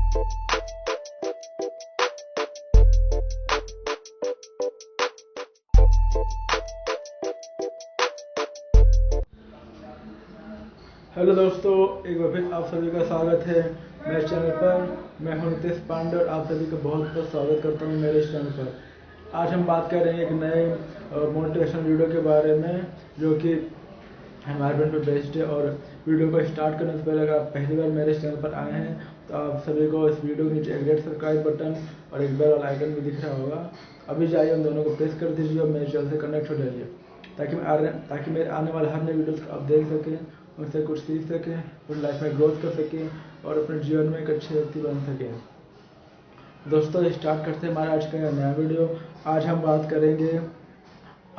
Hello दोस्तों, एक बार फिर आप सभी का स्वागत है मेरे चैनल पर। मैं हूं नितेश पांडे और आप सभी का बहुत बहुत स्वागत करता हूं मेरे चैनल पर। आज हम बात कर रहे हैं एक नए मोटिवेशनल वीडियो के बारे में, जो कि एनवायरनमेंट पर बेस्ड है। और वीडियो को स्टार्ट करने से पहले अगर आप पहली बार मेरे चैनल पर आए हैं तो आप सभी को इस वीडियो के नीचे एक रेड सब्सक्राइब बटन और एक बेल वाला आइकन भी दिख रहा होगा। अभी जाइए उन दोनों को प्रेस कर दीजिए और मेरे चैनल से कनेक्ट हो जाइए, ताकि मेरे आने वाले हर नए वीडियोस को आप देख सकें, उनसे कुछ सीख सकें, अपनी लाइफ में ग्रोथ कर सकें और अपने जीवन में एक अच्छे व्यक्ति बन सकें। दोस्तों, स्टार्ट करते हैं हमारा आज का नया वीडियो। आज हम बात करेंगे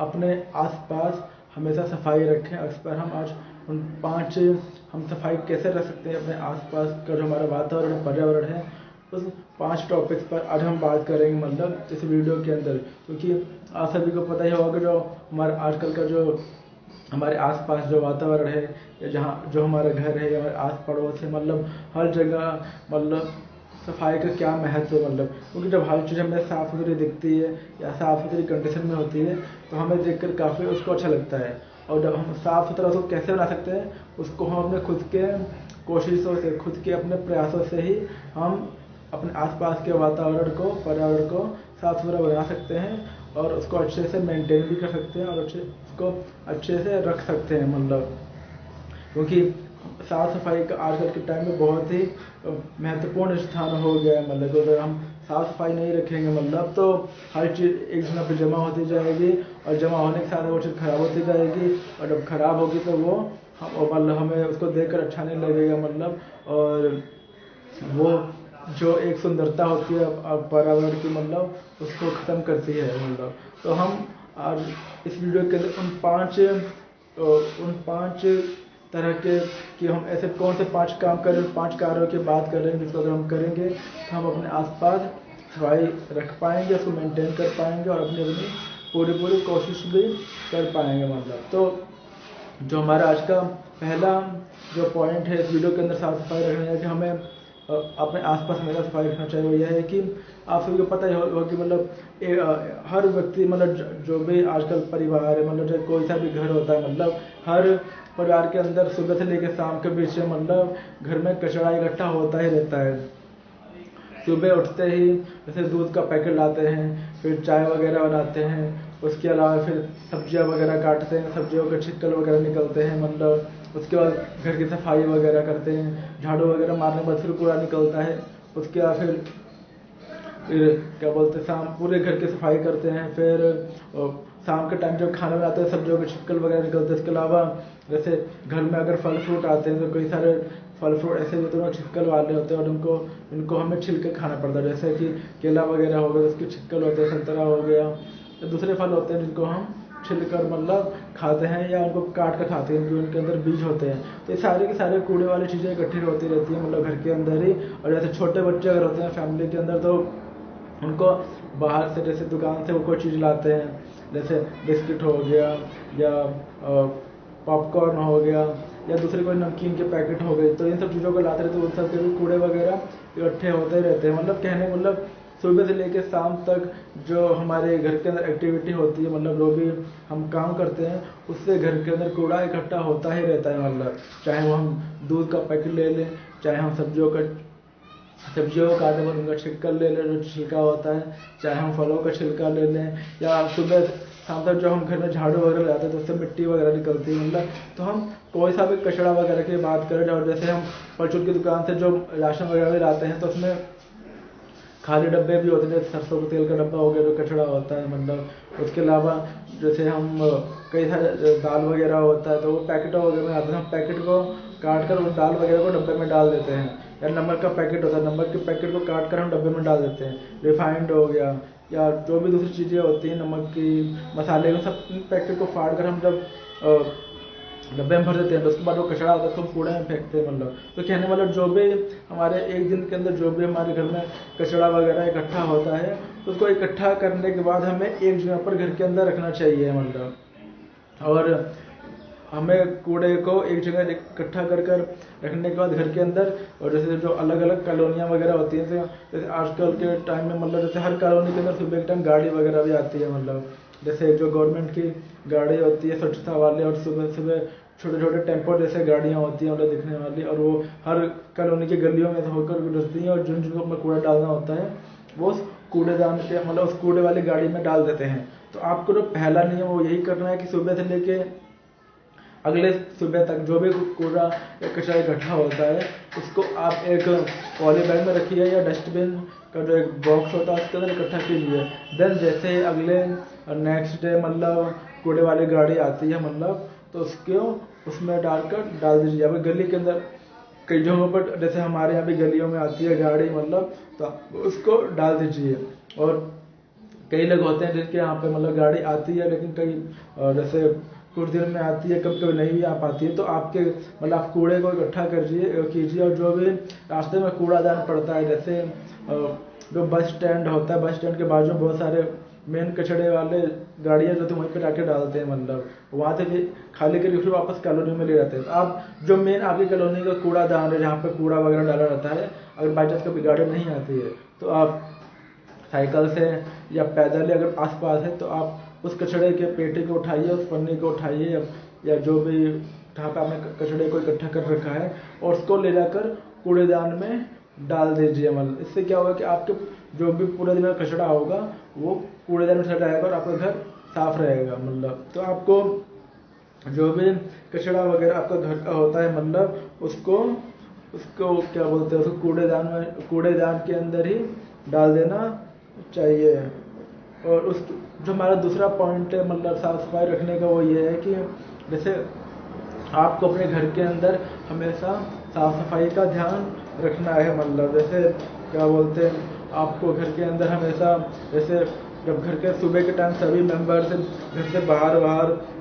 अपने आसपास हमेशा सफाई रखें। इस पर हम आज हम सफाई कैसे रख सकते हैं अपने आसपास का जो हमारा वातावरण पर्यावरण है, उस 5 टॉपिक्स पर आज हम बात करेंगे, मतलब इस वीडियो के अंदर। क्योंकि आप सभी को पता ही होगा कि जो हमारा आजकल का जो हमारे आसपास जो वातावरण है, या जहाँ जो हमारा घर है या हमारे आस पड़ोस है, मतलब हर जगह मतलब सफाई का क्या महत्व है। मतलब क्योंकि जब हर चीज़ हमें साफ़ सुथरी दिखती है या साफ़ सुथरी कंडीशन में होती है तो हमें देखकर काफ़ी उसको अच्छा लगता है। और जब हम साफ़ सुथरा उसको कैसे बना सकते हैं, उसको हम अपने खुद के कोशिशों से, खुद के अपने प्रयासों से ही हम अपने आसपास के वातावरण को, पर्यावरण को साफ सुथरा बना सकते हैं और उसको अच्छे से मेंटेन भी कर सकते हैं और उसको अच्छे से रख सकते हैं। मतलब क्योंकि साफ सफाई का आजकल के टाइम में बहुत ही महत्वपूर्ण स्थान हो गया है। मतलब अगर हम साफ सफाई नहीं रखेंगे मतलब तो हर चीज़ एक जगह पर जमा होती जाएगी और जमा होने के साथ वो चीज़ खराब होती जाएगी, और जब खराब होगी तो वो मतलब हमें उसको देखकर अच्छा नहीं लगेगा। मतलब और वो जो एक सुंदरता होती है पर्यावरण की, मतलब उसको ख़त्म करती है। मतलब तो हम आज इस वीडियो के अंदर उन पांच तरह के कि हम ऐसे कौन से 5 काम करें, 5 कार्यों की बात कर रहे हैं जिसको अगर हम करेंगे तो हम अपने आसपास सफाई रख पाएंगे, उसको मेंटेन कर पाएंगे और अपनी पूरी कोशिश भी कर पाएंगे। मतलब तो जो हमारा आज का पहला जो पॉइंट है इस वीडियो के अंदर साफ सफाई रखना है कि हमें अपने आसपास हमेशा सफाई रखना चाहिए। वो यह है कि आप सभी को पता ही होगा कि मतलब हर व्यक्ति, मतलब जो भी आजकल परिवार है, मतलब चाहे कोई सा भी घर होता है, मतलब हर परिवार के अंदर सुबह से लेकर शाम के बीच में मतलब घर में कचरा इकट्ठा होता ही रहता है। सुबह उठते ही जैसे दूध का पैकेट लाते हैं, फिर चाय वगैरह बनाते हैं, उसके अलावा फिर सब्जियां वगैरह काटते हैं, सब्जियों के छिक्कल वगैरह निकलते हैं, मतलब उसके बाद घर की सफाई वगैरह करते हैं, झाड़ू वगैरह मारने के बाद फिर कूड़ा निकलता है। उसके बाद फिर क्या बोलते हैं, शाम पूरे घर की सफाई करते हैं। फिर शाम के टाइम जब खाना बनाते हैं सब्जियों के छिक्कल वगैरह निकलते हैं। इसके अलावा जैसे घर में अगर फल फ्रूट आते हैं तो कई सारे फल फ्रूट ऐसे भी होते हैं छिक्कल वाले होते हैं और इनको हमें छिल के खाना पड़ता है। जैसे कि केला वगैरह हो गया, उसके छिक्कल होते हैं, संतरा हो गया, या दूसरे फल होते हैं जिनको हम छिलकर मतलब खाते हैं या उनको काट कर खाते हैं, क्योंकि उनके अंदर बीज होते हैं। तो ये सारे के सारे कूड़े वाली चीज़ें इकट्ठी होती रहती हैं मतलब घर के अंदर ही। और जैसे छोटे बच्चे अगर होते हैं फैमिली के अंदर तो उनको बाहर से, जैसे दुकान से वो कोई चीज़ लाते हैं, जैसे बिस्किट हो गया या पॉपकॉर्न हो गया या दूसरे कोई नमकीन के पैकेट हो गए, तो इन सब चीज़ों को लाते रहते हैं, उन सब के भी कूड़े वगैरह इकट्ठे होते रहते हैं। मतलब कहने मतलब सुबह से लेकर शाम तक जो हमारे घर के अंदर एक्टिविटी होती है, मतलब जो भी हम काम करते हैं, उससे घर के अंदर कूड़ा इकट्ठा होता ही रहता है। मतलब चाहे वो हम दूध का पैकेट ले लें, चाहे हम सब्जियों को काटे पर उनका छिलका ले लें, जो छिलका होता है, चाहे हम फलों का छिलका ले लें, या सुबह शाम तक जो हम घर में झाड़ू वगैरह लगाते हैं तो उससे मिट्टी वगैरह निकलती है। मतलब तो हम कोई सा भी कचरा वगैरह की बात करें, और जैसे हम परचून की दुकान से जो राशन वगैरह भी लाते हैं तो उसमें खाली डब्बे भी होते हैं, जैसे सरसों के तेल का डब्बा हो गया जो कचरा होता है। मतलब उसके अलावा जैसे हम कई सारे दाल वगैरह होता है तो वो पैकेटों वगैरह में आते हैं, हम पैकेट को काट कर उस दाल वगैरह को डब्बे में डाल देते हैं। या नमक का पैकेट होता है, नमक के पैकेट को काट कर हम डब्बे में डाल देते हैं। रिफाइंड हो गया या जो भी दूसरी चीज़ें होती हैं, नमक की, मसाले, उन सब पैकेट को फाड़ कर हम जब डब्बे में भर देते हैं तो उसके बाद वो कचरा होता है तो हम कूड़े में फेंकते हैं। मतलब तो कहने वाला जो भी हमारे एक दिन के अंदर जो भी हमारे घर में कचरा वगैरह इकट्ठा होता है तो उसको इकट्ठा करने के बाद हमें एक जगह पर घर के अंदर रखना चाहिए। मतलब और हमें कूड़े को एक जगह इकट्ठा कर कर रखने के बाद घर के अंदर, और जैसे जो अलग अलग कॉलोनियाँ वगैरह होती हैं, जैसे आजकल के टाइम में मतलब जैसे हर कॉलोनी के अंदर सुबह के टाइम गाड़ी वगैरह भी आती है, मतलब जैसे जो गवर्नमेंट की गाड़ी होती है स्वच्छता वाले, और सुबह सुबह छोटे छोटे टेम्पो जैसे गाड़ियाँ होती हैं मतलब दिखने वाली, और वो हर कॉलोनी की गलियों में से होकर गुजरती हैं, और जिन जिनको अपना कूड़ा डालना होता है वो उस कूड़ेदान के मतलब उस कूड़े वाली गाड़ी में डाल देते हैं। तो आपको जो पहला नियम वो यही करना है कि सुबह से लेके अगले सुबह तक जो भी कूड़ा या कचरा इकट्ठा होता है उसको आप एक पॉली बैग में रखिए, या डस्टबिन का जो एक बॉक्स होता है उसके अंदर इकट्ठा कीजिए। देन जैसे अगले नेक्स्ट डे मतलब कूड़े वाली गाड़ी आती है मतलब, तो उसको उसमें डाल दीजिए। अभी गली के अंदर कई जगहों पर जैसे हमारे यहाँ भी गलियों में आती है गाड़ी मतलब, तो आप उसको डाल दीजिए। और कई लोग होते हैं जिनके यहाँ पे मतलब गाड़ी आती है लेकिन कई जैसे कुछ दिन में आती है, कभी कभी नहीं भी आ पाती है, तो आपके मतलब आप कूड़े को इकट्ठा कीजिए। और जो भी रास्ते में कूड़ादान पड़ता है, जैसे जो बस स्टैंड होता है, बस स्टैंड के बाजू बहुत सारे मेन कचड़े वाले गाड़ियाँ जो वहीं पर जाके डालते हैं, मतलब वहाँ से भी खाली करके फिर वापस कॉलोनी में ले जाते हैं। तो आप जो मेन आपकी कॉलोनी का कूड़ादान है जहाँ पे कूड़ा वगैरह डाला रहता है, अगर बाई चांस कभी गाड़ी नहीं आती है तो आप साइकिल से या पैदल ही अगर आसपास है तो आप उस कचड़े के पेटी को उठाइए, उस पन्नी को उठाइए, या जो भी जहाँ पे आपने कचड़े को इकट्ठा कर रखा है और उसको ले जाकर कूड़ेदान में डाल दीजिए। मतलब इससे क्या होगा कि आपके जो भी पूरे दिन का कचड़ा होगा वो कूड़ेदान में चला जाएगा और आपका घर साफ रहेगा। मतलब तो आपको जो भी कचड़ा वगैरह आपका घर का होता है मतलब उसको क्या बोलते हैं, उसको कूड़ेदान के अंदर ही डाल देना चाहिए। और उस जो हमारा दूसरा पॉइंट है मतलब साफ सफाई रखने का, वो ये है कि जैसे आपको अपने घर के अंदर हमेशा साफ सफाई का ध्यान रखना है। मतलब जैसे क्या बोलते हैं, आपको घर के अंदर हमेशा जैसे जब घर के सुबह के टाइम सभी मेंबर्स घर से बाहर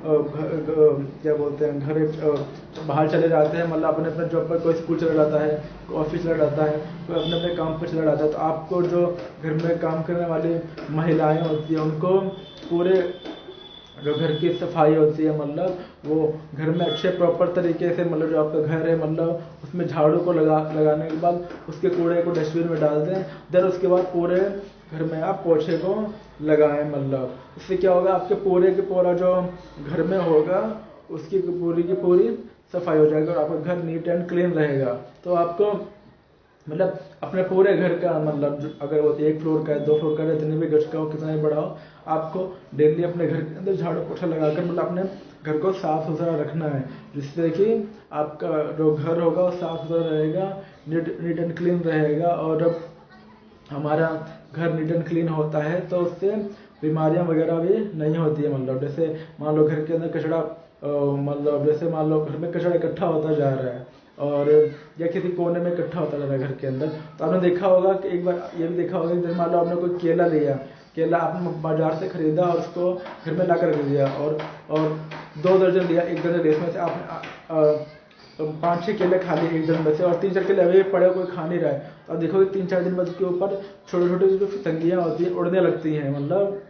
क्या बोलते हैं घर बाहर चले जाते हैं, मतलब अपने अपने जॉब पर, कोई स्कूल चला जाता है, कोई ऑफिस चला जाता है, कोई अपने अपने काम पर चला जाता है। तो आपको जो घर में काम करने वाली महिलाएं होती हैं उनको पूरे जो घर की सफाई होती है मतलब वो घर में अच्छे प्रॉपर तरीके से, मतलब जो आपका घर है मतलब उसमें झाड़ू को लगाने के बाद उसके कूड़े को डस्टबिन में डाल दें। देन उसके बाद पूरे घर में आप पोछे को लगाएं। मतलब इससे क्या होगा, आपके पूरे के पूरा जो घर में होगा उसकी पूरी की पूरी सफाई हो जाएगी और आपका घर नीट एंड क्लीन रहेगा। तो आपको मतलब अपने पूरे घर का मतलब अगर वो 1 फ्लोर का है, 2 फ्लोर का है, जितने भी गज का हो, कितना भी बड़ा हो, आपको डेली अपने घर के अंदर झाड़ू पोछा लगाकर मतलब अपने घर को साफ सुथरा रखना है, जिससे कि आपका जो घर होगा वो साफ सुथरा रहेगा, नीट एंड क्लीन रहेगा। और जब हमारा घर नीट एंड क्लीन होता है तो उससे बीमारियां वगैरह भी नहीं होती है। मतलब जैसे मान लो घर के अंदर कचरा मतलब जैसे मान लो घर में कचरा इकट्ठा होता जा रहा है और या किसी कोने में इकट्ठा होता जा रहा है घर के अंदर, तो आपने देखा होगा कि एक बार ये भी देखा होगा कि मान लो आपने कोई केला आपने बाजार से खरीदा और उसको घर में ला कर रख दिया और 2 दर्जन लिया, 1 दर्जन लिया, इसमें से आपने 5-6 केले खा लिए 1 दर्जन में से, और 3-4 केले अभी पड़े कोई खा नहीं रहा है, तो आप देखोगे 3-4 दिन बाद उसके ऊपर छोटे छोटे जो पतंगियाँ होती हैं उड़ने लगती हैं, मतलब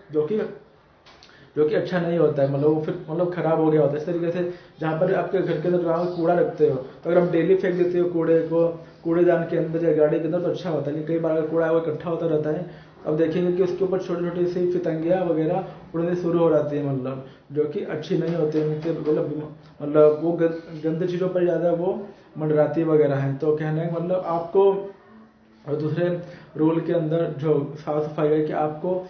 जो कि अच्छा नहीं होता है। मतलब वो फिर मतलब खराब हो गया होता है। इस तरीके से जहाँ पर आपके घर के अंदर जहाँ कूड़ा रखते हो, तो अगर आप डेली फेंक देते हो कूड़े को कूड़ेदान के अंदर या गाड़ी के अंदर तो अच्छा होता है, लेकिन कई बार अगर कूड़ा वो इकट्ठा होता रहता है, अब देखेंगे कि उसके ऊपर छोटी छोटी सी पतंगियाँ वगैरह उड़ने शुरू हो जाती है, मतलब जो कि अच्छी नहीं होती है। उनसे मतलब वो गंदी चीज़ों पर ज़्यादा वो मंडराती वगैरह हैं। तो कहने का मतलब आपको और दूसरे रूल के अंदर जो साफ सफाई है कि आपको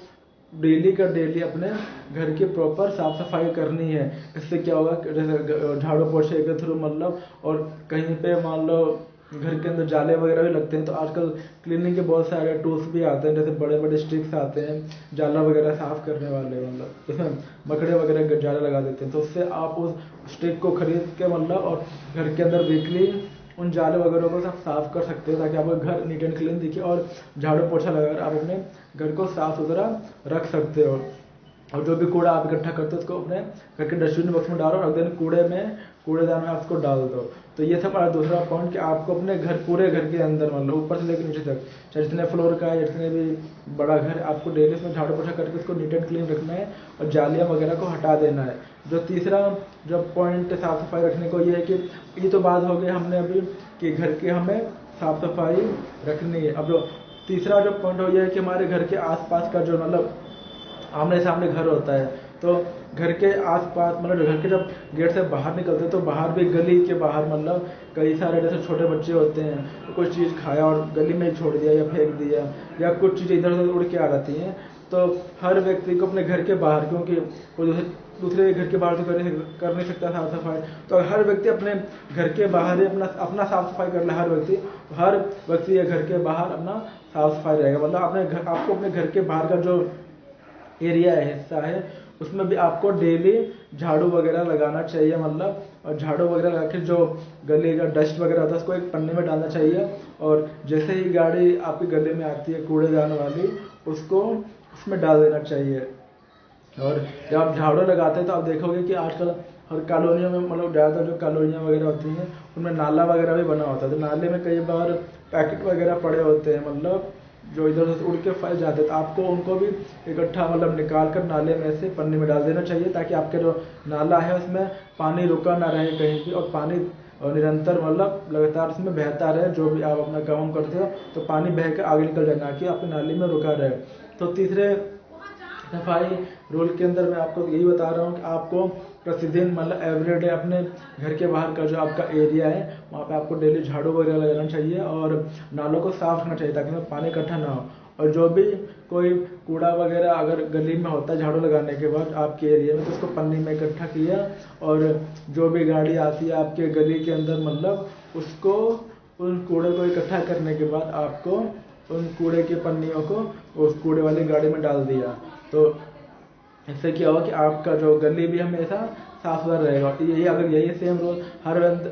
डेली का डेली अपने घर की प्रॉपर साफ सफाई करनी है। इससे क्या होगा, जैसे झाड़ू पोछे के थ्रू मतलब, और कहीं पे मान लो घर के अंदर जाले वगैरह भी लगते हैं, तो आजकल क्लीनिंग के बहुत सारे टूल्स भी आते हैं, जैसे बड़े बड़े स्टिक्स आते हैं जाला वगैरह साफ करने वाले, मतलब उसमें मकड़े वगैरह जाले लगा देते हैं, तो उससे आप उस स्टिक को खरीद के मतलब और घर के अंदर वीकली उन जाले वगैरह को सब साफ कर सकते हैं, ताकि आपका घर नीट एंड क्लीन दिखे और झाड़ू पोछा लगाकर आप अपने घर को साफ सुथरा रख सकते हो। और जो भी कूड़ा आप इकट्ठा करते हो उसको अपने घर के डस्टबिन बॉक्स में डालो और अगले दिन कूड़े में कूड़ेदान में आप उसको डाल दो। तो ये था हमारा दूसरा पॉइंट कि आपको अपने घर, पूरे घर के अंदर मतलब ऊपर से लेकर नीचे तक, चाहे जितने फ्लोर का है, जितने भी बड़ा घर, आपको डेली उसमें झाड़ू पोछा करके उसको नीट एंड क्लीन रखना है और जालियाँ वगैरह को हटा देना है। जो तीसरा जो पॉइंट साफ सफाई रखने को ये है कि ये तो बात हो गई हमने अभी कि घर के हमें साफ सफाई रखनी है। अब जो तीसरा जो पॉइंट हो ये है कि हमारे घर के आसपास का जो मतलब आमने सामने घर होता है, तो घर के आसपास मतलब घर के जब गेट से बाहर निकलते हैं तो बाहर भी, गली के बाहर मतलब कई सारे जैसे छोटे बच्चे होते हैं, तो कुछ चीज़ खाया और गली में ही छोड़ दिया या फेंक दिया, या कुछ चीज़ें इधर उधर उड़ के आ जाती हैं, तो हर व्यक्ति को अपने घर के बाहर, क्योंकि कोई दूसरे घर के बाहर तो कर नहीं सकता साफ सफाई, तो हर व्यक्ति अपने घर के बाहर ही अपना साफ सफाई कर ले। हर व्यक्ति या घर के बाहर अपना साफ सफाई रहेगा, मतलब आपको अपने घर के बाहर का जो एरिया है, हिस्सा है, उसमें भी आपको डेली झाड़ू वगैरह लगाना चाहिए मतलब, और झाड़ू वगैरह लगा के जो गली का डस्ट वगैरह होता है उसको एक पन्ने में डालना चाहिए, और जैसे ही गाड़ी आपकी गली में आती है कूड़ेदान वाली, उसको उसमें डाल देना चाहिए। और जब आप झाड़ू लगाते हैं तो आप देखोगे कि आजकल हर कॉलोनियों में मतलब ज़्यादातर जो कॉलोनियाँ वगैरह होती हैं उनमें नाला वगैरह भी बना होता है, तो नाले में कई बार पैकेट वगैरह पड़े होते हैं मतलब जो इधर उधर उड़ के फैल जाते हैं, तो आपको उनको भी इकट्ठा मतलब निकाल कर नाले में से पन्नी में डाल देना चाहिए, ताकि आपके जो नाला है उसमें पानी रुका ना रहे कहीं भी, और पानी निरंतर मतलब लगातार उसमें बहता रहे। जो भी आप अपना काम करते हो तो पानी बह के आगे निकल जाए, ना कि आपकी नाली में रुका रहे। तो तीसरे सफाई रूल के अंदर मैं आपको यही बता रहा हूँ कि आपको प्रतिदिन मतलब एवरीडे अपने घर के बाहर का जो आपका एरिया है वहाँ पे आपको डेली झाड़ू वगैरह लगाना चाहिए और नालों को साफ रखना चाहिए, ताकि उसमें पानी इकट्ठा ना हो। और जो भी कोई कूड़ा वगैरह अगर गली में होता है झाड़ू लगाने के बाद आपके एरिया में, तो उसको पन्नी में इकट्ठा किया, और जो भी गाड़ी आती है आपके गली के अंदर मतलब उसको, उन कूड़े को इकट्ठा करने के बाद आपको उन कूड़े की पन्नियों को उस कूड़े वाली गाड़ी में डाल दिया। तो इससे क्या होगा कि आपका जो गली भी हमेशा साफ सुथरा रहेगा। यही सेम रूल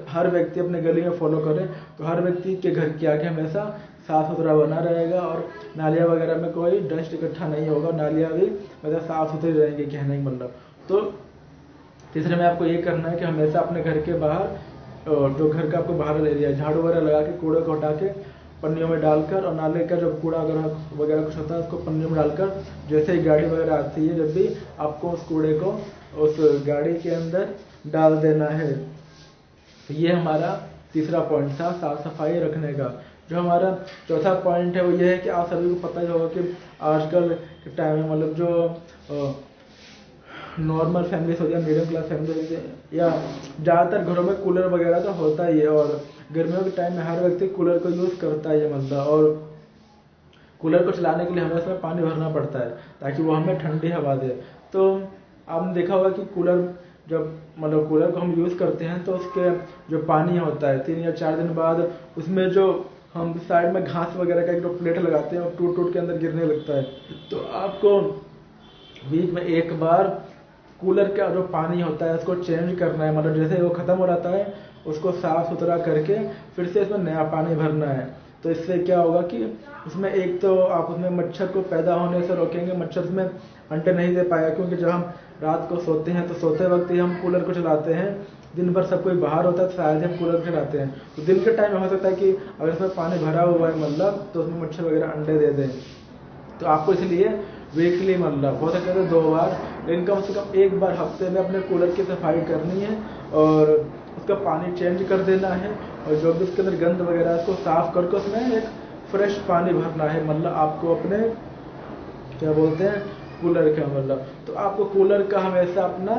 हर व्यक्ति अपने गली में फॉलो करे, तो हर व्यक्ति के घर के आगे हमेशा साफ सुथरा बना रहेगा, और नालियाँ वगैरह में कोई डस्ट इकट्ठा नहीं होगा, नालियाँ भी मतलब साफ सुथरी रहेंगी, कहने का मतलब। तो तीसरे में आपको ये करना है कि हमेशा अपने घर के बाहर, जो घर का आपको बाहर एरिया झाड़ू वगैरह लगा के कूड़े को हटा के पन्नियों में डालकर, और नाले का जो कूड़ा वगैरह कुछ होता है उसको पन्नियों में डालकर, जैसे ही गाड़ी वगैरह आती है जब भी आपको उस कूड़े को उस गाड़ी के अंदर डाल देना है। तो ये हमारा तीसरा पॉइंट था साफ सफाई रखने का। जो हमारा चौथा पॉइंट है वो ये है कि आप सभी को पता ही होगा कि आजकल के टाइम में मतलब जो नॉर्मल फैमिलीज होती है, मीडियम क्लास फैमिली, या ज़्यादातर घरों में कूलर वगैरह तो होता ही है, और गर्मियों के टाइम में हर व्यक्ति कूलर को यूज़ करता है मतलब। और कूलर को चलाने के लिए हमें उसमें पानी भरना पड़ता है ताकि वो हमें ठंडी हवा दे। तो आपने देखा होगा कि कूलर जब मतलब कूलर को हम यूज़ करते हैं तो उसके जो पानी होता है 3 या 4 दिन बाद उसमें जो हम साइड में घास वगैरह का एक जो प्लेट लगाते हैं और टूट टूट के अंदर गिरने लगता है। तो आपको वीक में एक बार कूलर का जो पानी होता है उसको चेंज करना है, मतलब जैसे वो ख़त्म हो जाता है उसको साफ़ सुथरा करके फिर से इसमें नया पानी भरना है। तो इससे क्या होगा कि उसमें एक तो आप उसमें मच्छर को पैदा होने से रोकेंगे, मच्छर उसमें अंडे नहीं दे पाएगा, क्योंकि जब हम रात को सोते हैं तो सोते वक्त ही हम कूलर को चलाते हैं, दिन भर सब कोई बाहर होता है तो शायद हम कूलर को चलाते हैं। तो दिन के टाइम में हो सकता है कि अगर इसमें पानी भरा हुआ है मतलब तो उसमें मच्छर वगैरह अंडे दे दें। तो आपको इसलिए वीकली मतलब हो सकता है 2 बार, लेकिन कम से कम 1 बार हफ्ते में अपने कूलर की सफाई करनी है और उसका पानी चेंज कर देना है, और जो भी उसके अंदर गंद वगैरह है उसको साफ करके उसमें एक फ्रेश पानी भरना है। मतलब आपको अपने क्या बोलते हैं कूलर का मतलब, तो आपको कूलर का हमेशा अपना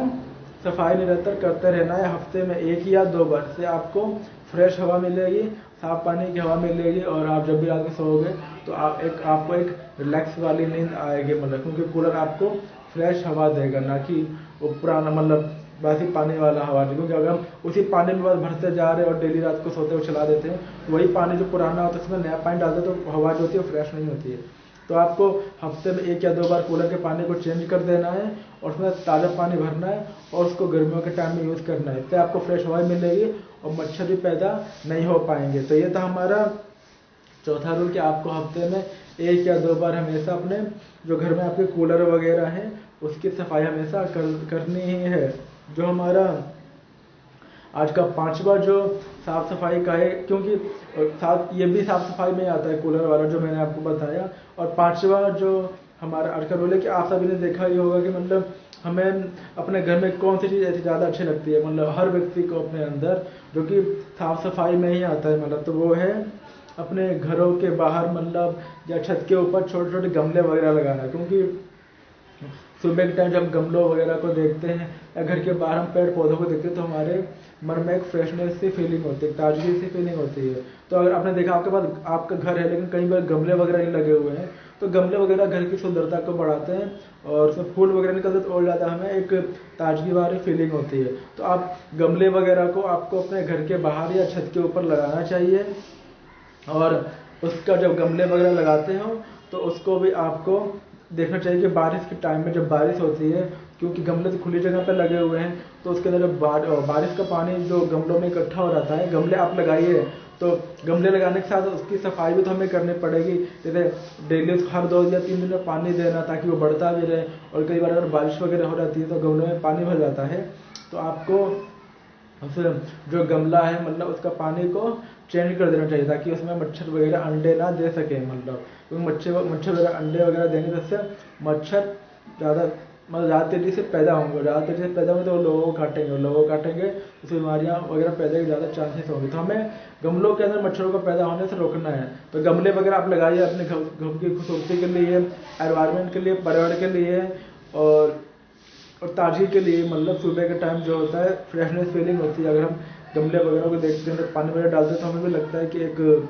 सफाई निरंतर करते रहना है। हफ्ते में 1 या 2 बार से आपको फ्रेश हवा मिलेगी, साफ पानी की हवा मिलेगी, और आप जब भी रात में सोओगे तो आपको एक रिलैक्स वाली नींद आएगी मतलब, क्योंकि कूलर आपको फ्रेश हवा देगा, ना कि वो पुराना मतलब बासी पानी वाला हवा। क्योंकि अगर हम उसी पानी में बस भरते जा रहे हैं और डेली रात को सोते हुए चला देते हैं तो वही पानी जो पुराना होता है उसमें नया पानी डालते हैं तो हवा जो होती है वो फ्रेश नहीं होती है। तो आपको हफ्ते में 1 या 2 बार कूलर के पानी को चेंज कर देना है और उसमें ताज़ा पानी भरना है और उसको गर्मियों के टाइम में यूज़ करना है। इससे आपको फ्रेश हवा मिलेगी और मच्छर भी पैदा नहीं हो पाएंगे। तो ये था हमारा चौथा रूल कि आपको हफ्ते में 1 या 2 बार हमेशा अपने जो घर में आपके कूलर वगैरह हैं उसकी सफाई हमेशा करनी ही है। जो हमारा आज का पांचवा जो साफ सफाई का है, क्योंकि साथ ये भी साफ सफाई में आता है कूलर वाला जो मैंने आपको बताया। और पांचवा जो हमारा आज का रूल है कि आप सभी ने देखा ही होगा कि मतलब हमें अपने घर में कौन सी चीज़ ऐसी ज़्यादा अच्छी लगती है, मतलब हर व्यक्ति को अपने अंदर, जो कि साफ सफाई में ही आता है, मतलब तो वो है अपने घरों के बाहर मतलब या छत के ऊपर छोटे छोटे गमले वगैरह लगाना। क्योंकि सुबह के टाइम जब हम गमलों वगैरह को देखते हैं या घर के बाहर हम पेड़ पौधों को देखते हैं तो हमारे मन में एक फ्रेशनेस सी फीलिंग होती है, ताजगी सी फीलिंग होती है। तो अगर आपने देखा आपके पास आपका घर है लेकिन कहीं पर गमले वगैरह नहीं लगे हुए हैं, तो गमले वगैरह घर की सुंदरता को बढ़ाते हैं और उसमें फूल वगैरह निकलते तो और ज़्यादा हमें एक ताजगी वाली फीलिंग होती है। तो आप गमले वगैरह को आपको अपने घर के बाहर या छत के ऊपर लगाना चाहिए। और उसका जब गमले वगैरह लगाते हो तो उसको भी आपको देखना चाहिए कि बारिश के टाइम में जब बारिश होती है, क्योंकि गमले तो खुली जगह पर लगे हुए हैं, तो उसके अंदर जब बारिश का पानी जो गमलों में इकट्ठा हो जाता है, गमले आप लगाइए तो गमले लगाने के साथ उसकी सफाई भी तो हमें करनी पड़ेगी। जैसे डेली हर 2 या 3 दिन में पानी देना ताकि वो बढ़ता भी रहे। और कई बार अगर बारिश वगैरह हो जाती है तो गमलों में पानी भर जाता है, तो आपको उस जो गमला है मतलब उसका पानी को चेंज कर देना चाहिए ताकि उसमें मच्छर वगैरह अंडे ना दे सके। मतलब क्योंकि मच्छर वगैरह अंडे वगैरह देंगे जिससे मच्छर ज़्यादा तेज़ी से पैदा होंगे, ज़्यादा तेज़ी से पैदा होंगे तो वो लोगों को काटेंगे तो बीमारियाँ वगैरह पैदा के ज़्यादा चांसेस होंगे। तो हमें गमलों के अंदर मच्छरों को पैदा होने से रोकना है। तो गमले वगैरह आप लगाइए अपने घर की खूबसूरती के लिए, एनवायरनमेंट के लिए, पर्यावरण के लिए और ताजगी के लिए। मतलब सुबह के टाइम जो होता है फ्रेशनेस फीलिंग होती है। अगर हम गमले वगैरह को देखते हैं, पानी वगैरह डालते हैं तो हमें भी लगता है कि एक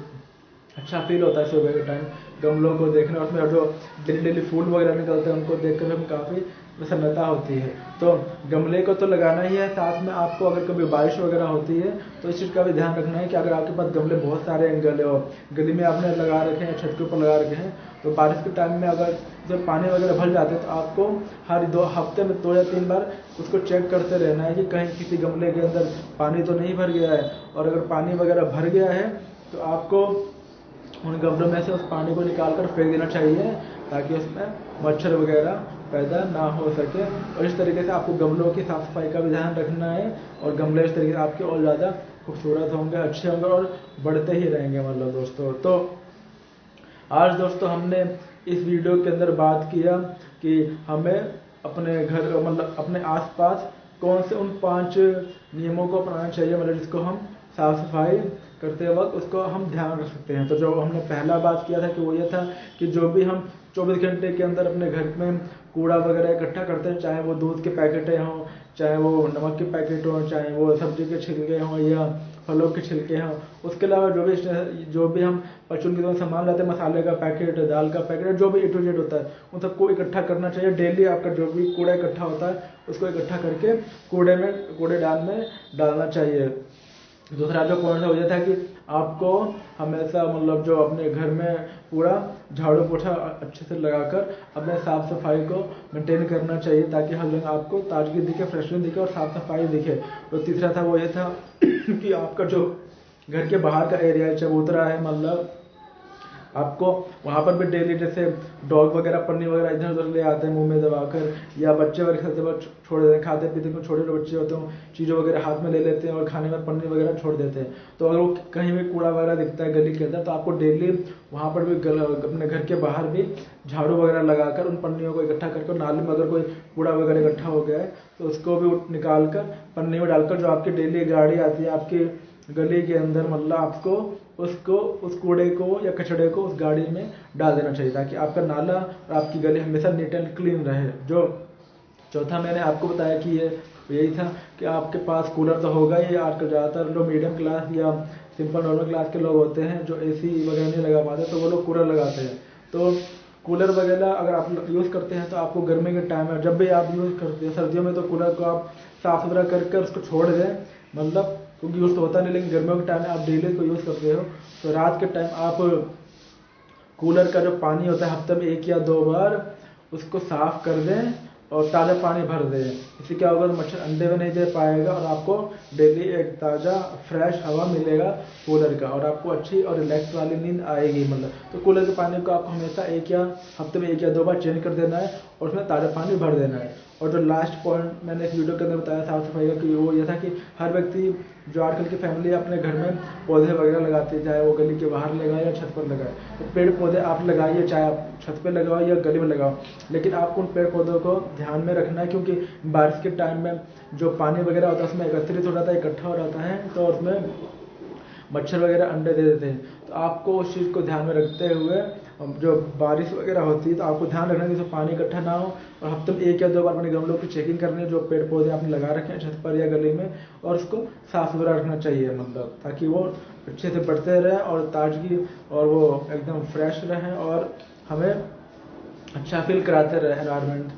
अच्छा फील होता है सुबह के टाइम गमलों को देखना। उसमें जो डेली फूल वगैरह निकलते हैं उनको देखकर हमें काफ़ी प्रसन्नता होती है। तो गमले को तो लगाना ही है, साथ में आपको अगर कभी बारिश वगैरह होती है तो इस चीज़ का भी ध्यान रखना है कि अगर आपके पास गमले बहुत सारे एंगल और गली में आपने लगा रखे हैं, छत के ऊपर लगा रखे हैं, तो बारिश के टाइम में अगर जब पानी वगैरह भर जाते हैं तो आपको हर 2 हफ्ते में 2 या 3 बार उसको चेक करते रहना है कि कहीं किसी गमले के अंदर पानी तो नहीं भर गया है। और अगर पानी वगैरह भर गया है तो आपको उन गमलों में से उस पानी को निकाल कर फेंक देना चाहिए ताकि उसमें मच्छर वगैरह पैदा ना हो सके। और इस तरीके से आपको गमलों की साफ सफाई का भी ध्यान रखना है और गमले इस तरीके से आपके और ज़्यादा खूबसूरत होंगे, अच्छे होंगे और बढ़ते ही रहेंगे। मतलब दोस्तों, तो आज दोस्तों हमने इस वीडियो के अंदर बात किया कि हमें अपने घर मतलब अपने आसपास कौन से उन 5 नियमों को अपनाना चाहिए, मतलब जिसको हम साफ सफाई करते वक्त उसको हम ध्यान रख सकते हैं। तो जो हमने पहला बात किया था कि वो ये था कि जो भी हम 24 घंटे के अंदर अपने घर में कूड़ा वगैरह इकट्ठा करते हैं, चाहे वो दूध के पैकेटें हों, चाहे वो नमक के पैकेट हों, चाहे वो सब्जी के छिलके हों या फलों के छिलके हों, उसके अलावा जो भी हम परचून की तरह सामान लाते हैं, मसाले का पैकेट, दाल का पैकेट, जो भी A to Z होता है उन सबको इकट्ठा करना चाहिए। डेली आपका जो भी कूड़ा इकट्ठा होता है उसको इकट्ठा करके कूड़ेदान में डालना चाहिए। दूसरा जो पॉइंट है वो ये था कि आपको हमेशा मतलब जो अपने घर में पूरा झाड़ू पोछा अच्छे से लगाकर अपने साफ सफाई को मेंटेन करना चाहिए ताकि हर जगह आपको ताजगी दिखे, फ्रेशनेस दिखे और साफ सफाई दिखे। तो तीसरा था वो ये था कि आपका जो घर के बाहर का एरिया है, चबूतरा है, मतलब आपको वहाँ पर भी डेली जैसे डॉग वगैरह पन्नी वगैरह इधर उधर ले आते हैं मुंह में दबाकर, या बच्चे वगैरह खाते वक्त छोड़ देते हैं, खाते पीते हैं, छोटे छोटे बच्चे होते हैं चीज़ों वगैरह हाथ में ले लेते हैं और खाने में पन्नी वगैरह छोड़ देते हैं। तो अगर वो कहीं भी कूड़ा वगैरह दिखता है गली के अंदर तो आपको डेली वहाँ पर भी अपने घर के बाहर भी झाड़ू वगैरह लगाकर उन पन्नियों को इकट्ठा करके, नाली में अगर कोई कूड़ा वगैरह इकट्ठा हो गया है तो उसको भी निकाल कर पन्नी में डालकर जो आपकी डेली गाड़ी आती है आपकी गली के अंदर, मतलब आपको उस कूड़े को या कचड़े को उस गाड़ी में डाल देना चाहिए ताकि आपका नाला और आपकी गली हमेशा नीट एंड क्लीन रहे। जो चौथा मैंने आपको बताया कि ये यही था कि आपके पास कूलर तो होगा ही। आजकल ज़्यादातर लोग मीडियम क्लास या सिंपल नॉर्मल क्लास के लोग होते हैं जो AC वगैरह नहीं लगा पाते, तो वो लोग कूलर लगाते हैं। तो कूलर वगैरह अगर आप यूज़ करते हैं तो आपको गर्मी के टाइम में जब भी आप यूज़ करते हैं, सर्दियों में तो कूलर को आप साफ़ सुथरा कर उसको छोड़ दें, मतलब क्योंकि यूज़ तो होता नहीं, लेकिन गर्मियों के टाइम में आप डेली को यूज़ करते हो तो रात के टाइम आप कूलर का जो पानी होता है हफ्ते में 1 या 2 बार उसको साफ़ कर दें और ताज़ा पानी भर दें। इससे क्या होगा, मच्छर अंडे भी नहीं दे पाएगा और आपको डेली एक ताज़ा फ्रेश हवा मिलेगा कूलर का और आपको अच्छी और रिलैक्स वाली नींद आएगी। मतलब तो कूलर के पानी को आपको हमेशा हफ्ते में 1 या 2 बार चेंज कर देना है और उसमें ताज़ा पानी भर देना है। और जो लास्ट पॉइंट मैंने इस वीडियो के अंदर बताया साफ सफाई का कि वो ये था कि हर व्यक्ति जो आजकल की फैमिली अपने घर में पौधे वगैरह लगाती है, चाहे वो गली के बाहर लगाए या छत पर लगाए। तो पेड़ पौधे आप लगाइए, चाहे आप छत पर लगाओ या गली में लगाओ, लेकिन आपको उन पेड़ पौधों को ध्यान में रखना है, क्योंकि बारिश के टाइम में जो पानी वगैरह होता है उसमें एकत्रित हो जाता है, इकट्ठा हो जाता है, तो उसमें मच्छर वगैरह अंडे दे देते हैं। तो आपको उस चीज़ को ध्यान में रखते हुए जो बारिश वगैरह होती है तो आपको ध्यान रखना है कि पानी इकट्ठा ना हो, और हफ्ते में 1 या 2 बार अपने गमलों की चेकिंग करनी है जो पेड़ पौधे आपने लगा रखे हैं छत पर या गली में, और उसको साफ सुथरा रखना चाहिए, मतलब ताकि वो अच्छे से बढ़ते रहे और ताजगी और वो एकदम फ्रेश रहे और हमें अच्छा फील कराते रहे एनवायरनमेंट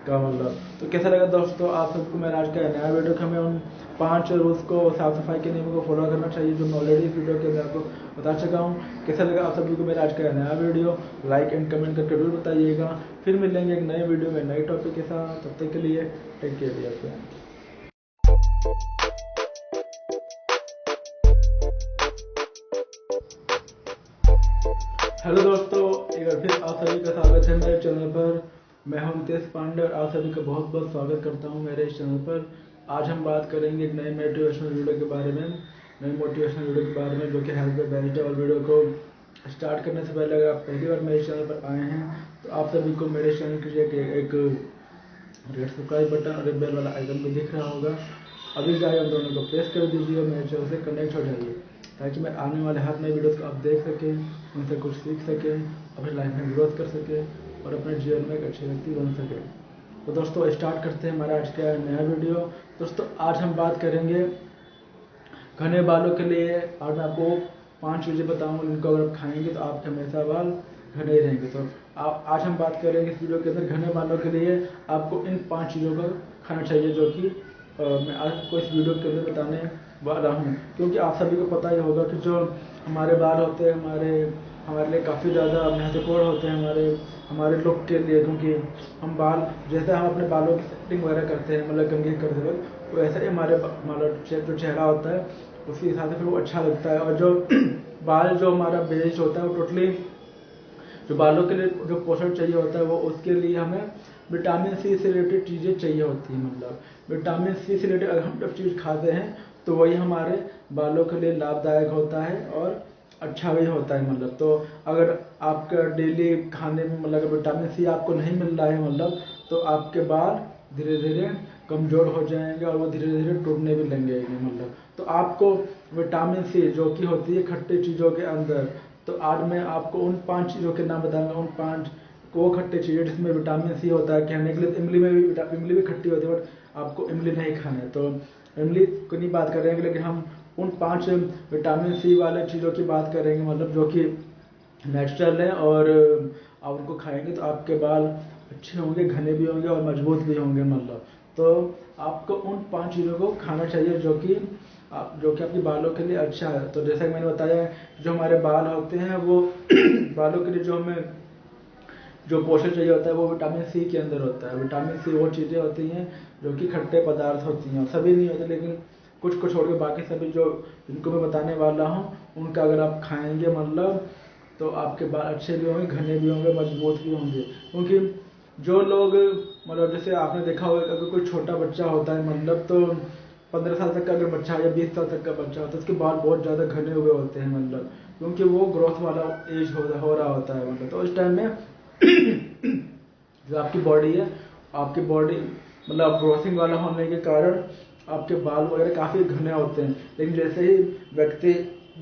का, मतलब। तो कैसा लगा दोस्तों आप सबको मेरा आज का नया वीडियो, हमें उन 5 रूल्स को, साफ सफाई के नियमों को फॉलो करना चाहिए जो मैं ऑलरेडी इस वीडियो के अंदर आपको बता चुका हूँ। कैसा लगा आप सभी को मेरा आज का नया वीडियो, लाइक एंड कमेंट करके जरूर बताइएगा। फिर मिलेंगे एक नए वीडियो में नए टॉपिक के साथ, तब तक के लिए टेक केयर डियर। हेलो दोस्तों, एक बार फिर आप सभी का स्वागत है मेरे चैनल पर। मैं हूं नितेश पांडे और आप सभी का बहुत बहुत स्वागत करता हूं मेरे इस चैनल पर। आज हम बात करेंगे एक नए मोटिवेशनल वीडियो के बारे में, जो कि हेल्थ पे बेस्ड है। और वीडियो को स्टार्ट करने से पहले अगर आप पहली बार मेरे चैनल पर आए हैं तो आप सभी को मेरे चैनल के लिए एक रेड सब्सक्राइब बटन और एक बेल वाला आइकन भी दिख रहा होगा, अभी जाए उन दोनों को प्रेस कर दीजिए और मेरे चैनल से कनेक्ट हो जाइए, ताकि मैं आने वाले हर नए वीडियोस को आप देख सकें, उनसे कुछ सीख सकें, अपनी लाइफ में ग्रोथ कर सकें और अपने जीवन में एक अच्छे व्यक्ति बन सकें। तो दोस्तों स्टार्ट करते हैं हमारा आज का नया वीडियो। दोस्तों आज हम बात करेंगे घने बालों के लिए। आज मैं आपको 5 चीज़ें बताऊंगा जिनको अगर आप खाएंगे तो आपके हमेशा बाल घने ही रहेंगे। तो आज हम बात करेंगे इस वीडियो के अंदर घने बालों के लिए आपको इन 5 चीज़ों को खाना चाहिए, जो कि मैं आपको इस वीडियो के अंदर बताने वाला हूँ। क्योंकि आप सभी को पता ही होगा कि जो हमारे बाल होते हैं हमारे लिए काफ़ी ज़्यादा महत्वपूर्ण होते हैं हमारे लुक के लिए, क्योंकि हम बाल जैसे हम अपने बालों की सेटिंग वगैरह करते हैं, मतलब कंघी करते वक्त, तो ऐसे ही हमारे जो चेहरा होता है उसके हिसाब से फिर वो अच्छा लगता है। और जो बाल जो हमारा बेस होता है वो टोटली जो बालों के लिए जो पोषण चाहिए होता है वो उसके लिए हमें विटामिन सी से रिलेटेड चीज़ें चाहिए होती हैं। मतलब विटामिन सी से रिलेटेड अगर हम जब चीज़ खाते हैं तो वही हमारे बालों के लिए लाभदायक होता है और अच्छा भी होता है। मतलब तो अगर आपका डेली खाने में मतलब अगर विटामिन सी आपको नहीं मिल रहा है, मतलब तो आपके बाल धीरे धीरे कमज़ोर हो जाएंगे और वो धीरे धीरे टूटने भी लगेंगे। मतलब तो आपको विटामिन सी जो कि होती है खट्टी चीज़ों के अंदर, तो आज मैं आपको उन 5 चीज़ों के नाम बताऊंगा, उन 5 को खट्टी चीज़ें जिसमें विटामिन सी होता है। कहने के लिए इमली में भी इमली भी खट्टी होती है, बट आपको इमली नहीं खाना है, तो इमली को नहीं बात करेंगे, लेकिन हम उन 5 विटामिन सी वाले चीज़ों की बात करेंगे, मतलब जो कि नेचुरल है और आप उनको खाएंगे तो आपके बाल अच्छे होंगे, घने भी होंगे और मजबूत भी होंगे। मतलब तो आपको उन 5 चीज़ों को खाना चाहिए जो कि आपके बालों के लिए अच्छा है। तो जैसा कि मैंने बताया जो हमारे बाल होते हैं वो बालों के लिए जो हमें जो पोषण चाहिए होता है वो विटामिन सी के अंदर होता है। विटामिन सी वो चीज़ें होती हैं जो कि खट्टे पदार्थ होती हैं, सभी नहीं होते लेकिन कुछ को छोड़ के बाकी सभी जो जिनको मैं बताने वाला हूँ उनका अगर आप खाएंगे मतलब तो आपके बाल अच्छे भी होंगे, घने भी होंगे, मजबूत भी होंगे। क्योंकि जो लोग मतलब जैसे आपने देखा होगा अगर कोई छोटा बच्चा होता है, मतलब तो 15 साल तक का अगर बच्चा या 20 साल तक का बच्चा होता है उसके बाल बहुत ज़्यादा घने हुए होते हैं, मतलब क्योंकि वो ग्रोथ वाला एज हो रहा होता है। मतलब तो इस टाइम में जो आपकी बॉडी है, आपकी बॉडी मतलब ग्रोथिंग वाला होने के कारण आपके बाल वगैरह काफ़ी घने होते हैं। लेकिन जैसे ही व्यक्ति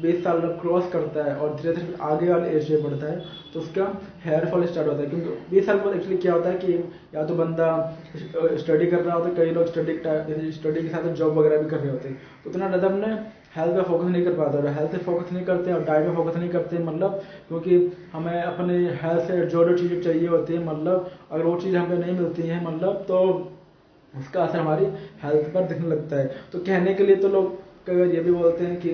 20 साल जब क्रॉस करता है और धीरे धीरे आगे वाले एज में बढ़ता है तो उसका हेयर फॉल स्टार्ट होता है। क्योंकि 20 साल के बाद एक्चुअली क्या होता है कि या तो बंदा स्टडी कर रहा होता है, कई लोग स्टडी के साथ जॉब वगैरह भी कर रहे होते हैं, तो उतना ज़्यादा अपने हेल्थ पे फोकस नहीं कर पाते और हेल्थ पे फोकस नहीं करते और डाइट पे फोकस नहीं करते। मतलब क्योंकि हमें अपने हेल्थ से जो चीज़ें चाहिए होती है, मतलब अगर वो चीज़ हमें नहीं मिलती है मतलब तो उसका असर हमारी हेल्थ पर दिखने लगता है। तो कहने के लिए तो लोग कई बार ये भी बोलते हैं कि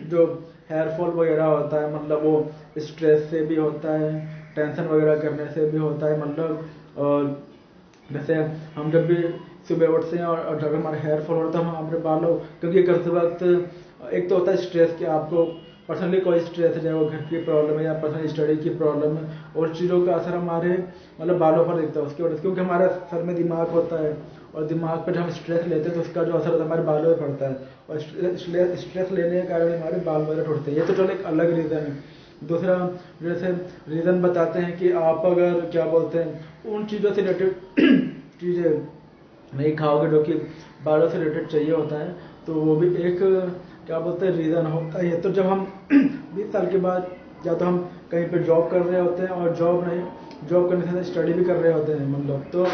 जो हेयर फॉल वगैरह होता है मतलब वो स्ट्रेस से भी होता है, टेंशन वगैरह करने से भी होता है। मतलब जैसे हम जब भी सुबह उठते हैं और जब हमारा हेयर फॉल होता है हम अपने बालों क्योंकि करते वक्त एक तो होता है स्ट्रेस कि आपको पर्सनली कोई स्ट्रेस है, चाहे वो घर की प्रॉब्लम है या पर्सनल स्टडी की प्रॉब्लम है, और चीज़ों का असर हमारे मतलब बालों पर दिखता है उसकी वजह से, क्योंकि हमारे सर में दिमाग होता है और दिमाग पर जब हम स्ट्रेस लेते हैं तो उसका जो असर होता है हमारे बालों पर पड़ता है, और स्ट्रेस लेने के कारण हमारे बाल वगैरह टूटते हैं। ये तो चलो एक अलग रीज़न है। दूसरा जैसे रीज़न बताते हैं कि आप अगर क्या बोलते हैं उन चीज़ों से रिलेटेड चीज़ें नहीं खाओगे जो कि बालों से रिलेटेड चाहिए होता है, तो वो भी एक क्या बोलते हैं रीज़न होता है। तो जब हम 20 साल के बाद या तो हम कहीं पे जॉब कर रहे होते हैं और जॉब करने से स्टडी भी कर रहे होते हैं मतलब, तो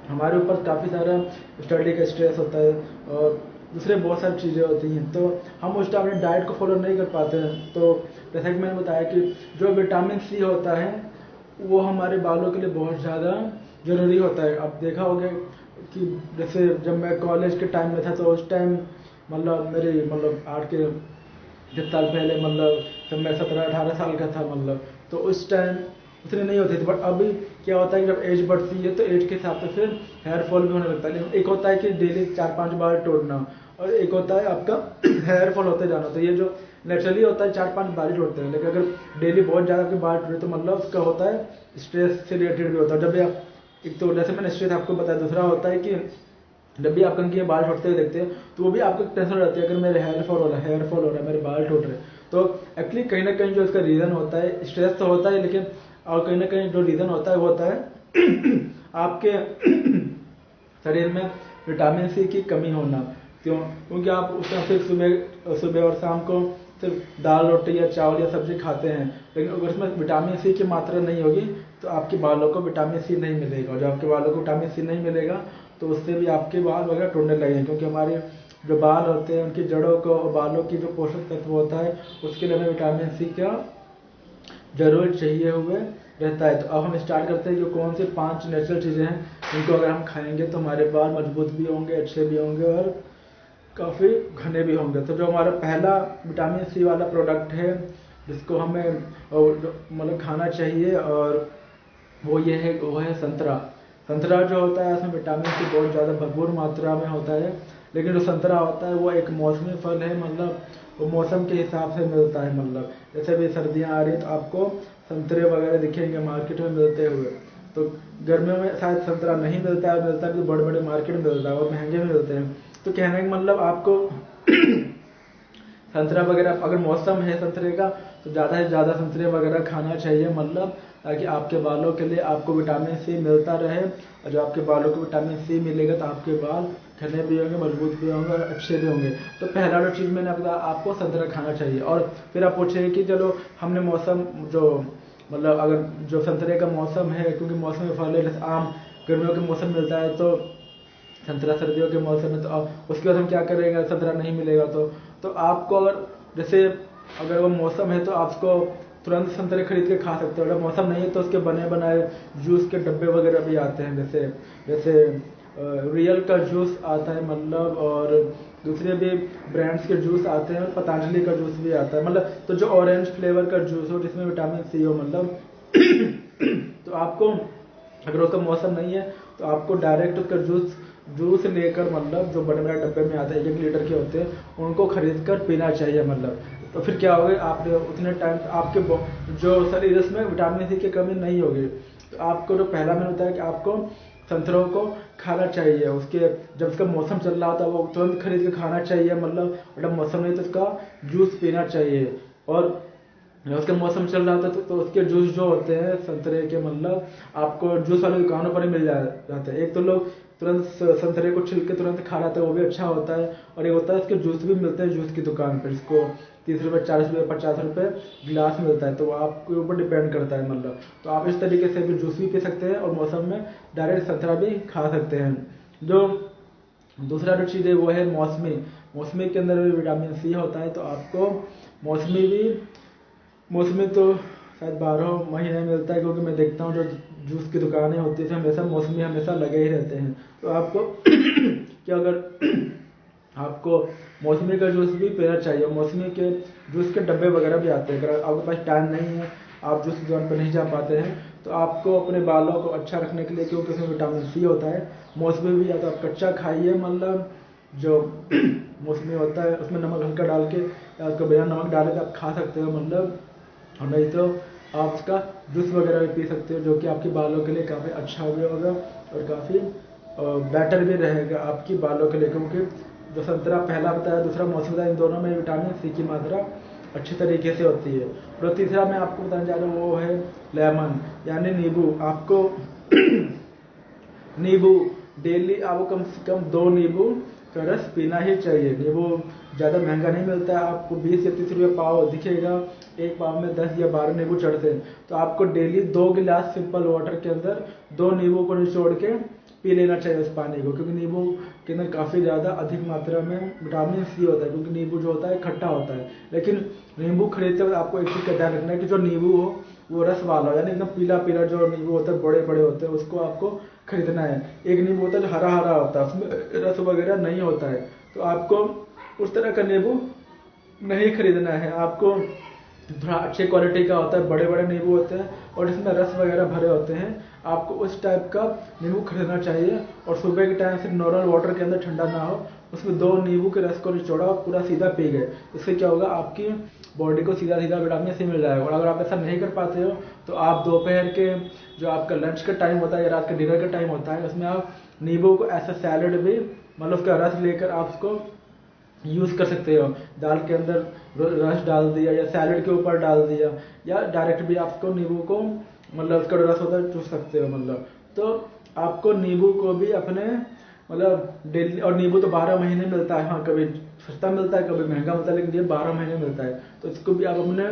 हमारे ऊपर काफ़ी सारा स्टडी का स्ट्रेस होता है और दूसरे बहुत सारी चीज़ें होती हैं, तो हम उस टाइम अपनी डाइट को फॉलो नहीं कर पाते हैं। तो जैसा कि मैंने बताया कि जो विटामिन सी होता है वो हमारे बालों के लिए बहुत ज़्यादा ज़रूरी होता है। अब देखा होगा कि जैसे जब मैं कॉलेज के टाइम में था तो उस टाइम मतलब मेरी मतलब 10 साल पहले मतलब जब मैं 17-18 साल का था मतलब, तो उस टाइम उतनी नहीं होती थी। बट अभी क्या होता है कि जब एज बढ़ती है तो एज के हिसाब से फिर हेयर फॉल भी होने लगता है। लेकिन एक होता है कि डेली 4-5 बार तोड़ना और एक होता है आपका हेयर फॉल होते जाना। तो ये जो नेचुरली होता है 4-5 बार ही तोड़ते हैं, लेकिन अगर डेली बहुत ज़्यादा आपके बाल टूटे तो मतलब उसका होता है स्ट्रेस से रिलेटेड भी होता है। जब भी आप एक तो जैसे मैंने स्ट्रेस आपको बताया, दूसरा होता है कि जब भी आप कहीं के बाल टूटते हुए देखते हैं तो वो भी आपको टेंशन रहती है अगर मेरे हेयर फॉल हो रहा है, मेरे बाल टूट रहे हैं। तो एक्चुअली कहीं ना कहीं जो इसका रीज़न होता है स्ट्रेस तो होता है, लेकिन और कहीं ना कहीं जो रीज़न होता है वो होता है आपके शरीर में विटामिन सी की कमी होना। क्योंकि आप उसमें फिर सुबह और शाम को सिर्फ दाल रोटी या चावल या सब्जी खाते हैं, लेकिन अगर उसमें विटामिन सी की मात्रा नहीं होगी तो आपके बालों को विटामिन सी नहीं मिलेगा, और जब आपके बालों को विटामिन सी नहीं मिलेगा तो उससे भी आपके बाल वगैरह टूटने लगेंगे। क्योंकि हमारे जो बाल होते हैं उनकी जड़ों को और बालों की जो पोषक तत्व होता है उसके लिए हमें विटामिन सी का जरूर चाहिए हुए रहता है। तो अब हम स्टार्ट करते हैं जो कौन से 5 नेचुरल चीज़ें हैं जिनको अगर हम खाएंगे तो हमारे बाल मजबूत भी होंगे, अच्छे भी होंगे और काफ़ी घने भी होंगे। तो जो हमारा पहला विटामिन सी वाला प्रोडक्ट है जिसको हमें मतलब खाना चाहिए और वो है संतरा। संतरा जो होता है उसमें विटामिन सी बहुत ज़्यादा भरपूर मात्रा में होता है। लेकिन जो संतरा होता है वो एक मौसमी फल है, मतलब वो मौसम के हिसाब से मिलता है। मतलब जैसे भी सर्दियाँ आ रही हैं तो आपको संतरे वगैरह दिखेंगे मार्केट में मिलते हुए। तो गर्मियों में शायद संतरा नहीं मिलता है, मिलता भी बड़े बड़े मार्केट में मिलता है और महंगे भी मिलते हैं। तो कहने का मतलब आपको संतरा वगैरह अगर मौसम है संतरे का तो ज़्यादा से ज़्यादा संतरे वगैरह खाना चाहिए, मतलब ताकि आपके बालों के लिए आपको विटामिन सी मिलता रहे। और जब आपके बालों को विटामिन सी मिलेगा तो आपके बाल घने भी होंगे, मजबूत भी होंगे और अच्छे भी होंगे। तो पहला जो चीज़ मैंने बताया आपको संतरा खाना चाहिए। और फिर आप पूछेंगे कि चलो हमने मौसम जो मतलब अगर जो संतरे का मौसम है, क्योंकि मौसमी फल है, जैसे आम गर्मियों के मौसम मिलता है तो संतरा सर्दियों के मौसम में, तो अब उसके बाद हम क्या करेंगे संतरा नहीं मिलेगा तो आपको अगर जैसे अगर वो मौसम है तो आपको तुरंत संतरे खरीद के खा सकते हो। अगर मौसम नहीं है तो उसके बने बनाए जूस के डब्बे वगैरह भी आते हैं, जैसे रियल का जूस आता है मतलब, और दूसरे भी ब्रांड्स के जूस आते हैं और पतंजलि का जूस भी आता है मतलब। तो जो ऑरेंज फ्लेवर का जूस हो जिसमें विटामिन सी हो मतलब तो आपको अगर उसका मौसम नहीं है तो आपको डायरेक्ट उसका जूस लेकर मतलब जो बड़े बड़े डब्बे में आते हैं 1 लीटर के होते हैं उनको खरीद कर पीना चाहिए मतलब। तो फिर क्या होगा आपने उतने टाइम आपके जो शरीर में विटामिन सी की कमी नहीं होगी। तो आपको जो पहला मैंने बताया कि आपको संतरों को खाना चाहिए, उसके जब उसका मौसम चल रहा होता है वो तुरंत खरीद के खाना चाहिए मतलब, जब मौसम नहीं तो उसका जूस पीना चाहिए। और जब उसका मौसम चल रहा होता है तो उसके जूस जो होते हैं संतरे के मतलब आपको जूस वाली दुकानों पर ही मिल जाते हैं। एक तो लोग तुरंत संतरे को छिल के तुरंत खा जाते हैं, वो भी अच्छा होता है। और एक होता है इसके जूस भी मिलते हैं जूस की दुकान पर, जिसको 30 रुपये 40 रुपये 50 रुपये गिलास मिलता है। तो वो आपके ऊपर डिपेंड करता है मतलब। तो आप इस तरीके से भी जूस भी पी सकते हैं और मौसम में डायरेक्ट संतरा भी खा सकते हैं। जो दूसरा जो चीज़ है वो है मौसमी के अंदर भी विटामिन सी होता है। तो आपको मौसमी तो शायद 12 महीने मिलता है, क्योंकि मैं देखता हूँ जो जूस की दुकानें होती है हमेशा मौसमी हमेशा लगे ही रहते हैं। तो आपको क्या अगर आपको मौसमी का जूस भी पीना चाहिए। मौसमी के जूस के डब्बे वगैरह भी आते हैं। अगर आपके पास टाइम नहीं है, आप जूस की दुकान पर नहीं जा पाते हैं, तो आपको अपने बालों को अच्छा रखने के लिए, क्योंकि उसमें विटामिन सी होता है, मौसमी भी या तो आप कच्चा खाइए मतलब जो मौसमी होता है उसमें नमक हल्का डाल के, या उसको बिना नमक डाले तो आप खा सकते हो मतलब, और नहीं तो आप उसका जूस वगैरह भी पी सकते हो, जो कि आपके बालों के लिए काफ़ी अच्छा होगा और काफ़ी बेटर भी रहेगा आपकी बालों के लिए, क्योंकि जो संतरा पहला बताया, दूसरा मौसमी बताया, इन दोनों में विटामिन सी की मात्रा अच्छी तरीके से होती है। और तीसरा मैं आपको बताने जा रहा हूँ वो है लेमन यानी नींबू। आपको नींबू डेली आपको कम से कम 2 नींबू का रस पीना ही चाहिए। नींबू ज़्यादा महंगा नहीं मिलता है, आपको 20 या 30 रुपये पाव दिखेगा, एक पाव में 10 या 12 नींबू चढ़ते हैं। तो आपको डेली 2 गिलास सिंपल वाटर के अंदर 2 नींबू को निचोड़ के पी लेना चाहिए उस पानी को, क्योंकि नींबू के अंदर काफ़ी ज़्यादा अधिक मात्रा में विटामिन सी होता है, क्योंकि नींबू जो होता है खट्टा होता है। लेकिन नींबू खरीदते वक्त आपको एक चीज़ का ध्यान रखना है कि जो नींबू हो वो रस वाला हो, यानी एकदम पीला पीला जो नींबू होता है, बड़े बड़े होते हैं, उसको आपको खरीदना है। एक नींबू होता है जो हरा हरा होता है, उसमें रस वगैरह नहीं होता है, तो आपको उस तरह का नींबू नहीं खरीदना है। आपको थोड़ा अच्छे क्वालिटी का होता है, बड़े बड़े नींबू होते हैं और इसमें रस वगैरह भरे होते हैं, आपको उस टाइप का नींबू खरीदना चाहिए। और सुबह के टाइम सिर्फ नॉर्मल वाटर के अंदर, ठंडा ना हो, उसमें 2 नींबू के रस को निचोड़ा और पूरा सीधा पी गए। इससे क्या होगा, आपकी बॉडी को सीधा सीधा विटामिन सी मिल जाएगा। और अगर आप ऐसा नहीं कर पाते हो तो आप दोपहर के जो आपका लंच का टाइम होता है या रात के डिनर का टाइम होता है, उसमें आप नींबू को ऐसा सैलड भी, मतलब उसका रस लेकर आप उसको यूज़ कर सकते हो। दाल के अंदर रस डाल दिया या सैलड के ऊपर डाल दिया, या डायरेक्ट भी आप उसको नींबू को, मतलब उसका रस होता है, चूस सकते हो मतलब। तो आपको नींबू को भी अपने मतलब डेली, और नींबू तो 12 महीने मिलता है, हाँ कभी सस्ता मिलता है कभी महंगा मिलता है, लेकिन ये 12 महीने मिलता है। तो इसको भी आप अपने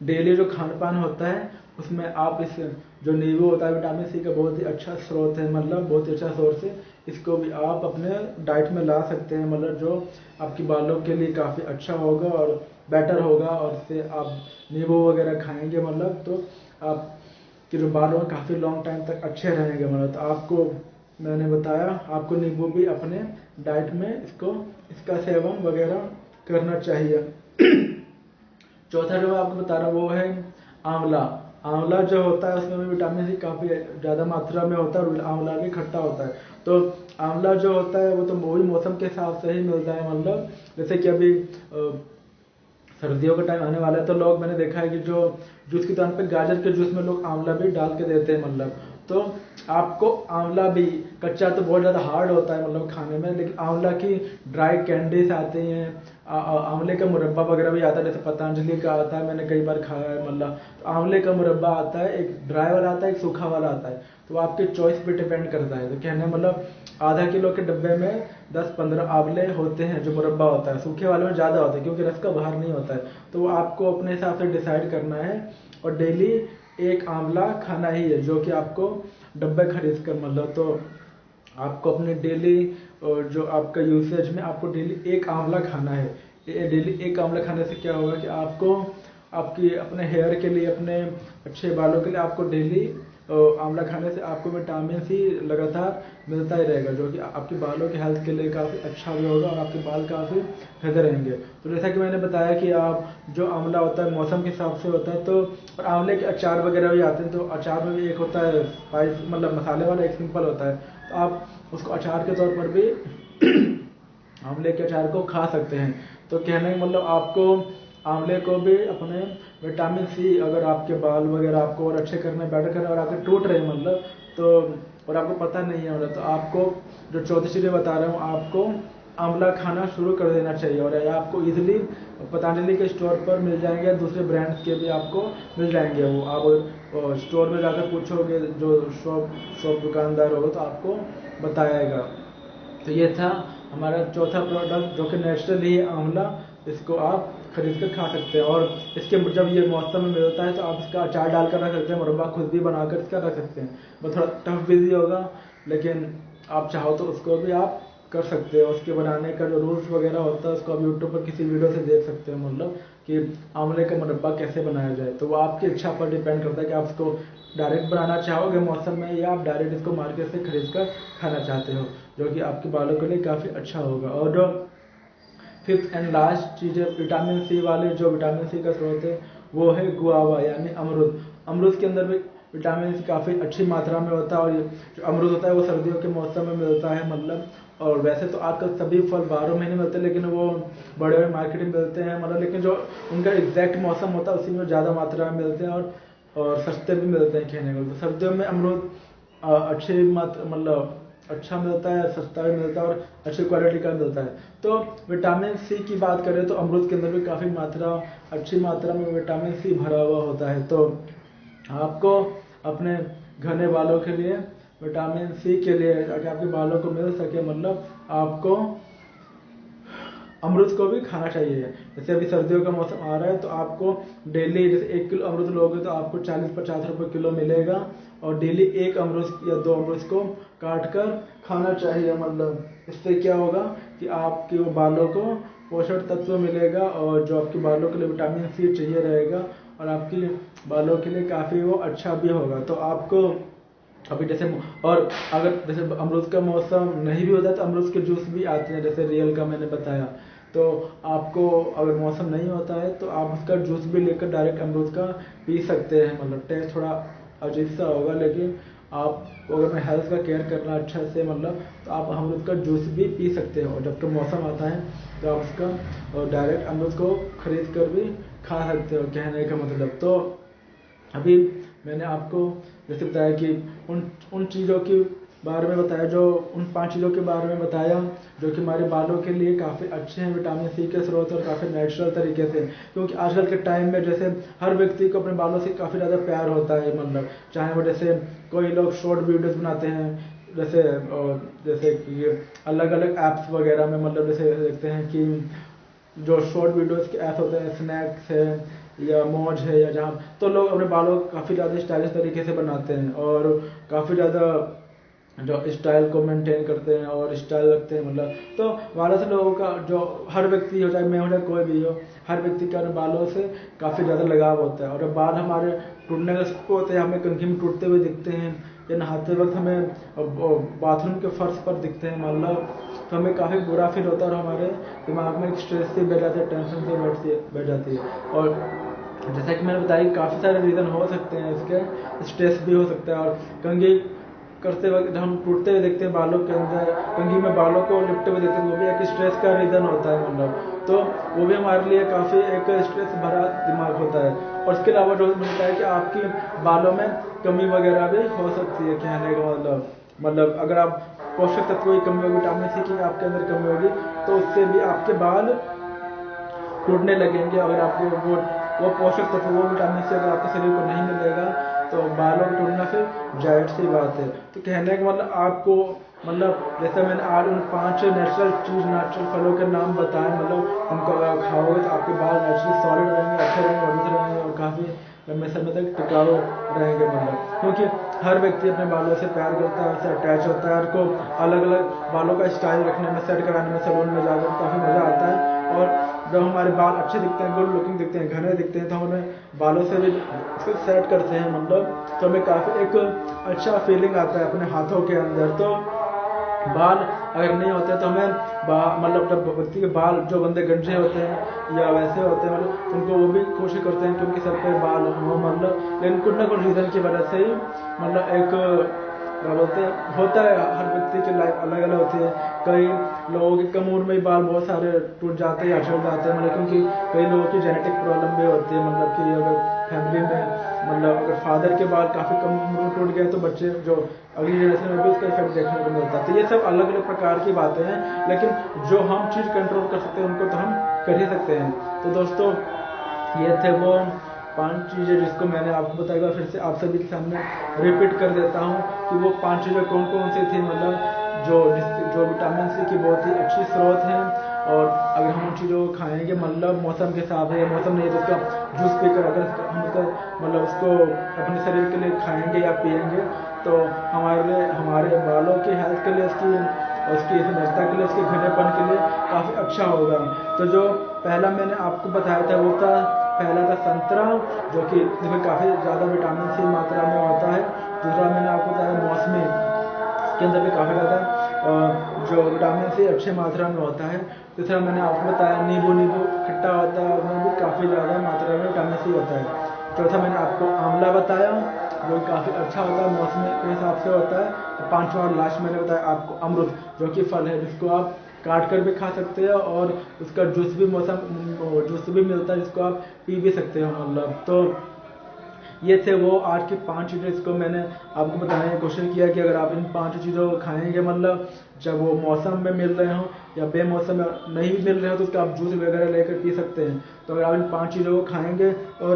डेली जो खान पान होता है उसमें आप इस जो नींबू होता है विटामिन सी का बहुत ही अच्छा स्रोत है, मतलब बहुत ही अच्छा सोर्स है, इसको भी आप अपने डाइट में ला सकते हैं, मतलब जो आपकी बालों के लिए काफ़ी अच्छा होगा और बेटर होगा। और इससे आप नींबू वगैरह खाएंगे मतलब, तो आपके जो बाल होंगे काफ़ी लॉन्ग टाइम तक अच्छे रहेंगे मतलब। तो आपको मैंने बताया, आपको नींबू भी अपने डाइट में इसका सेवन वगैरह करना चाहिए। चौथा जो मैं आपको बता रहा हूँ वो है आंवला। आंवला जो होता है उसमें भी विटामिन सी काफ़ी ज़्यादा मात्रा में होता है, और आंवला भी खट्टा होता है। तो आंवला जो होता है वो तो वही मौसम के हिसाब से ही मिलता है, मतलब जैसे कि अभी सर्दियों का टाइम आने वाला है, तो लोग, मैंने देखा है कि जो जूस की दुकान पे गाजर के जूस में लोग आंवला भी डाल के देते हैं मतलब। तो आपको आंवला भी, कच्चा तो बहुत ज़्यादा हार्ड होता है मतलब खाने में, लेकिन आंवला की ड्राई कैंडीज आती हैं, आंवले का मुरब्बा वगैरह भी आता है, जैसे पतंजलि का आता है, मैंने कई बार खाया है मतलब। तो आंवले का मुरब्बा आता है, एक ड्राई वाला आता है, एक सूखा वाला आता है, तो आपके चॉइस पे डिपेंड करता है। तो कहने मतलब आधा किलो के डब्बे में 10-15 आंवले होते हैं जो मुरब्बा होता है, सूखे वाले में ज़्यादा होता है क्योंकि रस का बाहर नहीं होता है। तो आपको अपने हिसाब से डिसाइड करना है, और डेली एक आंवला खाना ही है, जो कि आपको डब्बे खरीद कर, मतलब तो आपको अपने डेली जो आपका यूसेज में आपको डेली एक आंवला खाना है। डेली एक आंवला खाने से क्या होगा कि आपको आपकी अपने हेयर के लिए, अपने अच्छे बालों के लिए आपको डेली आंवला खाने से आपको विटामिन सी लगातार मिलता ही रहेगा, जो कि आपके बालों के हेल्थ के लिए काफ़ी अच्छा भी होगा और आपके बाल काफ़ी बेहतर रहेंगे। तो जैसा कि मैंने बताया कि आप जो आंवला होता है मौसम के हिसाब से होता है, तो और आंवले के अचार वगैरह भी आते हैं। तो अचार में भी एक होता है स्पाइस, मतलब मसाले वाला, एक सिंपल होता है, तो आप उसको अचार के तौर पर भी आंवले के अचार को खा सकते हैं। तो कहने का मतलब आपको आंवले को भी अपने विटामिन सी, अगर आपके बाल वगैरह आपको और अच्छे करने, बेटर करने, और आपके टूट रहे मतलब, तो और आपको पता नहीं है मतलब, तो आपको जो चौथी चीज़ें बता रहा हूँ, आपको आंवला खाना शुरू कर देना चाहिए। और ये आपको इजीली पतंजलि के स्टोर पर मिल जाएंगे, दूसरे ब्रांड्स के भी आपको मिल जाएंगे। वो आप स्टोर में जाकर पूछोगे, जो शॉप दुकानदार होगा तो आपको बताएगा। तो ये था हमारा चौथा प्रोडक्ट, जो कि नेचुरली है आंवला, इसको आप खरीद कर खा सकते हैं। और इसके जब ये मौसम में मिलता है तो आप इसका अचार डालकर रख सकते हैं, मुरब्बा खुद भी बनाकर इसका रख सकते हैं। बस थोड़ा टफ बिजी होगा, लेकिन आप चाहो तो उसको भी आप कर सकते हो। उसके बनाने का जो रूल्स वगैरह होता है उसको आप यूट्यूब पर किसी वीडियो से देख सकते हो, मतलब कि आंवले का मुरब्बा कैसे बनाया जाए। तो वो आपकी इच्छा पर डिपेंड करता है कि आप इसको डायरेक्ट बनाना चाहोगे मौसम में, या आप डायरेक्ट इसको मार्केट से खरीद कर खाना चाहते हो, जो कि आपके बालों के लिए काफ़ी अच्छा होगा। और जो फिफ्थ एंड लास्ट चीज़ है विटामिन सी वाले, जो विटामिन सी का स्रोत है वो है गुआवा यानी अमरूद। अमरूद के अंदर भी विटामिन सी काफ़ी अच्छी मात्रा में होता है, और ये जो अमरूद होता है वो सर्दियों के मौसम में मिलता है मतलब। और वैसे तो आजकल सभी फल 12 महीने मिलते हैं, लेकिन वो बड़े बड़े मार्केट में मिलते हैं मतलब, लेकिन जो उनका एग्जैक्ट मौसम होता है उसी में ज़्यादा मात्रा में मिलते हैं और सस्ते भी मिलते हैं खाने को। तो सर्दियों में अमरूद अच्छी मतलब अच्छा मिलता है, सस्ता भी मिलता है और अच्छी क्वालिटी का मिलता है। तो विटामिन सी की बात करें तो अमरूद के अंदर भी काफ़ी अच्छी मात्रा में विटामिन सी भरा हुआ होता है। तो आपको अपने घने बालों के लिए, विटामिन सी के लिए, ताकि आपके बालों को मिल सके, मतलब आपको अमरूद को भी खाना चाहिए। जैसे अभी सर्दियों का मौसम आ रहा है तो आपको डेली जैसे 1 किलो अमरूद लोगे तो आपको 40-50 रुपये किलो मिलेगा, और डेली 1 अमरूद या 2 अमरूद को काट कर खाना चाहिए। मतलब इससे क्या होगा कि आपके वो बालों को पोषक तत्व मिलेगा, और जो आपके बालों के लिए विटामिन सी चाहिए रहेगा, और आपकी बालों के लिए काफ़ी वो अच्छा भी होगा। तो आपको अभी जैसे, और अगर जैसे अमरूद का मौसम नहीं भी होता तो अमरूद के जूस भी आते हैं, जैसे रियल का मैंने बताया। तो आपको अगर मौसम नहीं होता है तो आप उसका जूस भी लेकर डायरेक्ट अमरूद का पी सकते हैं। मतलब टेस्ट थोड़ा अजीब सा होगा, लेकिन आपको अगर मैं हेल्थ का केयर करना अच्छा से, मतलब तो आप अमरूद का जूस भी पी सकते हो। और जब तक मौसम आता है तो आप उसका डायरेक्ट अमरूद को खरीद कर भी खा सकते हो, कहने का मतलब। तो अभी मैंने आपको जैसे बताया कि उन चीज़ों के बारे में बताया, जो उन 5 चीज़ों के बारे में बताया जो कि हमारे बालों के लिए काफ़ी अच्छे हैं, विटामिन सी के स्रोत, और काफ़ी नेचुरल तरीके से। क्योंकि आजकल के टाइम में जैसे हर व्यक्ति को अपने बालों से काफ़ी ज़्यादा प्यार होता है, मतलब चाहे वो जैसे कोई लोग शॉर्ट वीडियोज़ बनाते हैं, जैसे कि अलग अलग ऐप्स वगैरह में, मतलब जैसे देखते हैं कि जो शॉर्ट वीडियोज़ के ऐप होते हैं, स्नैक्स है या मौज है या जहाँ, तो लोग अपने बालों को काफ़ी ज़्यादा स्टाइलिश तरीके से बनाते हैं, और काफ़ी ज़्यादा जो स्टाइल को मेंटेन करते हैं और स्टाइल रखते हैं, मतलब। तो बालों से लोगों का, जो हर व्यक्ति हो, चाहे मैं हो चाहे कोई भी हो, हर व्यक्ति का अपने बालों से काफ़ी ज़्यादा लगाव होता है। और जब बाल हमारे टूटने का सबको होते हैं, हमें कंघी में टूटते हुए दिखते हैं, या नहाते वक्त हमें बाथरूम के फर्श पर दिखते हैं, मतलब तो हमें काफ़ी बुरा फील होता है, और हमारे दिमाग में एक स्ट्रेस सी बैठ जाती है, टेंशन सी बैठ जाती है। और जैसा कि मैंने बताया, काफ़ी सारे रीज़न हो सकते हैं इसके, स्ट्रेस भी हो सकता है। और कंघी करते वक्त जब हम टूटते हुए देखते हैं बालों के अंदर, कंघी में बालों को लिपटे हुए देखते हैं, वो भी एक स्ट्रेस का रीज़न होता है, मतलब। तो वो भी हमारे लिए काफ़ी एक स्ट्रेस भरा दिमाग होता है। और उसके अलावा जो मिलता है कि आपकी बालों में कमी वगैरह भी हो सकती है, कहने का मतलब अगर आप पोषक तत्वों की कमी होगी, विटामिन सी की आपके अंदर कमी होगी, तो उससे भी आपके बाल टूटने लगेंगे। अगर आपको वो पोषक तत्व, वो विटामिन सी अगर आपके शरीर को नहीं मिलेगा तो बालों को टूटना फिर जाहिर सी बात है। तो कहने का मतलब आपको, मतलब जैसे मैंने आज उन 5 नेचुरल फलों के नाम बताए, मतलब उनको अगर आप खाओगे तो आपके बाल नेचुरली सॉलिड रहेंगे, अच्छे रहेंगे, मजबूत रहेंगे, और काफ़ी लंबे समय तक टिकाऊ रहेंगे, मतलब। क्योंकि हर व्यक्ति अपने बालों से प्यार करता है, उससे अटैच होता है, हर को अलग अलग बालों का स्टाइल रखने में, सेट कराने में, सैलून में जाकर काफ़ी मज़ा आता है। और जब हमारे बाल अच्छे दिखते हैं, गुड लुकिंग दिखते हैं, घने दिखते हैं, तो हम उन्हें बालों से भी उसको सेट करते हैं, मतलब तो हमें काफ़ी एक अच्छा फीलिंग आता है अपने हाथों के अंदर। तो बाल अगर नहीं होते तो हमें मतलब जब व्यक्ति के बाल, जो बंदे गंजे होते हैं या वैसे होते हैं, मतलब उनको वो भी कोशिश करते हैं कि उनके सर पे बाल हो, मतलब लेकिन कुछ ना कुछ रीज़न की वजह से ही, मतलब एक क्या बोलते हैं, होता है, हर व्यक्ति की लाइफ अलग अलग होती है। कई लोगों की कम उम्र में ही बाल बहुत सारे टूट जाते हैं या झड़ जाते हैं, मतलब क्योंकि कई लोगों की जेनेटिक प्रॉब्लम भी होती है, मतलब कि अगर फैमिली में, मतलब अगर फादर के बाल काफ़ी कम उम्र में टूट गए तो बच्चे जो अगली जनरेशन में भी उसका इफेक्ट देखने को मिलता है। तो ये सब अलग अलग प्रकार की बातें हैं, लेकिन जो हम चीज़ कंट्रोल कर सकते हैं उनको तो हम कर ही सकते हैं। तो दोस्तों, ये थे वो 5 चीज़ें जिसको मैंने आपको बताया, फिर से आप सभी के सामने रिपीट कर देता हूँ कि वो 5 चीज़ें कौन कौन सी थी, मतलब जो विटामिन सी की बहुत ही अच्छी स्रोत हैं। और अगर हम उन चीज़ों को खाएंगे, मतलब मौसम के हिसाब से, मौसम नहीं है तो उसका जूस पीकर अगर हम उसका मतलब उसको अपने शरीर के लिए खाएंगे या पिएंगे, तो हमारे बालों की हेल्थ के लिए, उसकी सुंदरता के लिए, उसके घनेपन के लिए काफ़ी अच्छा होगा। तो जो पहला मैंने आपको बताया था वो पहला था संतरा, जो कि इसमें काफ़ी ज़्यादा विटामिन सी मात्रा में होता है। दूसरा मैंने आपको बताया मौसमी, के अंदर भी काफ़ी ज़्यादा जो विटामिन सी अच्छी मात्रा में होता है। तीसरा मैंने आपको बताया नींबू खट्टा होता है, उसमें भी काफ़ी ज़्यादा मात्रा में विटामिन सी होता है। चौथा मैंने आपको आंवला बताया, जो काफ़ी अच्छा होता है, मौसम के हिसाब से होता है। तो पाँचवा और लास्ट मैंने बताया आपको अमरूद, जो कि फल है जिसको आप काट कर भी खा सकते हैं और उसका जूस भी जूस भी मिलता है जिसको आप पी भी सकते हो मतलब। तो ये थे वो आज की 5 चीज़ें जिसको मैंने आपको बताने की कोशिश किया कि अगर आप इन 5 चीज़ों को खाएंगे मतलब जब वो मौसम में मिल रहे हों या बेमौसम में नहीं भी मिल रहे हो तो उसका आप जूस वगैरह लेकर पी सकते हैं। तो अगर आप इन 5 चीज़ों को खाएंगे और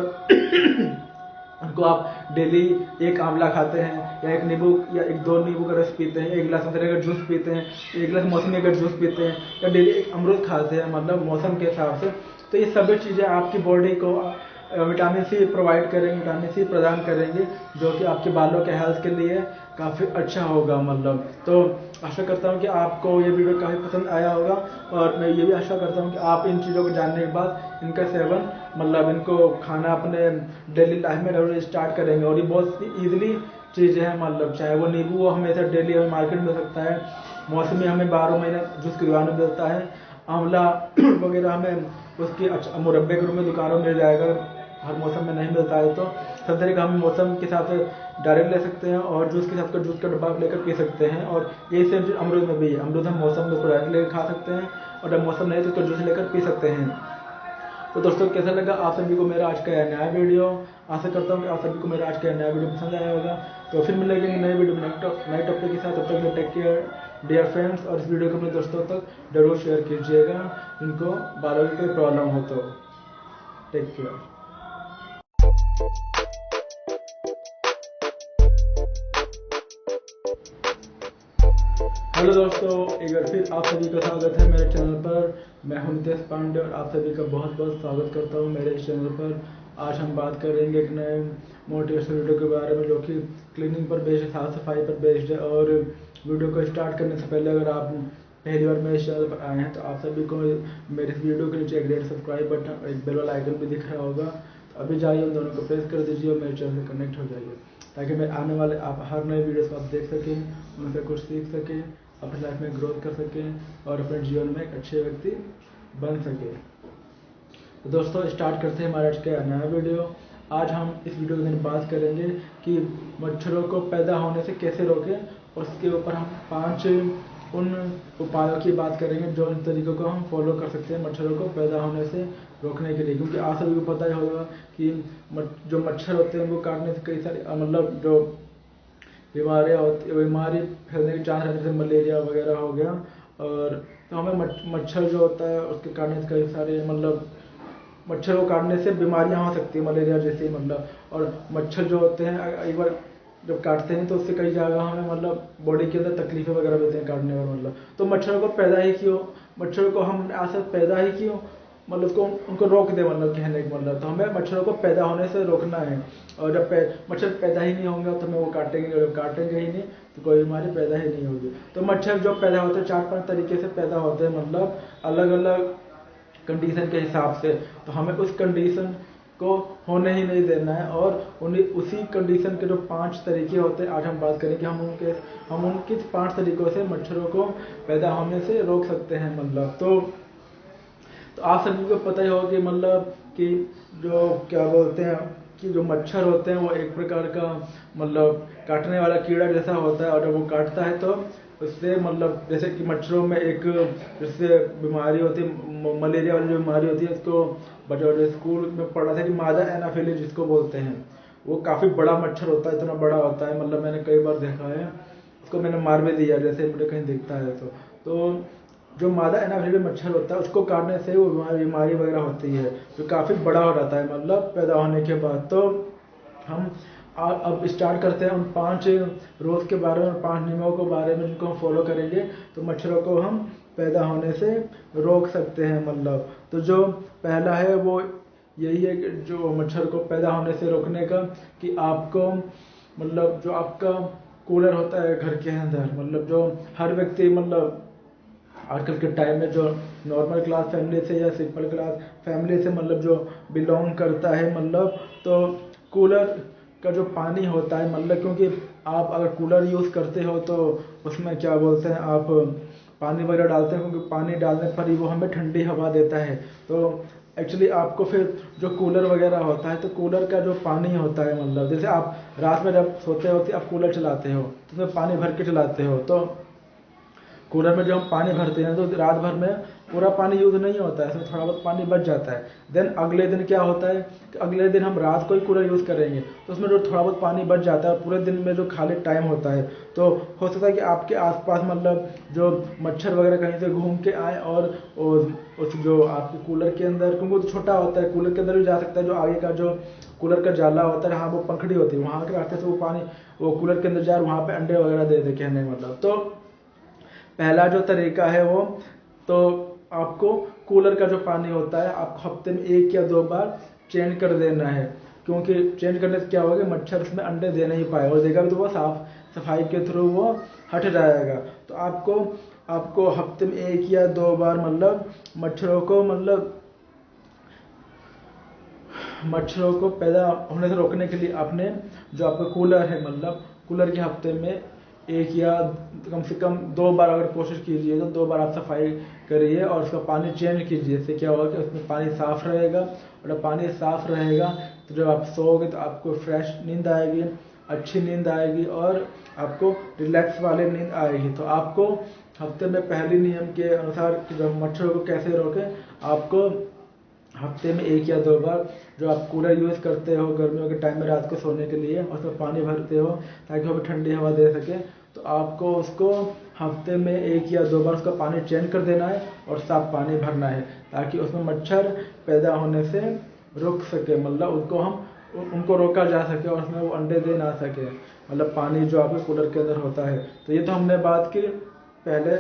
उनको आप डेली एक आंवला खाते हैं या एक नींबू या एक 2 नींबू का रस पीते हैं, एक गिलास संतरे का जूस पीते हैं, एक गिलास मौसमी का जूस पीते हैं या डेली एक अमरूद खाते हैं मतलब मौसम के हिसाब से, तो ये सभी चीज़ें आपकी बॉडी को विटामिन सी प्रोवाइड करेंगे, विटामिन सी प्रदान करेंगे, जो कि आपके बालों के हेल्थ के लिए काफ़ी अच्छा होगा मतलब। तो आशा करता हूँ कि आपको ये वीडियो काफ़ी पसंद आया होगा और मैं ये भी आशा करता हूँ कि आप इन चीज़ों को जानने के बाद इनका सेवन मतलब इनको खाना अपने डेली लाइफ में जरूर स्टार्ट करेंगे। और ये बहुत ईजिली चीज़ें हैं मतलब, चाहे वो नींबू वो हमेशा डेली हमें मार्केट में मिल सकता है, मौसमी हमें 12 महीने जूस की दुकान में मिलता है, आंवला वगैरह हमें उसकी अच्छा मुरब्बे के रूप में दुकानों में मिल जाएगा, हर मौसम में नहीं मिलता है। तो संतरे का हम मौसम के हिसाब से डायरेक्ट ले सकते हैं और जूस के साथ जूस का डब्बा लेकर पी सकते हैं। और यही सेम चीज़ अमरूद में भी है, अमरूद हम मौसम में डायरेक्ट लेकर खा सकते हैं और जब मौसम नहीं तो उसका जूस लेकर पी सकते हैं। तो दोस्तों कैसा लगा आप सभी को मेरा आज का यह नया वीडियो? आशा करता हूँ कि आप सभी को मेरा आज का नया वीडियो पसंद आया होगा। तो फिर मिलेंगे नए वीडियो में नए टॉपिक के साथ। तब तक टेक केयर डियर फ्रेंड्स, और इस वीडियो को अपने दोस्तों तक जरूर शेयर कीजिएगा जिनको बालों की कोई प्रॉब्लम हो। तो टेक केयर। हेलो दोस्तों, एक बार फिर आप सभी का स्वागत है मेरे चैनल पर। मैं हूं नितेश पांडे और आप सभी का बहुत बहुत स्वागत करता हूं मेरे इस चैनल पर। आज हम बात करेंगे एक नए मोटिवेशनल वीडियो के बारे में जो कि क्लीनिंग पर बेस्ड है, साफ सफाई पर बेस्ड है। और वीडियो को स्टार्ट करने से पहले अगर आप पहली बार मेरे चैनल पर आए हैं तो आप सभी को मेरे इस वीडियो के नीचे एक रेड सब्सक्राइब बटन और एक बेल वाला आइकन भी दिख रहा होगा, तो अभी जाइए उन दोनों को प्रेस कर दीजिए और मेरे चैनल से कनेक्ट हो जाइए, ताकि मैं आने वाले आप हर नए वीडियोस को आप देख सकें, उनसे कुछ सीख सकें, अपनी लाइफ में ग्रोथ कर सकें और अपने जीवन में एक अच्छे व्यक्ति बन सके। तो दोस्तों स्टार्ट करते हैं हमारा आज का नया वीडियो। आज हम इस वीडियो के अंदर बात करेंगे कि मच्छरों को पैदा होने से कैसे रोकें, और उसके ऊपर हम 5 उन उपायों की बात करेंगे जो इन तरीकों को हम फॉलो कर सकते हैं मच्छरों को पैदा होने से रोकने के लिए। क्योंकि आप सभी को पता ही होगा कि जो मच्छर होते हैं वो काटने से कई सारे मतलब जो बीमारी फैलने के चांस रहते हैं, जैसे मलेरिया वगैरह हो गया। और तो हमें मच्छर जो होता है उसके काटने से कई सारे मतलब मच्छर को काटने से बीमारियां हो सकती है मलेरिया जैसी मतलब। और मच्छर जो होते हैं एक बार जब काटते हैं तो उससे कई जगह हमें मतलब बॉडी के अंदर तकलीफें वगैरह देते हैं काटने में मतलब। तो मच्छरों को पैदा ही क्यों, मच्छरों को हम आज से पैदा ही क्यों मतलब उसको उनको रोक दे मतलब कहने का मतलब। तो हमें मच्छरों को पैदा होने से रोकना है, और जब मच्छर पैदा ही नहीं होंगे तो हमें वो काटेंगे ही नहीं तो कोई बीमारी पैदा ही नहीं होगी। तो मच्छर जो पैदा होते हैं 4-5 तरीके से पैदा होते हैं मतलब अलग अलग कंडीशन के हिसाब से। तो हमें उस कंडीशन को होने ही नहीं देना है, और उन्हीं उसी कंडीशन के जो 5 तरीके होते हैं आज हम बात करेंगे। हम उनके 5 तरीकों से मच्छरों को पैदा होने से रोक सकते हैं मतलब। तो आप सभी को पता ही होगा कि मतलब कि जो क्या बोलते हैं कि जो मच्छर होते हैं वो एक प्रकार का मतलब काटने वाला कीड़ा जैसा होता है, और जब वो काटता है तो उससे मतलब जैसे कि मच्छरों में एक जिससे बीमारी होती है मलेरिया वाली जो बीमारी होती है उसको बच्चों स्कूल में पढ़ा था कि मादा एनाफिलीज जिसको बोलते हैं। वो काफ़ी बड़ा मच्छर होता है, इतना बड़ा होता है मतलब मैंने कई बार देखा है उसको, मैंने मार भी दिया जैसे मुझे कहीं दिखता है। तो जो मादा एनाफिलीज मच्छर होता है उसको काटने से वो बीमारी वगैरह होती है जो काफ़ी बड़ा हो जाता है मतलब पैदा होने के बाद। तो हम अब स्टार्ट करते हैं उन 5 रोज के बारे में, 5 नियमों के बारे में जिनको हम फॉलो करेंगे तो मच्छरों को हम पैदा होने से रोक सकते हैं मतलब। तो जो पहला है वो यही है कि जो मच्छर को पैदा होने से रोकने का कि आपको मतलब जो आपका कूलर होता है घर के अंदर मतलब जो हर व्यक्ति मतलब आजकल के टाइम में जो नॉर्मल क्लास फैमिली से या सिंपल क्लास फैमिली से मतलब जो बिलोंग करता है मतलब, तो कूलर का जो पानी होता है मतलब क्योंकि आप अगर कूलर यूज़ करते हो तो उसमें क्या बोलते हैं आप पानी वगैरह डालते हैं, क्योंकि पानी डालने पर ही वो हमें ठंडी हवा देता है। तो एक्चुअली आपको फिर जो कूलर वगैरह होता है, तो कूलर का जो पानी होता है, मतलब जैसे आप रात में जब सोते होते आप कूलर चलाते हो तो उसमें पानी भर के चलाते हो, तो कूलर में जो हम पानी भरते हैं तो रात भर में पूरा पानी यूज़ नहीं होता है, इसमें थोड़ा बहुत पानी बच जाता है। देन अगले दिन क्या होता है कि अगले दिन हम रात को ही कूलर यूज़ करेंगे तो उसमें जो थोड़ा बहुत पानी बच जाता है, पूरे दिन में जो खाली टाइम होता है तो हो सकता है कि आपके आसपास मतलब जो मच्छर वगैरह कहीं से घूम के आए और उस जो आपके कूलर के अंदर, क्योंकि वो तो छोटा होता है, कूलर के अंदर भी जा सकता है, जो आगे का जो कूलर का जाला होता है, हाँ वो पंखड़ी होती है, वहाँ के रास्ते से वो पानी वो कूलर के अंदर जाए, वहाँ पे अंडे वगैरह दे दे कहने मतलब। तो पहला जो तरीका है वो, तो आपको कूलर का जो पानी होता है आपको हफ्ते में 1 या 2 बार चेंज कर देना है, क्योंकि चेंज करने से क्या होगा, मच्छर उसमें अंडे दे नहीं पाए और देगा भी तो वो साफ सफाई के थ्रू वो हट जाएगा। तो आपको हफ्ते में 1 या 2 बार मतलब मच्छरों को पैदा होने से रोकने के लिए अपने जो आपका कूलर है, मतलब कूलर के हफ्ते में 1 या कम से कम 2 बार अगर कोशिश कीजिए तो 2 बार आप सफाई करिए और उसका पानी चेंज कीजिए। इससे क्या होगा कि उसमें पानी साफ रहेगा, और जब पानी साफ रहेगा तो जब आप सोओगे तो आपको फ्रेश नींद आएगी, अच्छी नींद आएगी और आपको रिलैक्स वाली नींद आएगी। तो आपको हफ्ते में पहले नियम के अनुसार जब मच्छरों को कैसे रोकें, आपको हफ्ते में 1 या 2 बार जो आप कूलर यूज़ करते हो गर्मियों के टाइम में रात को सोने के लिए और उसमें पानी भरते हो ताकि वो भी ठंडी हवा दे सके, तो आपको उसको हफ्ते में 1 या 2 बार उसका पानी चेंज कर देना है और साफ पानी भरना है, ताकि उसमें मच्छर पैदा होने से रुक सके, मतलब उनको रोका जा सके और उसमें वो अंडे दे ना सके, मतलब पानी जो आपके कूलर के अंदर होता है। तो ये तो हमने बात की पहले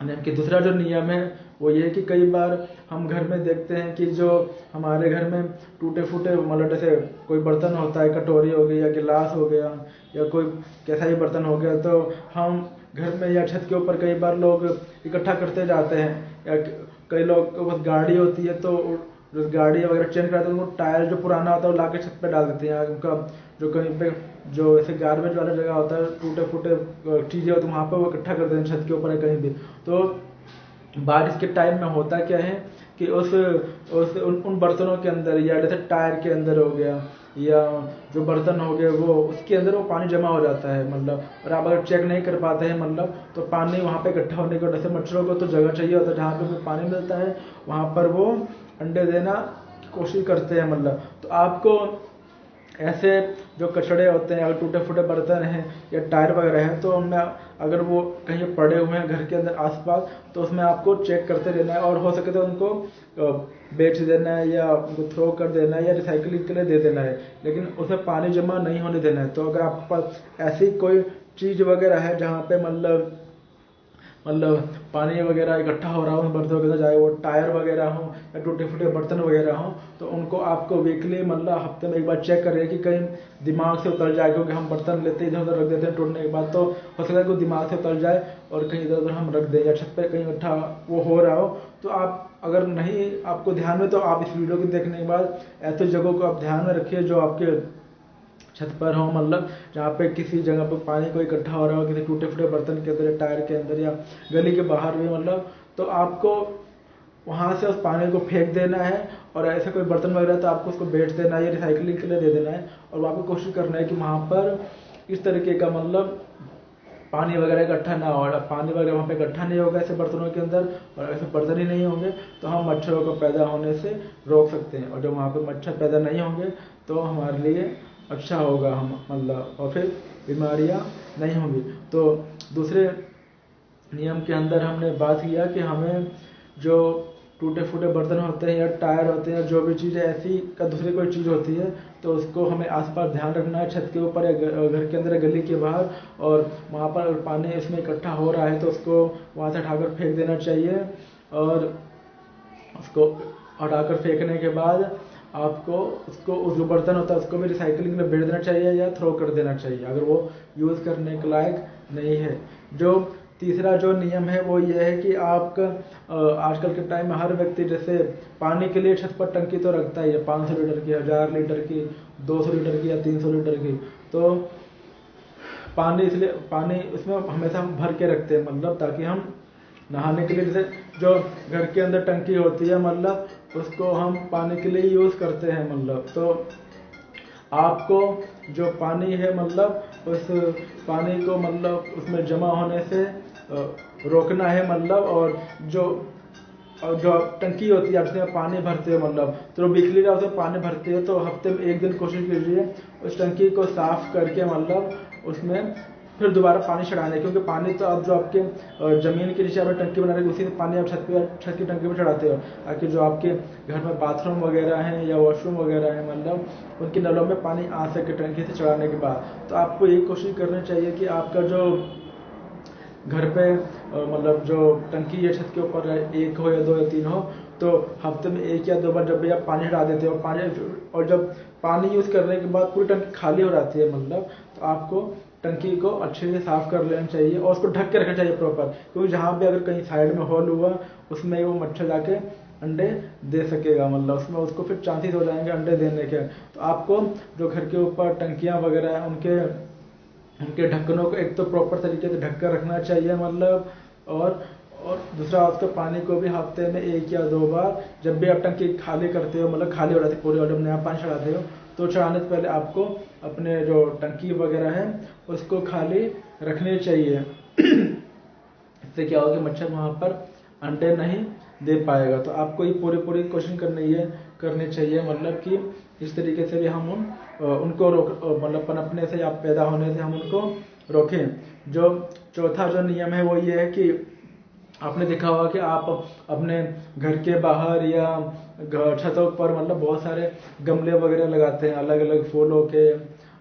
नियम की। दूसरा जो नियम है वो ये है कि कई बार हम घर में देखते हैं कि जो हमारे घर में टूटे फूटे मतलब जैसे कोई बर्तन होता है, कटोरी हो गई या गिलास हो गया या कोई कैसा ही बर्तन हो गया, तो हम घर में या छत के ऊपर कई बार लोग इकट्ठा करते जाते हैं, या कई लोग के पास गाड़ी होती है तो जो गाड़ी वगैरह चेंज कराते हैं वो टायर जो पुराना होता है वो ला के छत पे डाल देते हैं, उनका जो कहीं पे जो ऐसे गार्बेज वाला जगह होता है, टूटे फूटे चीज़ें होती है वहाँ पे वो इकट्ठा कर देते हैं छत के ऊपर या कहीं भी। तो बारिश के टाइम में होता क्या है कि उन बर्तनों के अंदर या जैसे टायर के अंदर हो गया या जो बर्तन हो गए वो उसके अंदर वो पानी जमा हो जाता है, मतलब और आप अगर चेक नहीं कर पाते हैं मतलब तो पानी वहाँ पे इकट्ठा होने की वजह से मच्छरों को तो जगह चाहिए होता है जहाँ पे पानी मिलता है वहाँ पर वो अंडे देना की कोशिश करते हैं, मतलब। तो आपको ऐसे जो कचड़े होते हैं अगर टूटे फूटे बर्तन हैं या टायर वगैरह हैं तो उनमें अगर वो कहीं पड़े हुए हैं घर के अंदर आसपास तो उसमें आपको चेक करते रहना है और हो सके तो उनको बेच देना है या उनको थ्रो कर देना है या रिसाइकलिंग के लिए दे देना है, लेकिन उसमें पानी जमा नहीं होने देना है। तो अगर आपके पास ऐसी कोई चीज़ वगैरह है जहाँ पे मतलब पानी वगैरह इकट्ठा हो रहा हो उन बर्तनों के अंदर, चाहे वो टायर वगैरह हो या टूटे फूटे बर्तन वगैरह हो, तो उनको आपको वीकली मतलब हफ्ते में 1 बार चेक करिए कि कहीं दिमाग से उतर जाए, क्योंकि हम बर्तन लेते इधर उधर रख देते हैं टूटने के बाद, तो हो सकता है कि दिमाग से उतर जाए और कहीं इधर उधर हम रख दें या छत पर कहीं इकट्ठा वो हो रहा हो। तो आप अगर नहीं आपको ध्यान में तो आप इस वीडियो को देखने के बाद ऐसे जगहों को आप ध्यान में रखिए जो आपके छत पर हो, मतलब जहाँ पे किसी जगह पर पानी को इकट्ठा हो रहा हो किसी टूटे फूटे बर्तन के अंदर या टायर के अंदर या गली के बाहर भी, मतलब तो आपको वहाँ से उस पानी को फेंक देना है और ऐसे कोई बर्तन वगैरह तो आपको उसको बेच देना है या रिसाइकलिंग के लिए दे देना है, और आपको कोशिश करना है कि वहाँ पर इस तरीके का मतलब पानी वगैरह इकट्ठा ना हो, पानी वगैरह वहाँ पे इकट्ठा नहीं होगा ऐसे बर्तनों के अंदर और ऐसे बर्तन ही नहीं होंगे तो हम मच्छरों को पैदा होने से रोक सकते हैं, और जब वहाँ पे मच्छर पैदा नहीं होंगे तो हमारे लिए अच्छा होगा, हम मतलब और फिर बीमारियाँ नहीं होंगी। तो दूसरे नियम के अंदर हमने बात किया कि हमें जो टूटे फूटे बर्तन होते हैं या टायर होते हैं जो भी चीज़ ऐसी का दूसरी कोई चीज़ होती है तो उसको हमें आसपास ध्यान रखना है, छत के ऊपर या घर के अंदर गली के बाहर, और वहाँ पर अगर पानी इसमें इकट्ठा हो रहा है तो उसको वहाँ से हटाकर फेंक देना चाहिए, और उसको हटाकर फेंकने के बाद आपको उसको जो बर्तन होता है उसको भी रिसाइकलिंग में भेज देना चाहिए या थ्रो कर देना चाहिए अगर वो यूज़ करने के लायक नहीं है। जो तीसरा जो नियम है वो ये है कि आपका आजकल के टाइम में हर व्यक्ति जैसे पानी के लिए छत पर टंकी तो रखता ही है, 500 लीटर की, 1000 लीटर की, 200 लीटर की या 300 लीटर की। तो पानी इसमें हमेशा हम भर के रखते हैं, मतलब ताकि हम नहाने के लिए जैसे जो घर के अंदर टंकी होती है मतलब उसको हम पानी के लिए यूज़ करते हैं मतलब। तो आपको जो पानी है मतलब उस पानी को मतलब उसमें जमा होने से रोकना है मतलब। और जो टंकी होती है जिसमें पानी भरते हो मतलब, तो बिजली का उसमें पानी भरते हो तो हफ्ते में एक दिन कोशिश कीजिए उस टंकी को साफ करके मतलब उसमें फिर दोबारा पानी चढ़ाने। क्योंकि पानी तो आप जो आपके ज़मीन के नीचे आप टंकी बना रहे हो उसी पानी आप छत की टंकी पर चढ़ाते हो, ताकि जो आपके घर में बाथरूम वगैरह हैं या वॉशरूम वगैरह है मतलब उनके नलों में पानी आ सके टंकी से चढ़ाने के बाद। तो आपको ये कोशिश करनी चाहिए कि आपका जो घर पे मतलब जो टंकी या छत के ऊपर एक हो या दो या तीन हो, तो हफ्ते में एक या दो बार जब भी आप पानी हटा देते हो पानी, और जब पानी यूज़ करने के बाद पूरी टंकी खाली हो जाती है मतलब, तो आपको टंकी को अच्छे से साफ कर लेना चाहिए और उसको ढक के रखना चाहिए प्रॉपर। क्योंकि जहाँ भी अगर कहीं साइड में होल हुआ उसमें वो मच्छर जाके अंडे दे सकेगा मतलब, उसमें उसको फिर चांसेस हो जाएंगे अंडे देने के। तो आपको जो घर के ऊपर टंकियाँ वगैरह हैं उनके ढक्कनों को एक तो प्रॉपर तरीके से ढक कर रखना चाहिए मतलब। और दूसरा उसके पानी को भी हफ्ते में एक या दो बार जब भी आप टंकी खाली करते हो मतलब खाली हो जाती है पूरी, और जब नया पानी चढ़ाते हो तो चढ़ाने से पहले आपको अपने जो टंकी वगैरह है उसको खाली रखनी चाहिए। इससे क्या होगा कि मच्छर वहाँ पर अंडे नहीं दे पाएगा। तो आपको ये पूरी कोशिश करनी चाहिए मतलब कि इस तरीके से भी हम उनको मतलब पनपने से या पैदा होने से हम उनको रोकें। जो चौथा जो नियम है वो ये है कि आपने देखा होगा कि आप अपने घर के बाहर या छतों पर मतलब बहुत सारे गमले वगैरह लगाते हैं अलग अलग फूलों के,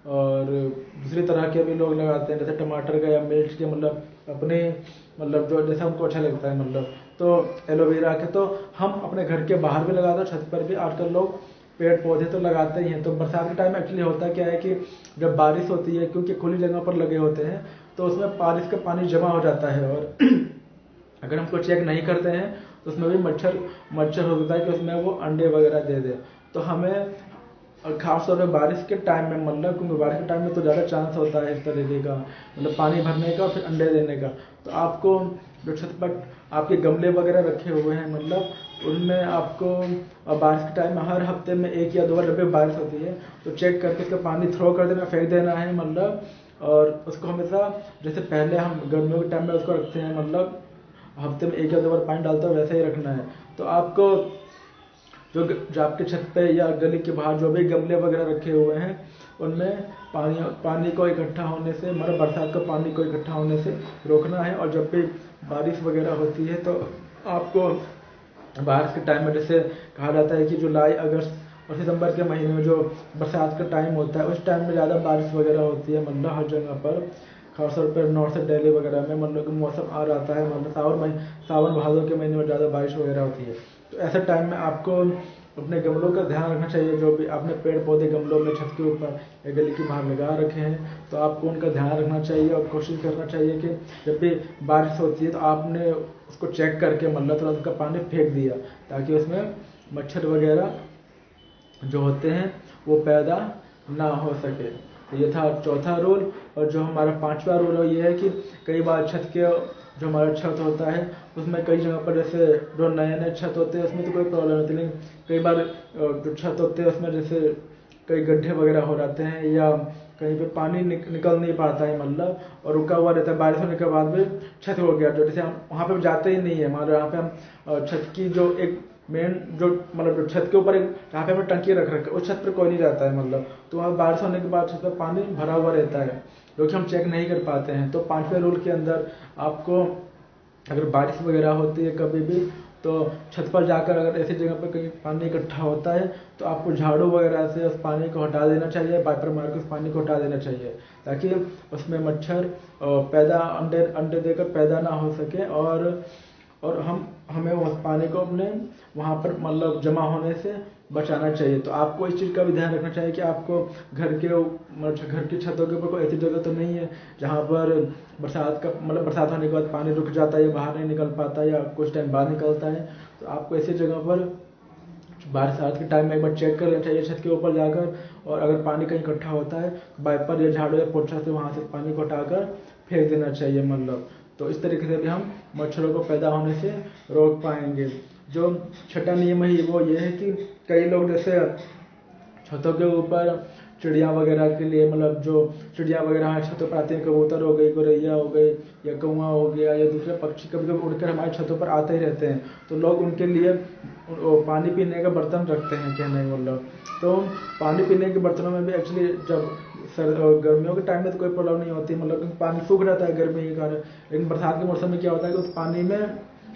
और दूसरी तरह के भी लोग लगाते हैं जैसे टमाटर का या मिर्च के मतलब अपने मतलब जो जैसा उनको अच्छा लगता है मतलब। तो एलोवेरा के तो हम अपने घर के बाहर भी लगाते हैं, छत पर भी आजकल लोग पेड़ पौधे तो लगाते ही हैं। तो बरसात के टाइम एक्चुअली होता क्या है कि जब बारिश होती है, क्योंकि खुली जगह पर लगे होते हैं, तो उसमें बारिश का पानी जमा हो जाता है और अगर हम उसको चेक नहीं करते हैं तो उसमें भी मच्छर हो सकता है कि उसमें वो अंडे वगैरह दे दे। तो हमें और खासतौर पर बारिश के टाइम में मतलब, क्योंकि बारिश के टाइम में तो ज़्यादा चांस होता है इस तरीके का मतलब पानी भरने का फिर अंडे देने का। तो आपको जो छत पर आपके गमले वगैरह रखे हुए हैं मतलब उनमें आपको बारिश के टाइम में हर हफ्ते में एक या दो बार जब भी बारिश होती है तो चेक करके उसका पानी थ्रो कर देना, फेंक देना है मतलब। और उसको हमेशा जैसे पहले हम गर्मियों के टाइम में उसको रखते हैं मतलब हफ्ते में एक या दो बार पानी डालते हो वैसे ही रखना है। तो आपको जो आपके छत पे या गली के बाहर जो भी गमले वगैरह रखे हुए हैं उनमें पानी को इकट्ठा होने से मतलब बरसात का पानी को इकट्ठा होने से रोकना है। और जब भी बारिश वगैरह होती है तो आपको बारिश के टाइम में जैसे कहा जाता है कि जुलाई अगस्त और सितंबर के महीने में जो बरसात का टाइम होता है उस टाइम में ज़्यादा बारिश वगैरह होती है मतलब हर जगह पर, खासतौर पर नॉर्थ दिल्ली वगैरह में मतलब मौसम आ जाता है मतलब सावन भादों के महीने में ज़्यादा बारिश वगैरह होती है। तो ऐसे टाइम में आपको अपने गमलों का ध्यान रखना चाहिए। जो भी आपने पेड़ पौधे गमलों में छत के ऊपर या गली के बाहर लगा रखे हैं तो आपको उनका ध्यान रखना चाहिए और कोशिश करना चाहिए कि जब भी बारिश होती है तो आपने उसको चेक करके मतलब थोड़ा उसका पानी फेंक दिया, ताकि उसमें मच्छर वगैरह जो होते हैं वो पैदा ना हो सके। तो ये था चौथा रूल। और जो हमारा पांचवा रूल है ये है कि कई बार छत के जो हमारा छत होता है उसमें कई जगह पर जैसे जो नए छत होते हैं उसमें तो कोई प्रॉब्लम नहीं, लेकिन कई बार जो छत होते हैं उसमें जैसे कई गड्ढे वगैरह हो जाते हैं या कहीं पे पानी निकल नहीं पाता है मतलब, और रुका हुआ रहता है, बारिश होने के बाद भी छत हो गया जो जैसे हम वहाँ पे जाते ही नहीं है मतलब यहाँ पे हम छत की जो एक मेन जो मतलब जो छत के ऊपर एक जहाँ पे हमने टंकी रख रखा है उस छत पर कोई नहीं जाता है मतलब, तो वहाँ बारिश होने के बाद छत पर पानी भरा हुआ रहता है जो कि हम चेक नहीं कर पाते हैं। तो पांचवें रूल के अंदर आपको अगर बारिश वगैरह होती है कभी भी तो छत पर जाकर अगर ऐसी जगह पर कहीं पानी इकट्ठा होता है तो आपको झाड़ू वगैरह से उस पानी को हटा देना चाहिए, वाइपर मार के उस पानी को हटा देना चाहिए, ताकि उसमें मच्छर पैदा अंडे देकर पैदा ना हो सके। और हमें उस पानी को अपने वहाँ पर मतलब जमा होने से बचाना चाहिए। तो आपको इस चीज़ का भी ध्यान रखना चाहिए कि आपको घर की छतों के ऊपर कोई ऐसी जगह तो नहीं है जहाँ पर बरसात होने के बाद पानी रुक जाता है या बाहर नहीं निकल पाता या कुछ टाइम बाद निकलता है। तो आपको ऐसी जगह पर बरसात के टाइम में एक बार चेक कर लेना चाहिए छत के ऊपर जाकर, और अगर पानी कहीं इकट्ठा होता है तो वाइपर या झाड़ू या पोछा से वहाँ से पानी को हटाकर फेंक देना चाहिए मतलब। तो इस तरीके से भी हम मच्छरों को पैदा होने से रोक पाएंगे। जो छठा नियम है वो ये है कि कई लोग जैसे छतों के ऊपर चिड़िया वगैरह के लिए, मतलब जो चिड़िया वगैरह हैं छतों पर आते हैं, कबूतर हो गई, गौरैया हो गई, या कौवा हो गया, या दूसरे पक्षी कभी कभी उड़कर हमारे छतों पर आते ही रहते हैं, तो लोग उनके लिए पानी पीने का बर्तन रखते हैं कहने का मतलब। तो पानी पीने के बर्तनों में भी एक्चुअली जब गर्मियों के टाइम में तो कोई प्रॉब्लम नहीं होती, मतलब क्योंकि पानी सूख रहता है गर्मी के कारण, लेकिन बरसात के मौसम में क्या होता है कि उस पानी में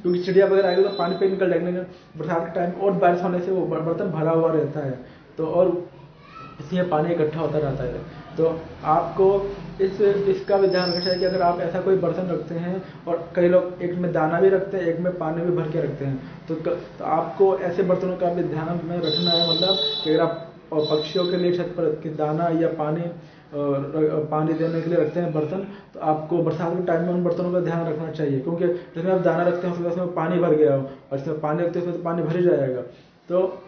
क्योंकि चिड़िया वगैरह आएगी तो पानी पे निकल जाएंगे, लेकिन बरसात के टाइम और बारिश होने से वो बर्तन भरा हुआ रहता है, तो और इसमें पानी इकट्ठा होता रहता है। तो आपको इसका भी ध्यान रखना चाहिए कि अगर आप ऐसा कोई बर्तन रखते हैं, और कई लोग एक में दाना भी रखते हैं, एक में पानी भी भर के रखते हैं, तो आपको ऐसे बर्तनों का भी ध्यान में रखना है, मतलब कि अगर आप पक्षियों के लिए छत पर कि दाना या पानी देने के लिए रखते हैं बर्तन, तो आपको बरसात के टाइम में उन बर्तनों का ध्यान रखना चाहिए, क्योंकि जिसमें आप दाना रखते हैं उसमें पानी भर गया हो, और इसमें पानी रखते हैं उसमें तो पानी भर ही जाएगा, तो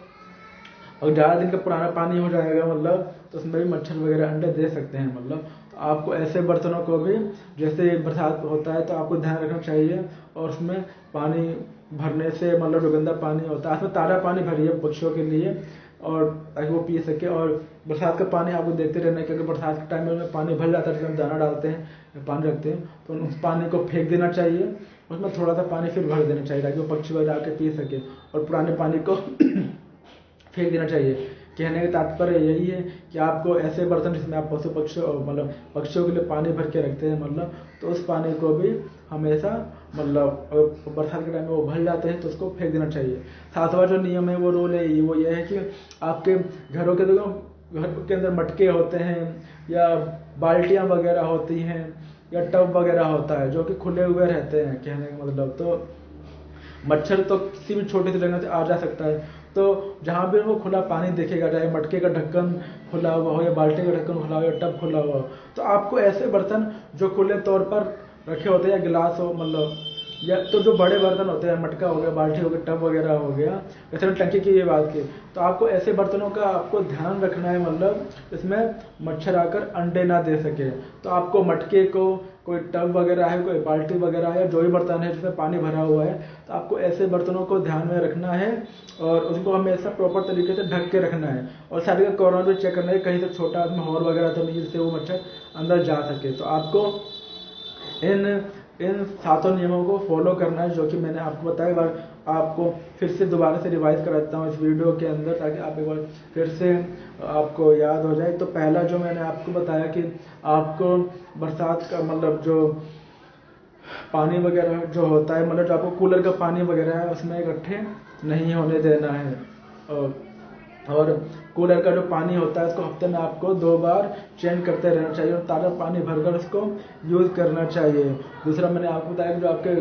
और ज़्यादा दिन का पुराना पानी हो जाएगा मतलब, तो उसमें भी मच्छर वगैरह अंडे दे सकते हैं मतलब। तो आपको ऐसे बर्तनों को भी, जैसे बरसात होता है तो आपको ध्यान रखना चाहिए, और उसमें पानी भरने से मतलब जो गंदा पानी होता है उसमें ताज़ा पानी भरिए पक्षियों के लिए, और ताकि वो पी सके। और बरसात का पानी आपको देखते रहना है, क्योंकि बरसात के टाइम में पानी भर जाता है, जब हम दाना डालते हैं पानी रखते हैं तो उस पानी को फेंक देना चाहिए, उसमें थोड़ा सा पानी फिर भर देना चाहिए, ताकि वो पक्षी वगैरह आके पी सके, और पुराने पानी को फेंक देना चाहिए। कहने का तात्पर्य यही है कि आपको ऐसे बर्तन जिसमें आप पशु पक्षी मतलब पक्षियों के लिए पानी भर के रखते हैं मतलब, तो उस पानी को भी हमेशा मतलब बरसात के टाइम में वो भर जाते हैं तो उसको फेंक देना चाहिए। सातवां जो नियम है वो रूल है वो ये है कि आपके घरों के घर के अंदर मटके होते हैं, या बाल्टियाँ वगैरह होती हैं, या टब वगैरह होता है जो कि खुले हुए रहते हैं कहने का मतलब। तो मच्छर तो किसी भी छोटी सी जगह से आ जा सकता है, तो जहाँ भी वो खुला पानी दिखेगा, चाहे मटके का ढक्कन खुला हुआ हो या बाल्टी का ढक्कन खुला हो या टब खुला हुआ हो, तो आपको ऐसे बर्तन जो खुले तौर पर रखे होते हैं, या गिलास हो मतलब, या तो जो बड़े बर्तन होते हैं, मटका हो गया, बाल्टी हो गया, टब वगैरह हो गया, जैसे टंकी की ये बात की, तो आपको ऐसे बर्तनों का आपको ध्यान रखना है मतलब इसमें मच्छर आकर अंडे ना दे सके। तो आपको मटके को, कोई टब वगैरह है, कोई बाल्टी वगैरह है, जो भी बर्तन है जिसमें पानी भरा हुआ है, तो आपको ऐसे बर्तनों को ध्यान में रखना है, और उसको हमेशा प्रॉपर तरीके से ढक के रखना है, और साइड का कॉर्नर भी चेक करना है कहीं से छोटा उसमें हॉल वगैरह तो नहीं जिससे वो मच्छर अंदर जा सके। तो आपको इन सातों नियमों को फॉलो करना है, जो कि मैंने आपको बताया। एक बार आपको फिर से दोबारा से रिवाइज कराता हूँ इस वीडियो के अंदर, ताकि आप एक बार फिर से आपको याद हो जाए। तो पहला जो मैंने आपको बताया कि आपको बरसात का मतलब जो पानी वगैरह जो होता है, मतलब जो आपको कूलर का पानी वगैरह है उसमें इकट्ठे नहीं होने देना है, और कूलर का जो पानी होता है उसको हफ्ते में आपको 2 बार चेंज करते रहना चाहिए, और ताज़ा पानी भरकर उसको यूज़ करना चाहिए। दूसरा मैंने आपको बताया कि जो आपके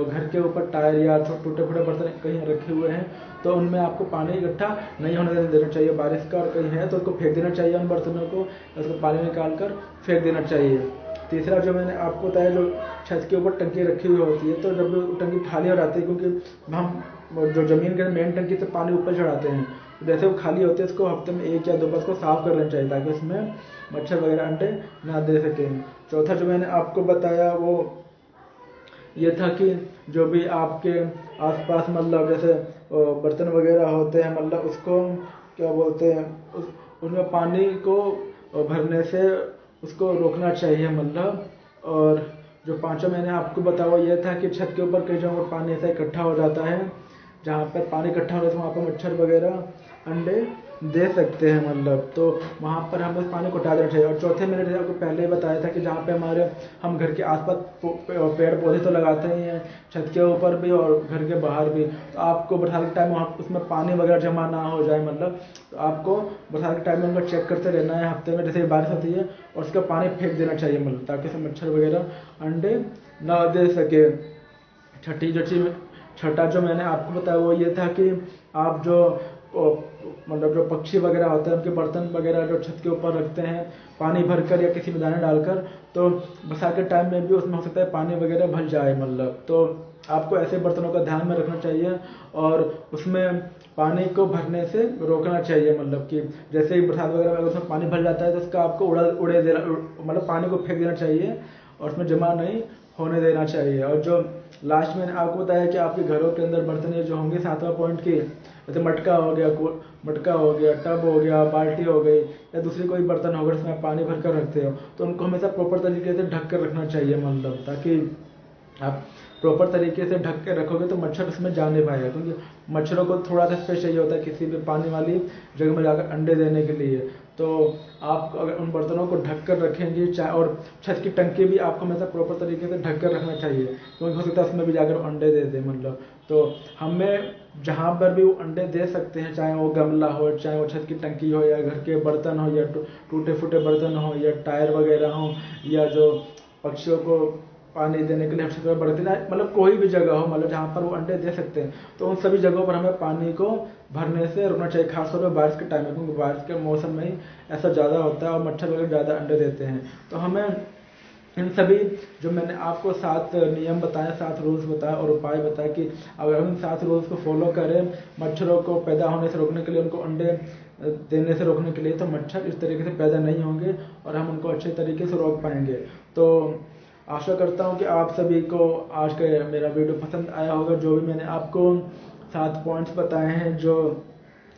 घर के ऊपर टायर या टूटे फूटे बर्तन कहीं रखे हुए हैं, तो उनमें आपको पानी इकट्ठा नहीं होने देना चाहिए बारिश का, और कहीं है तो उसको फेंक देना चाहिए उन बर्तनों को, उसको पानी निकाल कर फेंक देना चाहिए। तीसरा जो मैंने आपको बताया, जो छत के ऊपर टंकी रखी हुई होती है, तो जब टंकी खाली हो जाती है, क्योंकि हम जो ज़मीन के मेन टंकी से पानी ऊपर चढ़ाते हैं, तो जैसे वो खाली होते हैं उसको हफ्ते में 1 या 2 बार उसको साफ़ कर लेना चाहिए, ताकि उसमें मच्छर वगैरह अंडे ना दे सकें। चौथा जो मैंने आपको बताया वो ये था कि जो भी आपके आसपास मतलब जैसे बर्तन वगैरह होते हैं, मतलब उसको क्या बोलते हैं, उनमें पानी को भरने से उसको रोकना चाहिए मतलब। और जो पांचवा मैंने आपको बताया वो ये था कि छत के ऊपर कई जगहों पर पानी ऐसा इकट्ठा हो जाता है, जहाँ पर पानी इकट्ठा हो जाता है वहाँ पर मच्छर वगैरह अंडे दे सकते हैं मतलब, तो वहाँ पर हमें उस पानी को हटा देना चाहिए। और चौथे मैंने जैसे आपको पहले ही बताया था कि जहाँ पे हम घर के आसपास पेड़ पौधे तो लगाते ही हैं, छत के ऊपर भी और घर के बाहर भी, तो आपको बरसात के टाइम वहाँ उसमें पानी वगैरह जमा ना हो जाए मतलब, तो आपको बरसात के टाइम में उनको चेक करते रहना है हफ्ते में, जैसे बारिश होती है, और उसका पानी फेंक देना चाहिए मतलब, ताकि उसमें मच्छर वगैरह अंडे ना दे सके। छठा जो मैंने आपको बताया वो ये था कि आप जो मतलब जो पक्षी वगैरह होते हैं उनके बर्तन वगैरह जो छत के ऊपर रखते हैं पानी भरकर या किसी में दाना डालकर, तो बरसात के टाइम में भी उसमें हो सकता है पानी वगैरह भर जाए मतलब, तो आपको ऐसे बर्तनों का ध्यान में रखना चाहिए, और उसमें पानी को भरने से रोकना चाहिए मतलब कि जैसे ही बरसात वगैरह में उसमें पानी भर जाता है तो उसका आपको उड़े देना मतलब पानी को फेंक देना चाहिए, और उसमें जमा नहीं होने देना चाहिए। और जो लास्ट में मैंने आपको बताया कि आपके घरों के अंदर बर्तन जो होंगे 7वां पॉइंट की, जैसे मटका हो गया, टब हो गया, बाल्टी हो गई, या दूसरी कोई बर्तन होगा जिसमें आप पानी भर कर रखते हो, तो उनको हमेशा प्रॉपर तरीके से ढक कर रखना चाहिए, मतलब ताकि आप प्रॉपर तरीके से ढक के रखोगे तो मच्छर उसमें जा नहीं पाएगा, क्योंकि मच्छरों को थोड़ा सा स्पेस चाहिए होता है किसी भी पानी वाली जगह में जाकर अंडे देने के लिए। तो आप अगर उन बर्तनों को ढक कर रखेंगे, चाहे और छत की टंकी भी आपको हमेशा प्रॉपर तरीके से ढक कर रखना चाहिए, क्योंकि हो सकता है उसमें भी जाकर अंडे दे दे, मतलब। तो हमें जहाँ पर भी वो अंडे दे सकते हैं, चाहे वो गमला हो, चाहे वो छत की टंकी हो, या घर के बर्तन हो, या टूटे फूटे बर्तन हो, या टायर वगैरह हो, या जो पक्षियों को पानी देने के लिए हमसे बर्तन, मतलब कोई भी जगह हो, मतलब जहाँ पर वो अंडे दे सकते हैं, तो उन सभी जगहों पर हमें पानी को भरने से रुकना चाहिए, खासतौर पर बारिश के टाइम में, क्योंकि बारिश के मौसम में ही ऐसा ज़्यादा होता है और मच्छर वगैरह ज़्यादा अंडे देते हैं। तो हमें इन सभी जो मैंने आपको 7 नियम बताए, 7 रूल्स बताए और उपाय बताए कि अगर हम इन 7 रूल्स को फॉलो करें मच्छरों को पैदा होने से रोकने के लिए, उनको अंडे देने से रोकने के लिए, तो मच्छर इस तरीके से पैदा नहीं होंगे और हम उनको अच्छे तरीके से रोक पाएंगे। तो आशा करता हूँ कि आप सभी को आज का मेरा वीडियो पसंद आया होगा। जो भी मैंने आपको 7 पॉइंट्स बताए हैं जो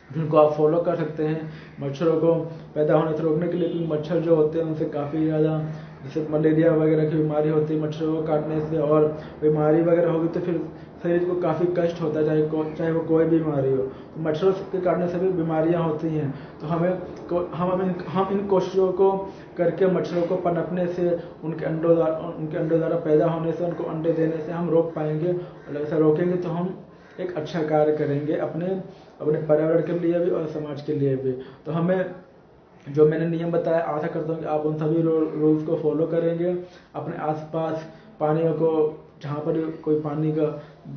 जिनको आप फॉलो कर सकते हैं मच्छरों को पैदा होने से रोकने के लिए, क्योंकि मच्छर जो होते हैं उनसे काफ़ी ज़्यादा, जैसे मलेरिया वगैरह की बीमारी होती है मच्छरों को काटने से, और बीमारी वगैरह होगी तो फिर शरीर को काफ़ी कष्ट होता है, चाहे वो कोई बीमारी हो। तो मच्छरों के काटने से भी बीमारियां होती हैं। तो हम इन कोशिशों को करके मच्छरों को पनपने से, उनके अंडों द्वारा पैदा होने से, उनको अंडे देने से हम रोक पाएंगे। और ऐसा रोकेंगे तो हम एक अच्छा कार्य करेंगे अपने अपने पर्यावरण के लिए भी और समाज के लिए भी। तो हमें जो मैंने नियम बताया, आशा करता हूँ कि आप उन सभी रूल्स को फॉलो करेंगे। अपने आसपास पानियों को, जहाँ पर कोई पानी का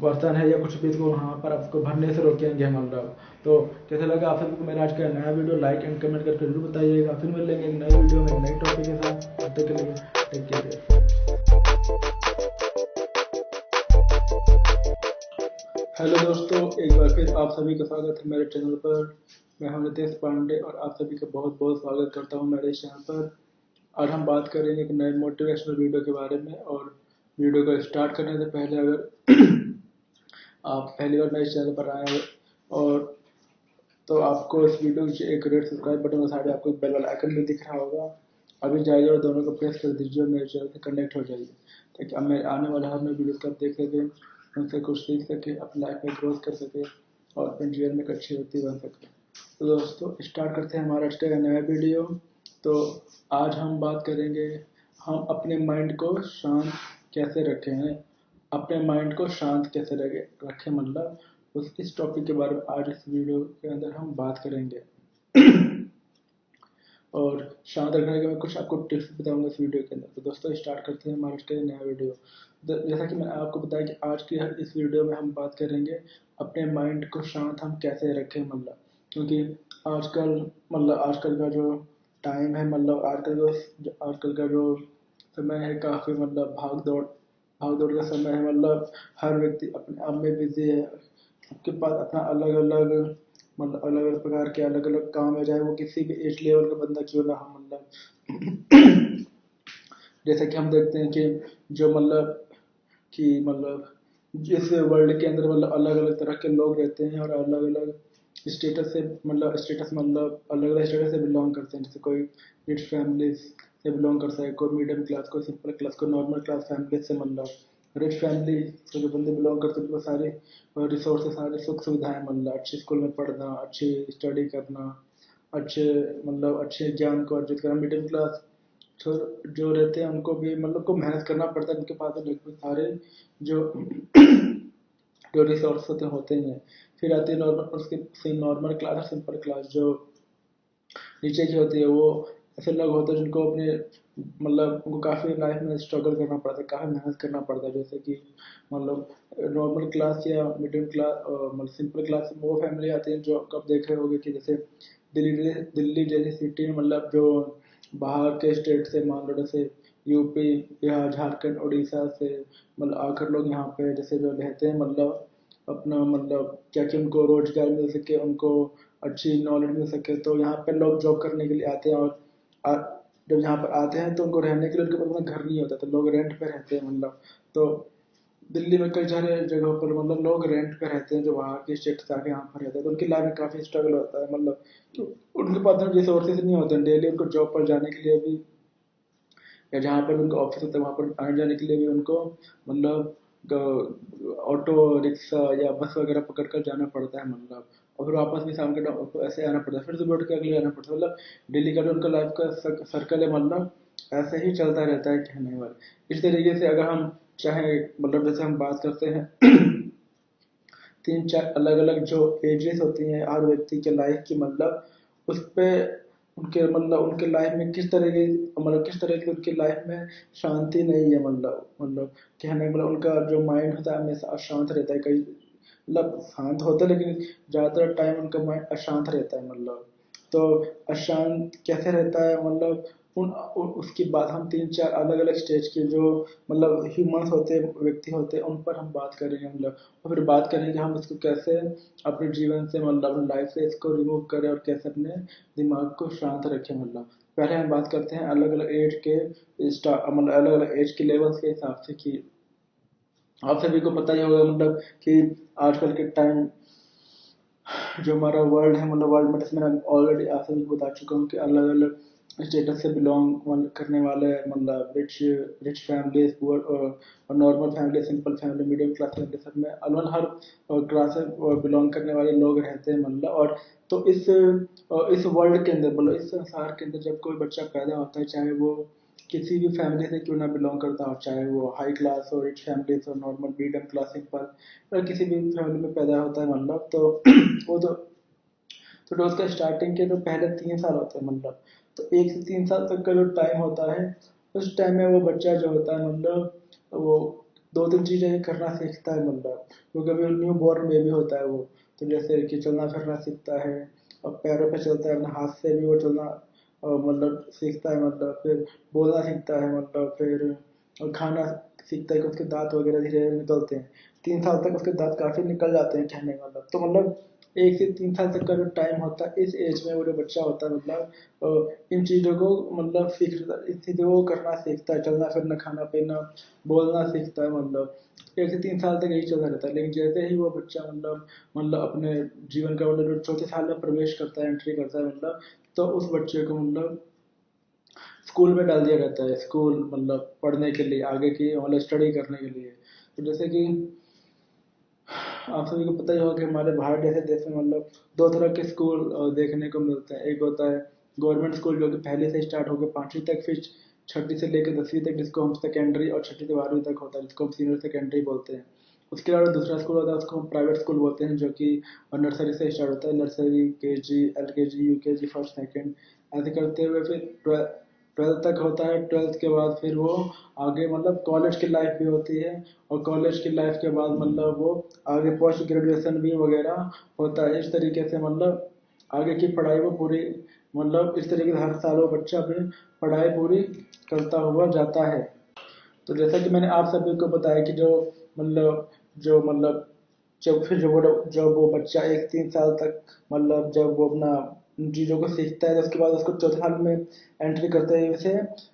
बर्तन है या कुछ भी, तो वहाँ पर आप उसको भरने से रोकेंगे, मतलब। तो कैसा लगा आप सभी को मेरा आज का नया वीडियो? लाइक एंड कमेंट करके जरूर बताइएगा। फिर मिलेंगे एक नए वीडियो में एक नई टॉपिक के साथ। तब तक के लिए टेक केयर। हेलो दोस्तों, एक बार फिर आप सभी का स्वागत है मेरे चैनल पर। मैं हूं नितेश पांडे और आप सभी का बहुत बहुत स्वागत करता हूं मेरे चैनल पर। आज हम बात करेंगे एक नए मोटिवेशनल वीडियो के बारे में। और वीडियो को स्टार्ट करने से पहले, अगर आप पहली बार मेरे चैनल पर आए हैं और तो आपको इस वीडियो के एक रेड सब्सक्राइब बटन और साइड आपको बेल वाला आइकन भी दिख रहा होगा, अभी जाइए और दोनों को प्रेस कर दीजिए और मेरे चैनल से कनेक्ट हो जाइए, ताकि अब मैं आने वाले हर नए वीडियोस को आप देख सकें, उनसे कुछ सीख सके, अपनी लाइफ में ग्रोथ कर सके और अपने जीवन में एक अच्छी व्यक्ति बन सके। तो दोस्तों स्टार्ट करते हैं हमारा आज का नया वीडियो। तो आज हम बात करेंगे, हम अपने माइंड को शांत कैसे रखें हैं, अपने माइंड को शांत कैसे रखें, मतलब इस टॉपिक के बारे में आज इस वीडियो के अंदर हम बात करेंगे। और शांत रखने के मैं कुछ आपको टिप्स बताऊंगा इस वीडियो के अंदर। तो दोस्तों स्टार्ट करते हैं हमारा इसका नया वीडियो। जैसा कि मैंने आपको बताया कि आज की इस वीडियो में हम बात करेंगे अपने माइंड को शांत हम कैसे रखें, मतलब क्योंकि आजकल का जो टाइम है, मतलब आजकल का जो समय है, काफ़ी मतलब भाग दौड़ का समय है, मतलब हर व्यक्ति अपने आप में बिजी है, सबके पास अपना अलग अलग प्रकार के अलग अलग काम है, चाहे वो किसी भी एज लेवल का बंदा क्यों ना हो, मतलब। जैसे कि हम देखते हैं कि जो जिस वर्ल्ड के अंदर मतलब अलग अलग तरह के लोग रहते हैं और अलग अलग अलग अलग स्टेटस से बिलोंग करते हैं। जैसे कोई रिच फैमिली से बिलोंग करता है, कोई मीडियम क्लास, कोई सिंपल क्लास, कोई नॉर्मल क्लास फैमिली से, मतलब रिच फैमिली से जो बंदे बिलोंग करते हैं उनको सारे रिसोर्सेज, सारी सुख सुविधाएं, मतलब अच्छी स्कूल में पढ़ना, अच्छी स्टडी करना, अच्छे ज्ञान को अर्जित करना। मिडिल क्लास जो रहते हैं उनको भी मतलब को मेहनत करना पड़ता है, उनके पास लगभग सारे जो जो रिसोर्स होते हैं। फिर आती है नॉर्मल, उसके नॉर्मल क्लास और सिंपल क्लास जो नीचे की होती है, वो ऐसे लोग होते हैं जिनको अपने उनको काफ़ी लाइफ में स्ट्रगल करना पड़ता है, काफ़ी मेहनत करना पड़ता है। जैसे कि नॉर्मल क्लास या मिडिल क्लास सिंपल क्लास वो फैमिली आती है जो कब देख रहे होगे कि जैसे दिल्ली जैसी सिटी में, मतलब जो बाहर के स्टेट से, मान लो जैसे यूपी, बिहार, झारखंड, उड़ीसा से आकर लोग यहाँ पे जैसे जो रहते हैं, अपना क्या कि उनको रोजगार मिल सके, उनको अच्छी नॉलेज मिल सके, तो यहाँ पे लोग जॉब करने के लिए आते हैं। और जब यहाँ पर आते हैं तो उनको रहने के लिए उनके पास अपना घर नहीं होता, तो लोग रेंट पे रहते हैं मतलब। तो दिल्ली में कई सारे जगहों पर मतलब लोग रेंट पे रहते हैं जो वहाँ के स्टेट से आके यहाँ पर रहते हैं, तो उनकी लाइफ में काफ़ी स्ट्रगल होता है मतलब। तो उनके पास रिसोर्सेज नहीं होते, डेली उनको जॉब पर जाने के लिए भी या जहाँ पर उनका ऑफिस होता है वहाँ पर आने जाने के लिए भी उनको मतलब ऑटो रिक्शा या बस वगैरह पकड़ कर जाना पड़ता है मतलब। और फिर वापस भी शाम के टाइम को ऐसे आना पड़ता है, फिर सुबह उठ के अगले आना पड़ता है मतलब। डेली का जो उनका लाइफ का सर्कल है मतलब ऐसे ही चलता रहता है कहने वाले। इस तरीके से अगर हम चाहे मतलब जैसे हम बात करते हैं तीन चार अलग अलग जो एजेस होती हैं हर व्यक्ति के लाइफ की मतलब उस पे उनके मतलब उनके लाइफ में किस तरह की मतलब किस तरह की उनकी लाइफ में शांति नहीं है मतलब कहने मतलब उनका जो माइंड होता है हमेशा अशांत रहता है। कई मतलब शांत होता है लेकिन ज़्यादातर टाइम उनका माइंड अशांत रहता है मतलब। तो अशांत कैसे रहता है मतलब उसकी बात हम तीन चार अलग अलग स्टेज के जो मतलब ह्यूमंस होते हैं व्यक्ति होते हैं उन पर हम बात करेंगे मतलब। और फिर बात करेंगे हम इसको कैसे अपने जीवन से मतलब अपनी लाइफ से इसको रिमूव करें और कैसे अपने दिमाग को शांत रखें मतलब। पहले हम बात करते हैं अलग अलग एज के मतलब अलग अलग एज के लेवल्स के हिसाब से कि आप सभी को पता ही होगा मतलब कि आजकल के टाइम जो हमारा वर्ल्ड है मतलब वर्ल्ड में जैसे मैंने ऑलरेडी आप सभी को बता चुका हूँ कि अलग अलग स्टेटस से बिलोंग करने वाले मतलब रिच रिच फैमिलीज पुअर और normal family simple family medium class family सब में अलग हर क्लास से बिलोंग करने वाले लोग रहते हैं मतलब। और तो इस वर्ल्ड के अंदर मतलब इस संसार के अंदर जब कोई बच्चा पैदा होता है चाहे वो किसी भी फैमिली से क्यों ना बिलोंग करता हो, चाहे वो हाई क्लास हो रिच फैमिली हो नॉर्मल मीडियम क्लास सिंपल और किसी भी फैमिली में पैदा होता है मतलब। तो वो तो उसका स्टार्टिंग के जो पहले 3 साल होते हैं मतलब। तो 1 से 3 साल तक का जो टाइम होता है उस टाइम में वो बच्चा जो होता है मतलब वो दो तीन चीज़ें करना सीखता है मतलब। क्योंकि अभी न्यू बॉर्न बेबी होता है वो, तो जैसे कि चलना फिरना सीखता है और पैरों पे चलता है अपने हाथ से भी वो चलना मतलब सीखता है मतलब। फिर बोलना सीखता है मतलब। फिर और खाना सीखता है कि उसके दांत वगैरह धीरे धीरे निकलते हैं। 3 साल तक उसके दांत काफ़ी निकल जाते हैं कहने का मतलब। तो मतलब 1 से 3 साल तक का जो टाइम होता है इस एज में वो जो बच्चा होता है मतलब इन चीज़ों को मतलब इन चीज़ों को करना सीखता है, चलना फिरना खाना पीना बोलना सीखता है मतलब। 1 से 3 साल तक यही चलता रहता है। लेकिन जैसे ही वो बच्चा मतलब अपने जीवन का मतलब जो चौथे साल में प्रवेश करता है एंट्री करता है मतलब। तो उस बच्चे को मतलब स्कूल में डाल दिया जाता है, स्कूल मतलब पढ़ने के लिए आगे की मतलब स्टडी करने के लिए। तो जैसे कि आप सभी को पता ही होगा कि हमारे भारत जैसे देश में मतलब दो तरह के स्कूल देखने को मिलते हैं। एक होता है गवर्नमेंट स्कूल जो कि पहले से स्टार्ट होकर 5वीं तक, फिर छठी से लेकर 10वीं तक जिसको हम सेकेंडरी, और छठी से 12वीं तक होता है जिसको हम सीनियर सेकेंडरी बोलते हैं। उसके अलावा दूसरा स्कूल होता है उसको हम प्राइवेट स्कूल बोलते हैं जो कि नर्सरी से स्टार्ट होता है, नर्सरी के जी एल के जी यू के जी फर्स्ट सेकेंड ऐसे करते हुए फिर ट्वेल्थ तक होता है। ट्वेल्थ के बाद फिर वो आगे मतलब कॉलेज की लाइफ भी होती है। और कॉलेज की लाइफ के बाद मतलब वो आगे पोस्ट ग्रेजुएशन भी वगैरह होता है। इस तरीके से मतलब आगे की पढ़ाई वो पूरी मतलब इस तरीके से हर साल वो बच्चा अपनी पढ़ाई पूरी करता हुआ जाता है। तो जैसा कि मैंने आप सभी को बताया कि मतलब जो जब वो बच्चा 1 3 साल तक मतलब जब वो अपना उन चीज़ों को सीखता है तो उसके बाद उसको चौथे साल में एंट्री करते हुए उसे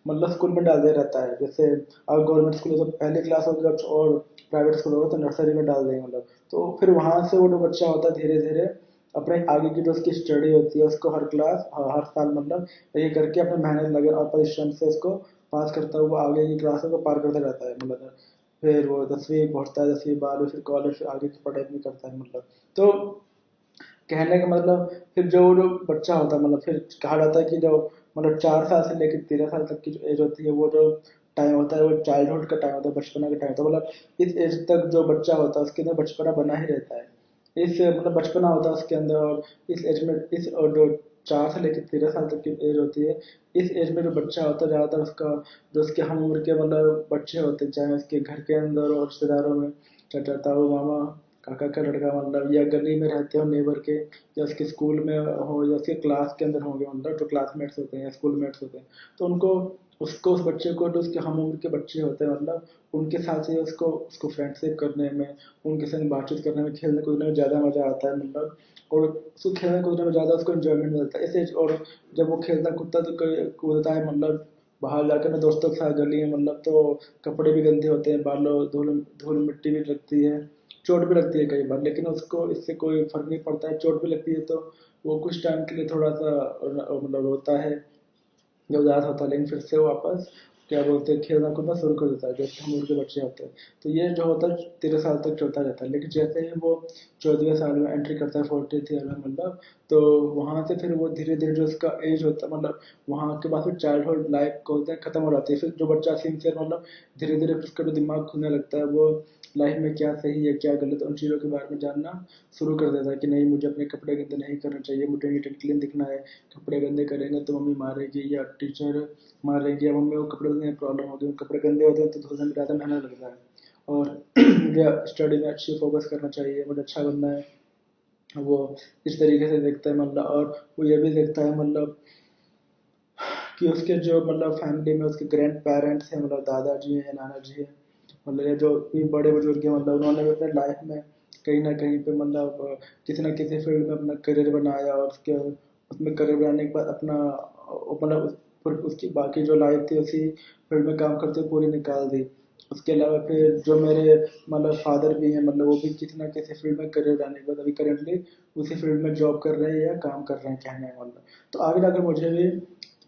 मतलब स्कूल में डाल दिया जाता है। जैसे अगर गवर्नमेंट स्कूल है तो पहली क्लास होगी और प्राइवेट स्कूल होगा तो नर्सरी में डाल देंगे मतलब। तो फिर वहाँ से वो जो बच्चा होता है धीरे धीरे अपने आगे की जो उसकी स्टडी होती है उसको हर क्लास हर साल मतलब ये करके अपने मेहनत लगन और परिश्रम से उसको पास करता हुआ आगे की क्लासों को पार करता रहता है मतलब। फिर वो 10वीं पहुँचता है, 10वीं 12वीं फिर कॉलेज फिर आगे की पढ़ाई भी करता है मतलब। तो कहने का मतलब फिर जो बच्चा होता है मतलब फिर कहा जाता है कि जो मतलब 4 साल से लेकर 13 साल तक की जो एज होती है वो जो टाइम होता है वो चाइल्डहुड का टाइम होता है, बचपना का टाइम होता है मतलब। इस एज तक जो बच्चा होता है उसके अंदर बचपना बना ही रहता है। इस मतलब बचपना होता है उसके अंदर। और इस एज में इस और जो 4 से लेकर 13 साल तक की एज होती है इस एज में जो बच्चा होता है ज़्यादातर उसका जो उसके हम उम्र के मतलब बच्चे होते हैं चाहे उसके घर के अंदर और रिश्तेदारों में चाचा ताऊ मामा काका का लड़का मतलब या गली में रहते हो नेबर के या उसके स्कूल में हो या उसके क्लास के अंदर होंगे मतलब जो क्लासमेट्स होते हैं या स्कूल मेट्स होते हैं। तो उनको उसको, उस बच्चे को, जो उसके हम उम्र के बच्चे होते हैं मतलब उनके साथ ही उसको उसको फ्रेंडशिप करने में, उनके संग बातचीत करने में, खेलने कूदने में ज़्यादा मज़ा आता है मतलब। और उसको खेलने कूदने में ज़्यादा उसको एंजॉयमेंट मिलता है ऐसे। और जब वो खेलता कूदता तो कूदता है मतलब बाहर जाकर ना दोस्तों के साथ गली में मतलब, तो कपड़े भी गंदे होते हैं, बालों धूल धूल मिट्टी भी लगती है, चोट भी लगती है कई बार, लेकिन उसको इससे कोई फर्क नहीं पड़ता है। चोट भी लगती है तो वो कुछ टाइम के लिए थोड़ा सा मतलब रोता है, जब उदास होता है, लेकिन फिर से वो वापस क्या बोलते हैं खेलना कूदना शुरू कर देता है जैसे हम उनके बच्चे होते हैं। तो ये जो होता है 13 साल तक चलता रहता है, लेकिन जैसे ही वो 14वें साल में एंट्री करता है 40th ईयर में मतलब, तो वहाँ से फिर वो धीरे धीरे जो उसका एज होता है मतलब वहाँ के बाद फिर चाइल्डहुड लाइफ को होता है खत्म हो जाती है। फिर जो बच्चा सिंसियर मतलब धीरे धीरे उसका जो दिमाग खुलने लगता है, वो लाइफ में क्या सही है क्या गलत है उन चीज़ों के बारे में जानना शुरू कर देता है कि नहीं मुझे अपने कपड़े गंदे नहीं करना चाहिए, मुझे नीट एंड क्लीन दिखना है। कपड़े गंदे करेंगे तो मम्मी मारेगी या टीचर मारेगी या मम्मी को कपड़े धोने में प्रॉब्लम होगी, कपड़े गंदे होते हैं तो धोने में ज़्यादा मेहनत लगता है। और मुझे स्टडी में अच्छी फोकस करना चाहिए, मुझे अच्छा बनना है, वो इस तरीके से देखता है मतलब। और वो ये भी देखता है मतलब कि उसके जो मतलब फैमिली में उसके ग्रैंड पेरेंट्स हैं मतलब दादाजी हैं नाना जी हैं मतलब, ये जो भी बड़े बुजुर्ग हैं मतलब उन्होंने भी अपने लाइफ में कहीं ना कहीं पे मतलब किसी ना किसी फील्ड में अपना करियर बनाया, और उसके उसमें करियर बनाने के बाद अपना मतलब उसकी बाकी जो लाइफ थी उसी फील्ड में काम करते हुए पूरी निकाल दी। उसके अलावा फिर जो मेरे मतलब फादर भी हैं मतलब वो भी किसी ना किसी फील्ड में करियर बनाने के बाद अभी करेंटली उसी फील्ड में जॉब कर रहे हैं या काम कर रहे हैं कहने का मतलब। तो आगे जाकर मुझे भी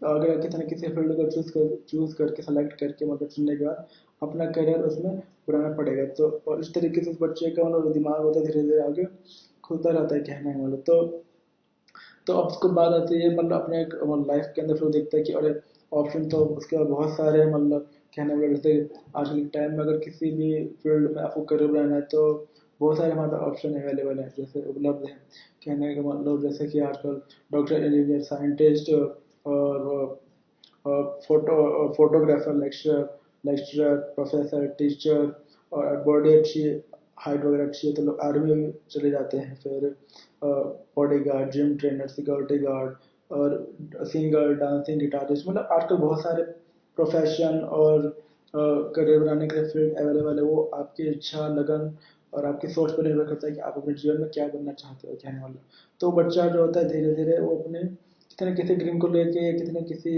अगर किसी न किसी फील्ड को चूज करके सेलेक्ट करके मतलब चुनने के बाद अपना करियर उसमें बनाना पड़ेगा। तो और इस तरीके से उस बच्चे का मतलब दिमाग होता है धीरे धीरे आगे खुलता रहता है कहने का मतलब। तो अब उसको बात आती है मतलब अपने लाइफ के अंदर फिर वो देखता है कि अरे ऑप्शन तो उसके पास बहुत सारे हैं मतलब कहने वाले। जैसे आजकल के टाइम में अगर किसी भी फील्ड में आपको करियर बनाना है तो बहुत सारे हमारे ऑप्शन अवेलेबल हैं, जैसे उपलब्ध हैं कहने का मतलब। जैसे कि आजकल डॉक्टर इंजीनियर साइंटिस्ट और photographer lecturer lecturer professor teacher, और बॉडी अच्छी हाइट वगैरह अच्छी है तो लोग आर्मी में चले जाते हैं। फिर body guard gym trainer security guard और सिंगर डांसिंग गिटारिस्ट मतलब आजकल बहुत सारे प्रोफेशन और करियर बनाने के लिए फील्ड अवेलेबल है। वो आपकी इच्छा लगन और आपकी सोच पर निर्भर करता है कि आप अपने जीवन में क्या बनना चाहते हो कहने वाला। तो बच्चा जो होता है धीरे धीरे वो अपने किसी न किसी ड्रीम को लेके किसी न किसी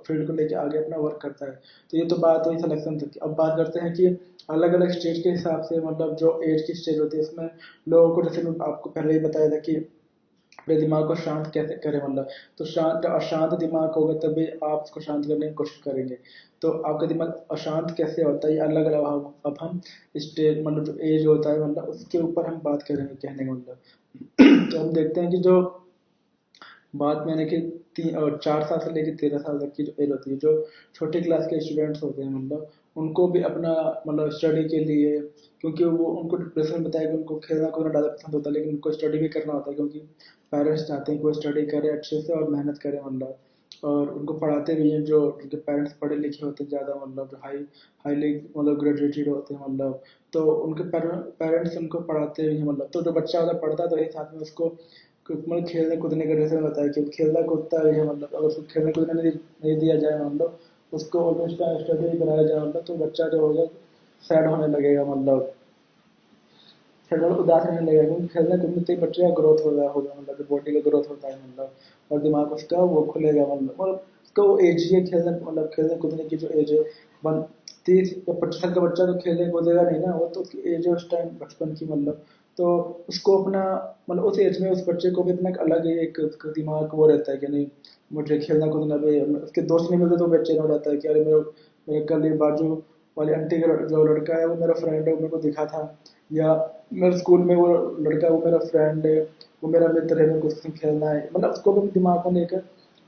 फील्ड को लेके आगे अपना वर्क करता है। तो ये तो बात हुई सिलेक्शन तक की। अब बात करते हैं कि अलग अलग स्टेज के हिसाब से मतलब जो एज की स्टेज होती है इसमें लोगों को, जैसे मैं आपको पहले ही बताया था कि अपने दिमाग को शांत कैसे करें मतलब। तो शांत अशांत दिमाग होगा तभी आप उसको शांत करने की कोशिश करेंगे। तो आपका दिमाग अशांत कैसे होता है ये अलग अलग अब हम स्टेज मतलब जो एज होता है मतलब उसके ऊपर हम बात करेंगे कहने का मतलब। तो हम देखते हैं कि जो बात मैंने कि 4 साल से लेकर 13 साल तक की जो एज होती है, जो छोटी क्लास के स्टूडेंट्स होते हैं मतलब उनको भी अपना मतलब स्टडी के लिए, क्योंकि वो उनको जैसे मैंने बताया कि उनको खेलना कूदना ज़्यादा पसंद होता है, लेकिन उनको स्टडी भी करना होता है क्योंकि पेरेंट्स चाहते हैं कि वो स्टडी करे अच्छे से और मेहनत करे मतलब। और उनको पढ़ाते भी हैं जो उनके पेरेंट्स पढ़े लिखे होते हैं ज़्यादा मतलब, जो हाईली मतलब ग्रेजुएटेड होते हैं मतलब। तो उनके पेरेंट्स उनको पढ़ाते भी हैं मतलब। तो जो बच्चा ज़्यादा पढ़ता है तो एक साथ में उसको मतलब खेलने कूदने का, जैसे मैंने बताया कि खेलना कूदता है मतलब अगर उसको खेलने कूदने नहीं दिया जाए मतलब, उसको उसका स्टडी कराया जाए मतलब, तो बच्चा जो होगा सैड होने लगेगा मतलब, फिर मतलब उदास रहने लगेगा। क्योंकि खेलने कूदने से ही बच्चे का ग्रोथ होगा मतलब जो बॉडी का ग्रोथ होता है मतलब, और दिमाग उसका वो खुलेगा मतलब उसका वो एज ही है खेलने मतलब खेलने कूदने की जो एज है। 30 या 25 साल का बच्चा तो खेलने कूदेगा नहीं ना, वो तो उसकी एज है उस टाइम बचपन की मतलब। तो उसको अपना मतलब उस एज में उस बच्चे को भी अपना एक अलग ही एक उसका दिमाग वो रहता है कि नहीं मुझे खेलना कूदना भी, उसके दोस्त नहीं मिलते तो बेचैन हो जाता है कि अरे मेरे मेरे कल ये बाजू वाली आंटी का जो लड़का है वो मेरा फ्रेंड है, वो मेरे को दिखा था, या मेरे स्कूल में वो लड़का वो मेरा फ्रेंड है, वो मेरा मित्र है, मेरे को उसके साथ खेलना है मतलब। उसको भी दिमाग में लेकर,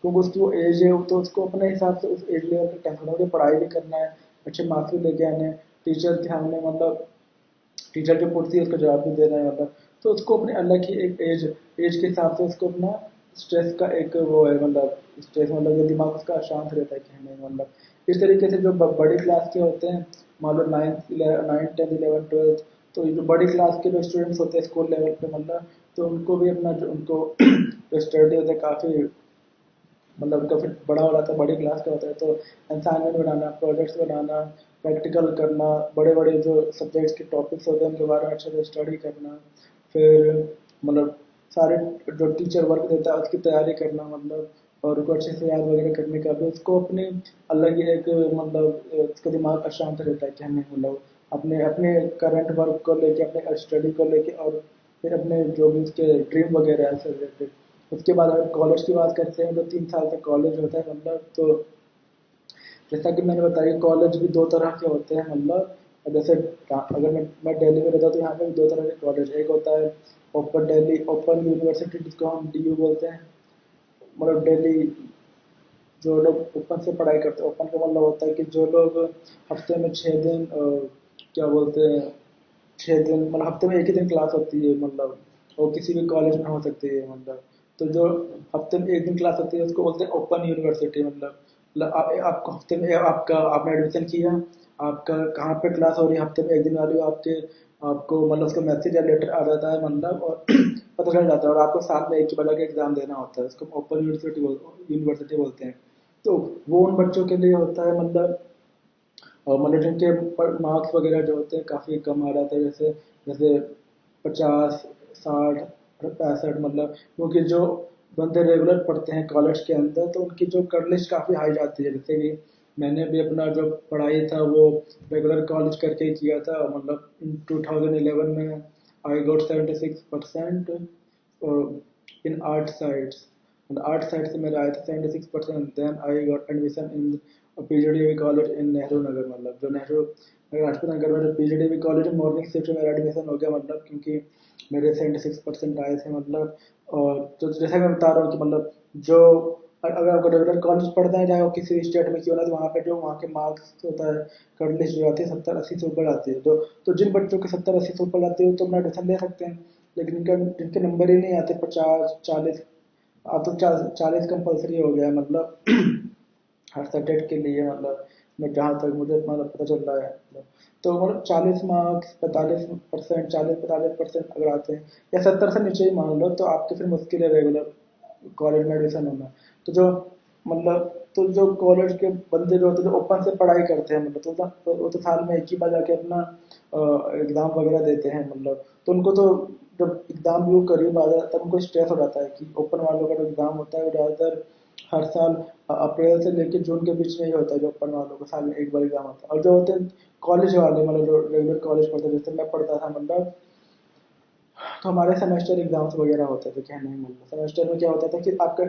क्योंकि उसकी वो एज है तो उसको अपने हिसाब से उस एज लेवल पे टेंशन हो, पढ़ाई भी करना है, अच्छे मार्क्स भी लेके आने हैं, टीचर के सामने मतलब टीचर जो पूछती है उसका जवाब भी देना है मतलब। तो उसको अपने अलग ही एक एज एज के हिसाब से उसको अपना स्ट्रेस का एक वो है मतलब, स्ट्रेस मतलब जो दिमाग उसका अशांत रहता है कहने का मतलब। इस तरीके से जो बड़ी क्लास के होते हैं मान लो 9th 10th 11th 12th, तो ये जो बड़ी क्लास के जो स्टूडेंट्स होते हैं स्कूल लेवल पे मतलब, तो उनको भी अपना जो उनको जो स्टडी होता है काफ़ी मतलब काफ़ी बड़ा हो रहा था, बड़ी क्लास का होता है, तो असाइनमेंट बनाना, प्रोजेक्ट्स बनाना, प्रैक्टिकल करना, बड़े बड़े जो सब्जेक्ट्स के टॉपिक्स होते हैं उनके बारे में अच्छे से स्टडी करना, फिर मतलब सारे जो टीचर वर्क देता है उसकी तैयारी करना, मतलब और उनको अच्छे से याद वगैरह करने का भी उसको अपनी अलग ही एक मतलब उसका दिमाग अशांत रहता है कि हमें मतलब अपने अपने करंट वर्क को लेके, अपने स्टडी को लेके, और फिर अपने जो भी उसके ड्रीम वगैरह है उससे रिलेटेड। उसके बाद अगर कॉलेज की बात करते हैं तो 3 साल तक कॉलेज होता है, मतलब तो जैसा कि मैंने बताया कॉलेज भी दो तरह के होते हैं, मतलब जैसे अगर मैं दिल्ली में रहता हूँ तो यहाँ पे भी दो तरह के कॉलेज, एक होता है ओपन दिल्ली ओपन यूनिवर्सिटी जिसको हम DU बोलते हैं, मतलब दिल्ली जो लोग ओपन से पढ़ाई करते हैं, ओपन का मतलब होता है कि जो लोग हफ्ते में 6 दिन क्या बोलते हैं 6 दिन मतलब हफ्ते में एक ही दिन क्लास होती है, मतलब वो किसी भी कॉलेज में हो सकती है, मतलब तो जो हफ्ते में एक दिन क्लास होती है उसको बोलते हैं ओपन यूनिवर्सिटी। मतलब आपको हफ्ते में आपका आपने एडमिशन किया, आपका कहाँ पे क्लास हो रही है हफ्ते में एक दिन वाली आपके आपको मतलब उसका मैसेज या लेटर आ जाता है, मतलब और पता चल जाता है, और आपको साथ में एक ही बजा के एग्जाम देना होता है, उसको ओपन यूनिवर्सिटी बोलते हैं। तो वो उन बच्चों के लिए होता है, मतलब और मतलब जिनके मार्क्स वगैरह जो होते हैं काफ़ी कम आ जाते हैं, जैसे जैसे 50, 60, 65, मतलब क्योंकि जो बंदे रेगुलर पढ़ते हैं कॉलेज के अंदर तो उनकी जो कट लिस्ट काफ़ी हाई जाती है, जैसे कि मैंने भी अपना जो पढ़ाई था वो रेगुलर कॉलेज करके ही किया था, मतलब 2011 में I got 76% in art sides, art side से मेरे आए थे 76%, then I got admission in PGDB college in Nehru Nagar, मतलब जो नेहरू लाजपत नगर में जो PGDB कॉलेज है मॉर्निंग शिफ्ट में मेरा एडमिशन हो गया, मतलब क्योंकि मेरे 76% आए थे, मतलब और तो जैसा मैं बता रहा हूँ कि मतलब जो अगर आपको रेगुलर कॉलेज पढ़ना है चाहे वो किसी भी स्टेट में क्यों ना, तो वहाँ पे जो वहाँ के मार्क्स होता है कट लिस्ट जो आती है 70-80 से ऊपर आती है, तो जिन बच्चों के 70-80 से ऊपर आती है तो अपना एडमिशन ले सकते हैं, लेकिन जिनके नंबर ही नहीं आते 50-40, अब तो 40 कंपलसरी हो गया है, मतलब हर सब्जेक्ट के लिए, मतलब मैं जहाँ तक मुझे मतलब पता चल रहा है, मतलब तो मतलब 40 मार्क्स 45%, 40-45% अगर आते हैं या 70 से नीचे ही मान लो तो आपके फिर मुश्किल है रेगुलर कॉलेज में एडमिशन होना। तो जो मतलब तो जो कॉलेज के बंदे जो होते हैं जो ओपन से पढ़ाई करते हैं, मतलब तो वो तो साल में एक ही बार जाके अपना एग्ज़ाम वगैरह देते हैं, मतलब तो उनको तो जब एग्ज़ाम भी वो करीब आ जाता है तब उनको स्ट्रेस हो जाता है कि ओपन वालों का जो एग्ज़ाम होता है वो ज़्यादातर हर साल अप्रैल से लेकर जून के बीच में ही होता है, जो ओपन वालों का साल में एक बार एग्ज़ाम होता है, और जो होते हैं कॉलेज वाले मतलब जो रेगुलर कॉलेज पढ़ते हैं जैसे मैं पढ़ता था, मतलब तो हमारे सेमेस्टर एग्जाम्स वगैरह होते थे, कहने में मतलब सेमेस्टर में क्या होता था कि आपका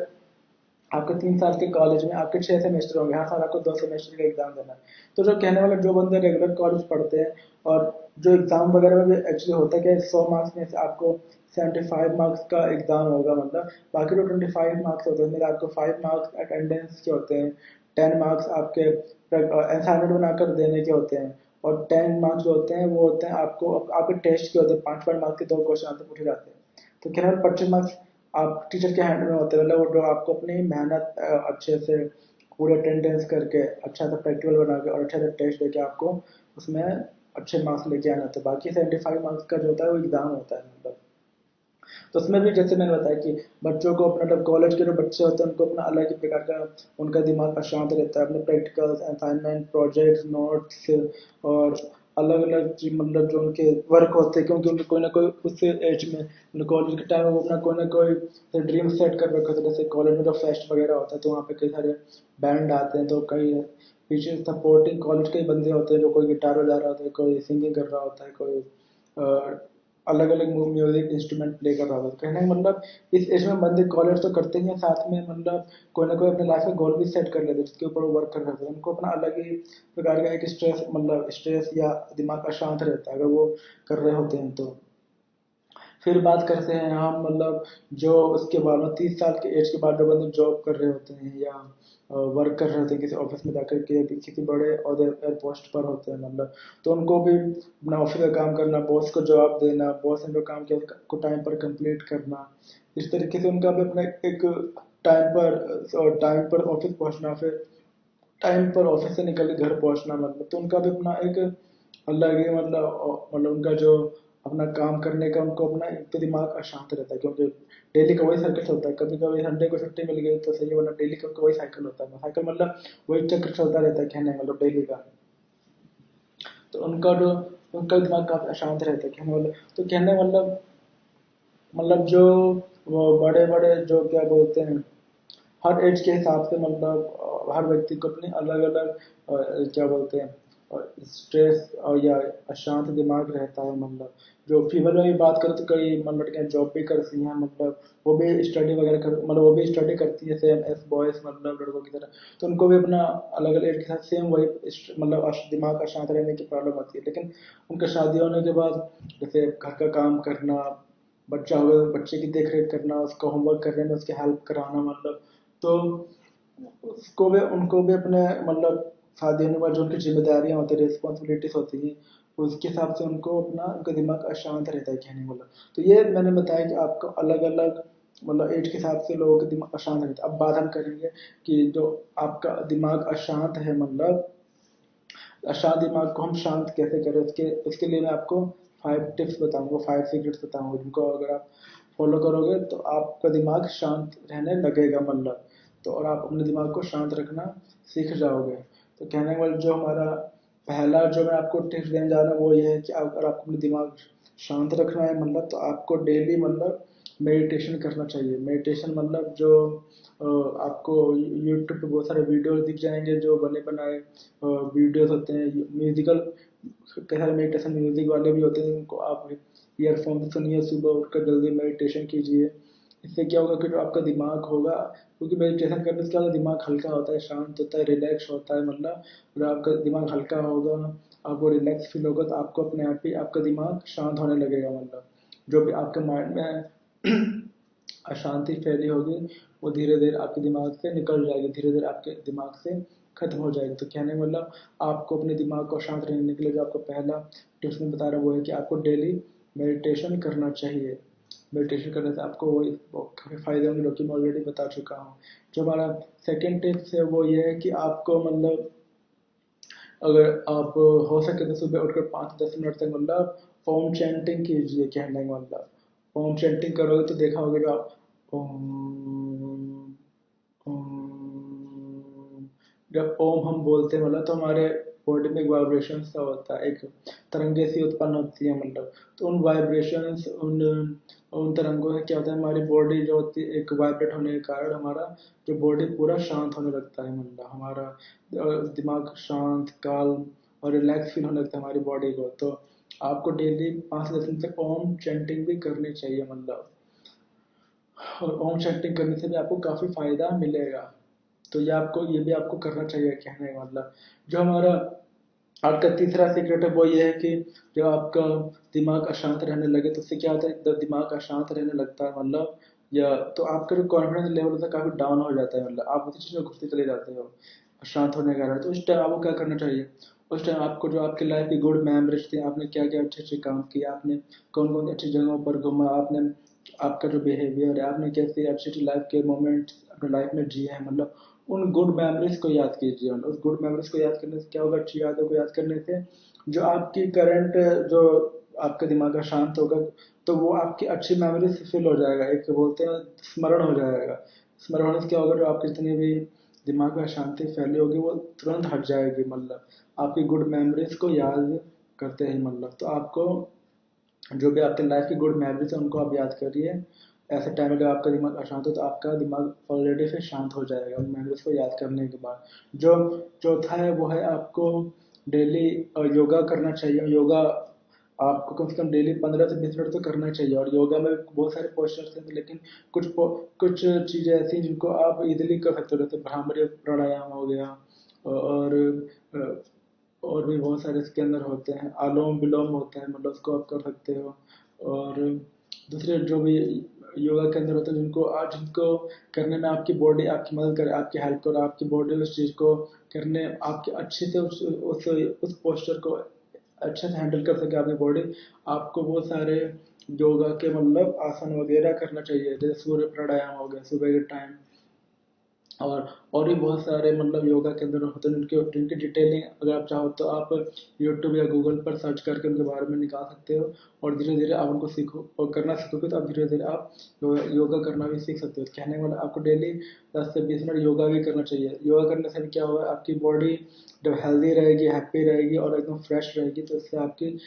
आपके 3 साल के कॉलेज में आपके 6 सेमेस्टर होंगे, हर साल आपको 2 सेमेस्टर का एग्जाम देना है। तो जो कहने वाले जो बंदे रेगुलर कॉलेज पढ़ते हैं और जो एग्जाम वगैरह में एक्चुअली होता है क्या 100 मार्क्स में से आपको 75 मार्क्स का एग्जाम होगा, मतलब बाकी जो 25 मार्क्स होते हैं मेरे आपको 5 मार्क्स अटेंडेंस के होते हैं, 10 मार्क्स आपके असाइनमेंट बनाकर देने के होते हैं, और 10 मार्क्स जो होते हैं वो होते हैं आपको आपके टेस्ट के होते हैं, 5 5 मार्क्स के 2 क्वेश्चन आंसर पूछे जाते हैं। तो कहने वाले 25 मार्क्स आप टीचर के हैंड में होते हैं, मतलब वो जो आपको अपनी मेहनत अच्छे से पूरे अटेंडेंस करके अच्छा सा प्रैक्टिकल बना के और अच्छा सा टेस्ट देके आपको उसमें अच्छे मार्क्स लेके आना होता है। बाकी 75 मार्क्स का जो होता है वो एग्जाम होता है, मतलब तो उसमें भी जैसे मैंने बताया कि बच्चों को अपना मतलब कॉलेज के जो बच्चे होते हैं उनको अपना अलग ही प्रकार का उनका दिमाग अशांत रहता है, अपने प्रैक्टिकल्स असाइनमेंट प्रोजेक्ट्स नोट्स और अलग अलग चीज मतलब जो उनके वर्क होते हैं, क्योंकि उनके कोई ना कोई उस एज में कॉलेज के टाइम में वो अपना कोई ना कोई ड्रीम सेट कर रखा होता है, जैसे कॉलेज में जो फेस्ट वगैरह होता है तो वहाँ पे कई सारे बैंड आते हैं, तो कई पीछे सपोर्टिंग कॉलेज के ही बंदे होते हैं, जो कोई गिटार बजा रहा होता है, कोई सिंगिंग कर रहा होता है, कोई अलग अलग म्यूजिक इंस्ट्रूमेंट प्ले कर रहा होता है। कहने का मतलब इस एज में बंदे कॉलेज तो करते ही हैं, साथ में मतलब कोई ना कोई अपने लाइफ में गोल भी सेट कर लेते हैं जिसके ऊपर वो वर्क कर रहे होते हैं, उनको अपना अलग ही प्रकार का एक स्ट्रेस मतलब स्ट्रेस या दिमाग अशांत रहता है अगर वो कर रहे होते हैं तो। फिर बात करते हैं हम मतलब जो उसके बाद में 30 साल के एज के बाद जो बंदे जॉब कर रहे होते हैं या वर्क कर रहे होते हैं किसी ऑफिस में जाकर के किसी बड़े ओहदे पर पोस्ट पर होते हैं, मतलब तो उनको भी अपना ऑफिस का काम करना, बॉस को जवाब देना, बॉस ने जो काम किया उसको टाइम पर कंप्लीट करना, इस तरीके से उनका भी अपना एक टाइम पर ऑफिस पहुंचना, फिर टाइम पर ऑफिस से निकल के घर पहुंचना, मतलब तो उनका भी अपना एक अलग ही मतलब उनका जो अपना काम करने का उनको अपना एक तो दिमाग अशांत रहता है, क्योंकि डेली का वही सर्कल चलता है। कभी कभी संडे को छुट्टी मिल गई तो सही है, वरना डेली का वही साइकिल होता है। साइकिल मतलब वही चक्र चलता रहता है, कहने मतलब डेली का। तो उनका दिमाग काफी अशांत रहता है, कहने मतलब तो कहने मतलब जो वो बड़े बड़े जो क्या बोलते हैं, हर एज के हिसाब से मतलब हर व्यक्ति को अपनी अलग अलग क्या बोलते हैं स्ट्रेस और या अशांत दिमाग रहता है। मतलब जो फीमेल में भी बात करें तो कई मतलब लड़कियां जॉब भी करती हैं, मतलब वो भी स्टडी वगैरह कर मतलब वो भी स्टडी करती है सेम एस बॉयज मतलब लड़कों की तरह। तो उनको भी अपना अलग अलग एज के साथ सेम वही मतलब दिमाग अशांत रहने की प्रॉब्लम होती है। लेकिन उनका शादी होने के बाद जैसे घर का काम करना, बच्चा हो गया बच्चे की देख रेख करना, उसका होमवर्क करने में उसकी हेल्प कराना, मतलब तो उसको भी उनको भी अपने मतलब शादी होने के बाद जो उनकी जिम्मेदारियां होती है, रिस्पॉन्सिबिलिटीज होती हैं, उसके हिसाब से उनको अपना उनका दिमाग अशांत रहता है, कहने वाला। तो ये मैंने बताया कि आपको अलग अलग मतलब एज के हिसाब से लोगों का दिमाग अशांत रहता है। अब बात हम करेंगे कि जो आपका दिमाग अशांत है, मतलब अशांत दिमाग को हम शांत कैसे करें, उसके उसके लिए मैं आपको 5 टिप्स बताऊंगा, 5 सीक्रेट्स बताऊंगा, जिनको अगर आप फॉलो करोगे तो आपका दिमाग शांत रहने लगेगा, मतलब तो और आप अपने दिमाग को शांत रखना सीख जाओगे। तो कहने वाला जो हमारा पहला जो मैं आपको टिप्स देने जा रहा हूँ वो ये है कि अगर आपको अपना दिमाग शांत रखना है, मतलब तो आपको डेली मतलब मेडिटेशन करना चाहिए। मेडिटेशन मतलब जो आपको यूट्यूब पे बहुत सारे वीडियोस दिख जाएंगे, जो बने बनाए वीडियोस होते हैं म्यूजिकल, कई सारे मेडिटेशन म्यूजिक वाले भी होते हैं, उनको आप ईयरफोन से सुनिए, सुबह उठकर जल्दी मेडिटेशन कीजिए। इससे क्या होगा कि जो आपका दिमाग होगा, क्योंकि मेडिटेशन करने से क्या होता है, दिमाग हल्का होता है, शांत होता है, रिलैक्स होता है, मतलब जब आपका दिमाग हल्का होगा, आपको रिलैक्स फील होगा, तो आपको अपने आप ही आपका दिमाग शांत होने लगेगा। मतलब जो भी आपके माइंड में अशांति फैली होगी वो धीरे धीरे आपके दिमाग से निकल जाएगी, धीरे धीरे आपके दिमाग से खत्म हो जाएगी। तो कहने का मतलब आपको अपने दिमाग को शांत रहने के लिए जो आपको पहला टिप्स में बता रहा हूँ वो है कि आपको डेली मेडिटेशन करना चाहिए। मेडिटेशन करने से आपको वो काफ़ी फायदे होंगे, जो कि मैं ऑलरेडी बता चुका हूँ। जो हमारा सेकेंड टिप्स है वो ये है कि आपको मतलब अगर आप हो सके तो सुबह उठकर 5 से 10 मिनट तक मतलब ओम चैंटिंग कीजिए। कहने का मतलब ओम चैंटिंग करोगे तो देखा होगा, जो आप ओम ओम जब ओम हम बोलते हैं मतलब तो हमारे बॉडी में एक वाइब्रेशन सा होता है, एक तरंगे सी उत्पन्न होती है, मतलब तो उन वाइब्रेशंस उन उन तरंगों से क्या होता है, हमारी बॉडी जो होती है एक वाइब्रेट होने के कारण हमारा जो बॉडी पूरा शांत होने लगता है, मतलब हमारा दिमाग शांत काल्म और रिलैक्स फील होने लगता है हमारी बॉडी को। तो आपको डेली 5 से 10 मिनट तक ओम चैंटिंग भी करनी चाहिए, मतलब और ओम चैंटिंग करने से भी आपको काफ़ी फायदा मिलेगा। तो ये भी आपको करना चाहिए, कहने का मतलब। जो हमारा आज का तीसरा सीक्रेट है वो ये है कि जब आपका दिमाग अशांत रहने लगे तो उससे क्या होता है, जब दिमाग अशांत रहने लगता है मतलब या तो आपका जो कॉन्फिडेंस लेवल होता है काफ़ी डाउन हो जाता है, मतलब आप उसी चीज़ में घुसते चले जाते हो अशांत होने के कारण। तो उस टाइम आपको क्या करना चाहिए, उस टाइम आपको जो आपकी लाइफ की गुड मेमोरीज थी, आपने क्या क्या अच्छे अच्छे काम किए, आपने कौन कौन सी अच्छी जगहों पर घूमा, आपने आपका जो बिहेवियर है, आपने कैसे अच्छी अच्छी लाइफ के मोमेंट्स अपने लाइफ में जिए हैं, मतलब उन गुड मेमोरीज को याद कीजिए। उस गुड मेमोरीज को याद करने से क्या होगा, अच्छी यादों को याद करने से जो आपकी करंट जो आपका दिमाग शांत होगा तो वो आपकी अच्छी मेमोरीज से फिल हो जाएगा, एक बोलते हैं स्मरण हो जाएगा। स्मरण होने से क्या होगा, जो आपकी जितनी भी दिमाग में अशांति फैली होगी वो तुरंत हट जाएगी, मतलब आपकी गुड मेमोरीज को याद करते हैं। मतलब तो आपको जो भी आपके लाइफ की गुड मेमोरीज है उनको आप याद करिए। ऐसे टाइम में जब आपका दिमाग अशांत हो तो आपका दिमाग ऑलरेडी फिर शांत हो जाएगा उन मेमोरीज को याद करने के बाद। जो चौथा है वो है आपको डेली योगा करना चाहिए। योगा आपको कम से कम डेली 15 से 20 मिनट तो करना चाहिए। और योगा में बहुत सारे पोस्चर्स हैं, लेकिन कुछ चीज़ें ऐसी हैं जिनको आप इजीली कर सकते हो, जैसे भ्रामरी प्राणायाम हो गया और और भी बहुत सारे इसके अंदर होते हैं, आलोम विलोम होता है, मतलब उसको आप कर सकते हो। और दूसरे जो भी योगा के अंदर होते हैं जिनको करने में आपकी बॉडी आपकी मदद करे, आपकी हेल्प करे, आपकी बॉडी उस चीज़ को करने आपके अच्छे से उस पोस्चर को अच्छे से हैंडल कर सके आपकी बॉडी। आपको बहुत सारे योगा के मतलब आसन वगैरह करना चाहिए, जैसे सूर्य प्राणायाम हो गया सुबह के टाइम, और भी बहुत सारे मतलब योगा के अंदर होते हैं जिनकी डिटेलिंग अगर आप चाहो तो आप यूट्यूब या गूगल पर सर्च करके उनके बारे में निकाल सकते हो। और धीरे धीरे आप उनको सीखो और करना सीखोगे तो आप धीरे धीरे आप योगा करना भी सीख सकते हो। कहने वाला आपको डेली 10 से 20 मिनट योगा भी करना चाहिए। योगा करने से भी क्या होगा, आपकी बॉडी जब हेल्दी रहेगी, हैप्पी रहेगी और एकदम फ्रेश रहेगी तो इससे आपकी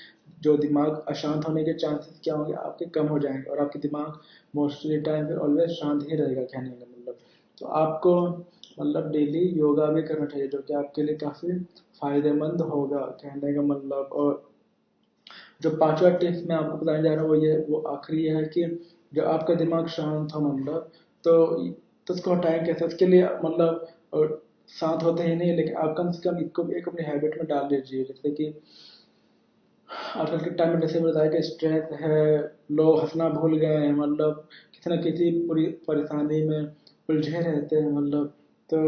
जो दिमाग अशांत होने के चांसेस क्या होंगे, आपके कम हो जाएंगे और आपकी दिमाग मोस्टली टाइम पे ऑलवेज शांत ही रहेगा कहने का मतलब। तो आपको मतलब डेली योगा भी करना चाहिए जो कि आपके लिए काफ़ी फायदेमंद होगा कहने का मतलब। और जो पांचवा टिप्स मैं आपको बताने जा रहा हूँ वो आखिरी है कि जब आपका दिमाग शांत हो मतलब तो उसको हटाएं कैसे, उसके लिए मतलब शांत होते ही नहीं लेकिन आप कम से कम इसको एक अपनी हैबिट में डाल लीजिए। जैसे कि आजकल के टाइम में जैसे बताया कि स्ट्रेस है, लोग हंसना भूल गए हैं मतलब किसी न किसी पूरी परेशानी में उलझे रहते हैं मतलब। तो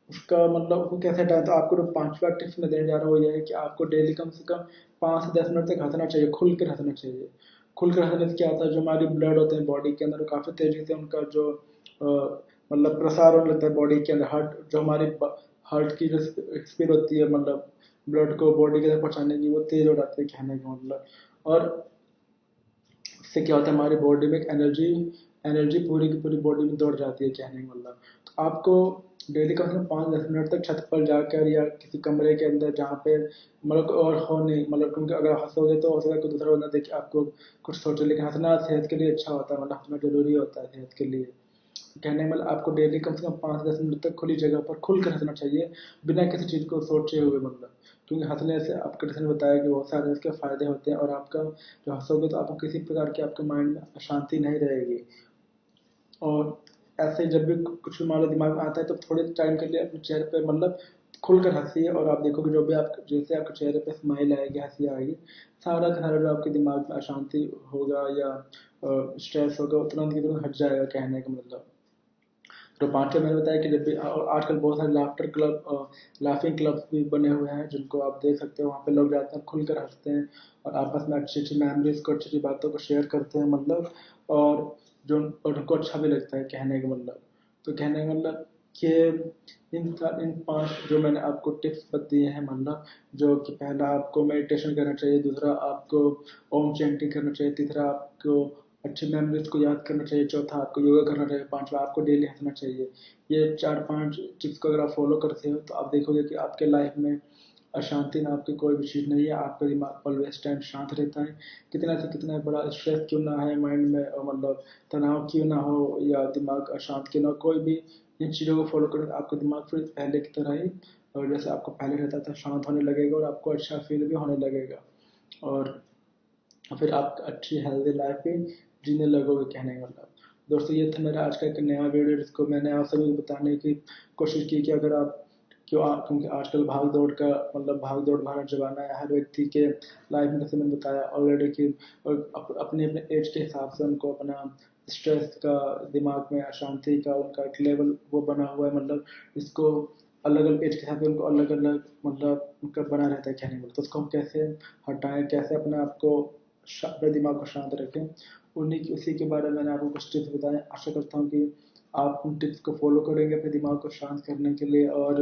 उसका मतलब उसको कैसे हटाएं, तो आपको जो पांचवा टिप्स मैं देने जा रहा हूँ वो ये है कि आपको डेली कम से कम 5 से 10 मिनट तक हंसना चाहिए, खुल कर हंसना चाहिए। खुल कर हंसने से क्या होता है, जो हमारी ब्लड होते हैं बॉडी के अंदर वो काफ़ी तेजी से उनका जो मतलब प्रसार होने लगता है बॉडी के अंदर। हार्ट जो हमारी हार्ट की जो स्पीड होती है मतलब ब्लड को बॉडी के अंदर पहुंचाने की, वो तेज हो जाती है कहने का मतलब। और इससे क्या होता है, हमारी बॉडी में एक एनर्जी एनर्जी पूरी की पूरी बॉडी में दौड़ जाती है कहने का मतलब। तो आपको डेली कम से कम 5-10 मिनट तक छत पर जाकर या किसी कमरे के अंदर जहाँ पे मतलब और हो नहीं मतलब, क्योंकि अगर हंसोगे तो हो सकता है कोई दूसरा बंदा देख के आपको कुछ सोचे, लेकिन हंसना सेहत के लिए अच्छा होता है मतलब हंसना जरूरी होता है सेहत के लिए। कहने वाला आपको डेली कम से कम 5-10 मिनट तक खुली जगह पर खुल कर हंसना चाहिए बिना किसी चीज़ को सोचे हुए मतलब। क्योंकि हंसने से आपके किसी ने बताया कि बहुत सारे उसके फायदे होते हैं और आपका जो हंसोगे तो आपको किसी प्रकार की आपके माइंड में अशांति नहीं रहेगी। और ऐसे जब भी कुछ भी मान लो दिमाग में आता है तो थोड़े टाइम के लिए अपने चेहरे पे मतलब खुलकर हंसिए और आप देखोगे जो भी आप जैसे आपके चेहरे पे स्माइल आएगी, हंसी आएगी, सारा का सारा जो आपके दिमाग में अशांति होगा या स्ट्रेस होगा वो तुरंत की तुरंत हट जाएगा कहने का मतलब। तो पांचवा मैंने बताया कि जब भी आजकल बहुत सारे लाफ्टर क्लब लाफिंग क्लब्स भी बने हुए हैं जिनको आप देख सकते हो, वहाँ पे लोग जाते हैं खुलकर हंसते हैं और आपस में अच्छी अच्छी मेमोरीज को अच्छी अच्छी बातों को शेयर करते हैं मतलब। और जो और उनको अच्छा भी लगता है कहने का मतलब। तो कहने का मतलब कि इन पांच जो मैंने आपको टिप्स दिए हैं मतलब, जो कि पहला आपको मेडिटेशन करना चाहिए, दूसरा आपको ओम चैंटिंग करना चाहिए, तीसरा आपको अच्छी मेमोरीज को याद करना चाहिए, चौथा आपको योगा करना चाहिए, पांचवा आपको डेली हंसना चाहिए। ये 4-5 टिप्स को अगर आप फॉलो करते हो तो आप देखोगे कि आपके लाइफ में अशांति ना आपकी कोई भी चीज़ नहीं है, आपका दिमाग ऑलवेज टाइम शांत रहता है। कितना से कितना बड़ा स्ट्रेस क्यों ना है माइंड में और मतलब तनाव क्यों ना हो या दिमाग अशांत क्यों ना हो, कोई भी इन चीज़ों को फॉलो करें तो आपका दिमाग फिर पहले की तरह ही और जैसे आपको पहले रहता था शांत होने लगेगा और आपको अच्छा फील भी होने लगेगा। और फिर आप अच्छी हेल्दी लाइफ भी जीने लगोगे कहने का मतलब। दोस्तों ये था मेरा आज का एक नया वीडियो जिसको मैंने आप सभी को बताने की कोशिश की कि अगर आप क्योंकि आजकल भाग दौड़ का मतलब भाग दौड़ भरा जमाना है, हर व्यक्ति के लाइफ में जैसे मैंने बताया ऑलरेडी कि अपने अपने एज के हिसाब से उनको अपना स्ट्रेस का, दिमाग में अशांति का उनका एक लेवल वो बना हुआ है मतलब। इसको अलग अलग एज के हिसाब से उनको अलग अलग मतलब उनका बना रहता है कहने में। तो उसको हम कैसे हटाएं, कैसे अपने आप को अपने दिमाग को शांत रखें, उसी के बारे में मैंने आपको कुछ टिप्स बताए। आशा करता हूँ कि आप उन टिप्स को फॉलो करेंगे अपने दिमाग को शांत करने के लिए और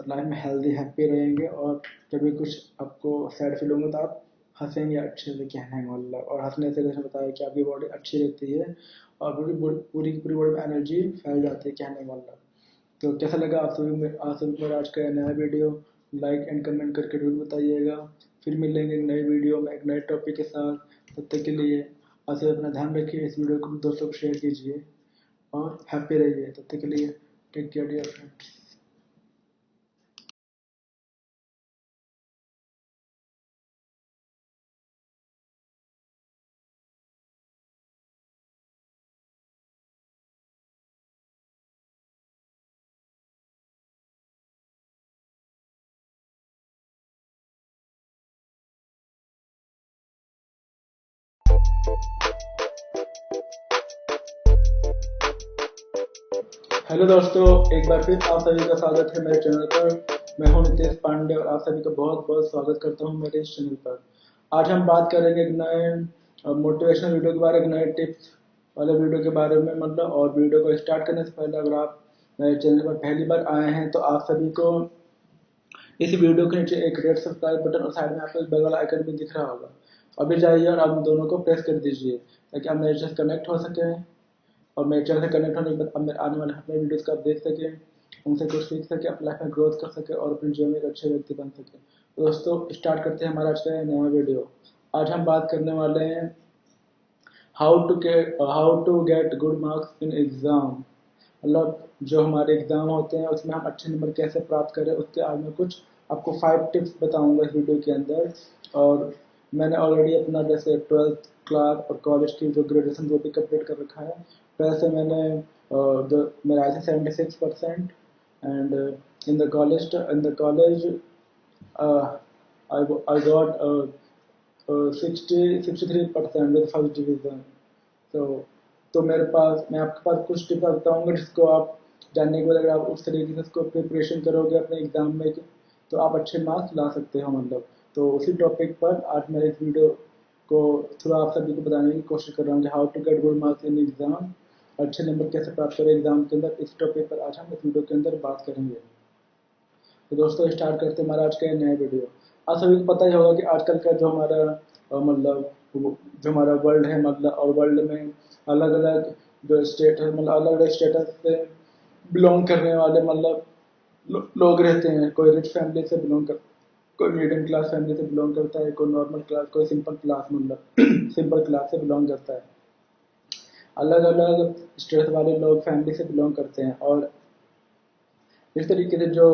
लाइफ में हेल्दी हैप्पी रहेंगे। और जब भी कुछ आपको सैड फील होंगे तो आप हंसेंगे अच्छे से कहने का मतलब। और हंसने से जैसे बताया कि आपकी बॉडी अच्छी रहती है और पूरी की पूरी बॉडी में एनर्जी फैल जाती है कहने का मतलब। तो कैसा लगा आप सभी को आज का नया वीडियो, लाइक एंड कमेंट करके जरूर बताइएगा। फिर मिलेंगे एक नई वीडियो में एक नए टॉपिक के साथ। तब तक के लिए आप सब अपना ध्यान रखिए, इस वीडियो को दोस्तों को शेयर कीजिए और हैप्पी रहिए। तब तक के लिए take care dear friends. Hello दोस्तों, एक बार फिर आप सभी का स्वागत है मेरे चैनल पर। मैं हूं नितेश पांडे और आप सभी का बहुत बहुत स्वागत करता हूं मेरे इस चैनल पर। आज हम बात करेंगे एक नए मोटिवेशनल वीडियो के बारे में, एक नए टिप्स वाले वीडियो के बारे में मतलब। और वीडियो को स्टार्ट करने से पहले अगर आप मेरे चैनल पर पहली बार आए हैं तो आप सभी को इस वीडियो के नीचे एक रेड सब्सक्राइब बटन और साइड में आपको बेल वाला आइकन भी दिख रहा होगा। अभी जाइए और आप दोनों को प्रेस कर दीजिए ताकि आप मेरे चैनल से कनेक्ट हो सकें और मेरे चैनल से कनेक्ट होने के बाद अब मेरे आने वाले हर वीडियोज़ को आप देख सकें, उनसे कुछ सीख सकें, अपनी लाइफ में ग्रोथ कर सकें और अपने जीवन में एक अच्छे व्यक्ति बन सकें। तो दोस्तों स्टार्ट करते हैं हमारा आज का नया वीडियो। आज हम बात करने वाले हैं how to get good marks in exam. मतलब जो हमारे एग्ज़ाम होते हैं उसमें हम अच्छे नंबर कैसे प्राप्त करें, उसके आज मैं कुछ आपको 5 टिप्स बताऊंगा इस वीडियो के अंदर। और मैंने ऑलरेडी अपना जैसे 12th क्लास और कॉलेज की जो ग्रेजुएशन वो भी कंप्लीट कर रखा है। वैसे मैंने मेरा आया था 76% and in the college I got 63% with first division. तो मेरे पास मैं आपके पास कुछ टिप्स बताऊंगा जिसको आप जानने के बाद अगर आप उस तरीके से उसको प्रिपरेशन करोगे अपने एग्जाम में तो आप अच्छे मार्क्स ला सकते हो। मतलब तो उसी टॉपिक पर आज मैं इस वीडियो को थोड़ा आप सभी को बताने की कोशिश कर रहा हूँ कि how to get good marks in exam, अच्छे नंबर कैसे प्राप्त करें एग्जाम के अंदर। इस टॉपिक पर आज हम इस वीडियो के अंदर बात करेंगे। तो दोस्तों स्टार्ट करते हैं हमारा आज का नया वीडियो। आप सभी को पता ही होगा कि आजकल का जो हमारा जो हमारा वर्ल्ड है, मतलब और वर्ल्ड में अलग अलग जो स्टेट है, मतलब अलग अलग स्टेटस से बिलोंग करने वाले लोग रहते हैं। कोई रिच फैमिली से बिलोंग कर, कोई मिडिल क्लास फैमिली से बिलोंग करता है, कोई नॉर्मल क्लास, कोई सिंपल क्लास, मतलब सिंपल क्लास से बिलोंग करता है। अलग अलग स्टेट वाले लोग फैमिली से बिलोंग करते हैं और इस तरीके से जो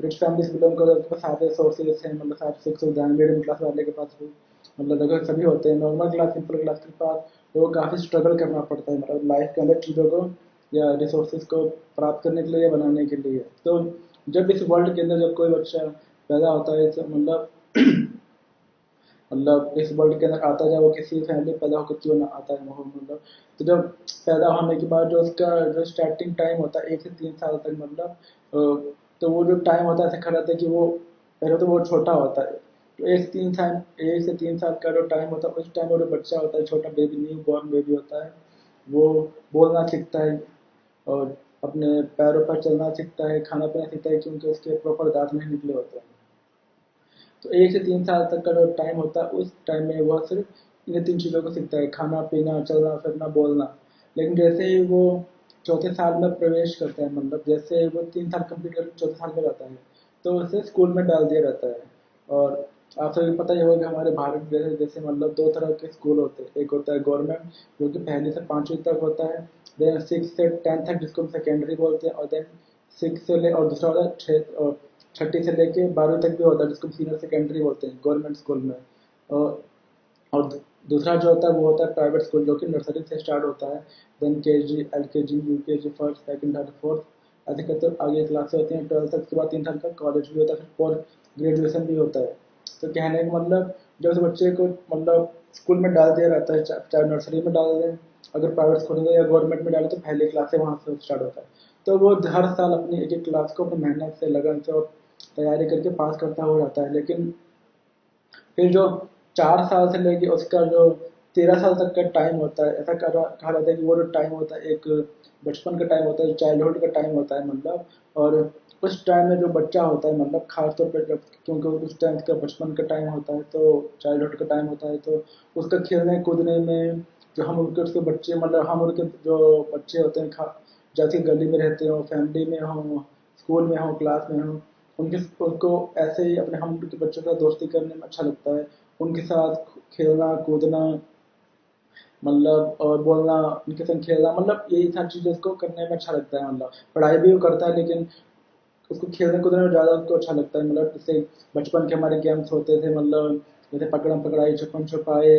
रिच फैमिली से बिलोंग करते हैं उसके पास सारे सोर्सेज हैं, मतलब सारे सुख सुविधाएं मिडिल क्लास वाले के पास भी मतलब लगभग सभी होते हैं। नॉर्मल क्लास सिंपल क्लास के पास तो काफ़ी स्ट्रगल करना पड़ता है, मतलब लाइफ के अंदर चीज़ों को या रिसोर्सेज को प्राप्त करने के लिए या बनाने के लिए। तो जब इस वर्ल्ड के अंदर जब कोई बच्चा पैदा होता है तो मतलब इस वर्ल्ड के अंदर आता है, वो किसी फैमिली पैदा होकर क्यों ना आता है मतलब। तो जब पैदा होने के बाद जो उसका जो स्टार्टिंग टाइम होता है 1 से 3 साल तक, मतलब तो वो जो टाइम होता है ऐसा खड़ा था कि वो पहले तो वो छोटा होता है। तो 1 से 3 साल का जो टाइम होता है उस टाइम वो जो बच्चा होता है, छोटा बेबी, न्यू बॉर्न बेबी होता है, वो बोलना सीखता है और अपने पैरों पर चलना सीखता है, खाना पीना सीखता है, क्योंकि उसके प्रॉपर दांत नहीं निकले होते हैं। तो 1 से 3 साल तक का जो टाइम होता है उस टाइम में वह सिर्फ इन 3 चीज़ों को सीखता है, खाना पीना, चलना फिरना, बोलना। लेकिन जैसे ही वो चौथे साल में प्रवेश करता है, मतलब जैसे वो 3 साल कंप्लीट करके चौथे साल में जाता है तो उसे स्कूल में डाल दिया जाता है। और आप सभी को पता ही होगा कि हमारे भारत जैसे जैसे मतलब 2 तरह के स्कूल होते हैं। एक होता है गवर्नमेंट जो कि 1 से 5वीं तक होता है, देन 6 से 10 तक जिसको हम सेकेंडरी बोलते हैं, और देन 6 से ले और दूसरा होता है 6 से लेके 12वीं तक भी होता है जिसको सीनियर सेकेंडरी बोलते हैं गवर्नमेंट स्कूल में। और दूसरा जो होता है वो होता है प्राइवेट स्कूल जो कि नर्सरी से स्टार्ट होता है, then KG, LKG, UKG, first, second, third, fourth ऐसे करते आगे क्लासें होती हैं 12 तक। के बाद 3 साल का कॉलेज भी होता है, फिर पोस्ट ग्रेजुएशन भी होता है। तो कहने का मतलब जब उस बच्चे को मतलब स्कूल में डाल दिया जाता है, चाहे नर्सरी में डाल दें, अगर प्राइवेट स्कूल में या गवर्नमेंट में डालें तो पहले क्लास से वहाँ से स्टार्ट होता है। तो वो हर साल अपनी एक एक क्लास को अपनी मेहनत से, लगन से और तैयारी करके पास करता हो जाता है। लेकिन फिर जो 4 साल से लेके उसका जो 13 साल तक का टाइम होता है, ऐसा कहा जाता है कि वो जो टाइम होता है एक बचपन का टाइम होता है, चाइल्डहुड का टाइम होता है, मतलब। और उस टाइम में जो बच्चा होता है, मतलब खासतौर पर जब, क्योंकि उस टाइम का बचपन का टाइम होता है तो चाइल्डहुड का टाइम होता है, तो उसका खेलने कूदने में जो हम उनके उसके बच्चे, मतलब हम उनके जो बच्चे होते हैं जैसे गली में रहते हो, फैमिली में हो, स्कूल में हो, क्लास में हो, उनके उनको ऐसे ही अपने हम उनके बच्चों का दोस्ती करने में अच्छा लगता है, उनके साथ खेलना कूदना, मतलब और बोलना, उनके संग खेलना, मतलब यही सारी चीज़ें उसको करने में अच्छा लगता है। मतलब पढ़ाई भी वो करता है लेकिन उसको खेलने कूदने में ज़्यादा उसको अच्छा लगता है। मतलब जैसे बचपन के हमारे गेम्स होते थे, मतलब जैसे पकड़म पकड़ाई, छुपन छुपाई,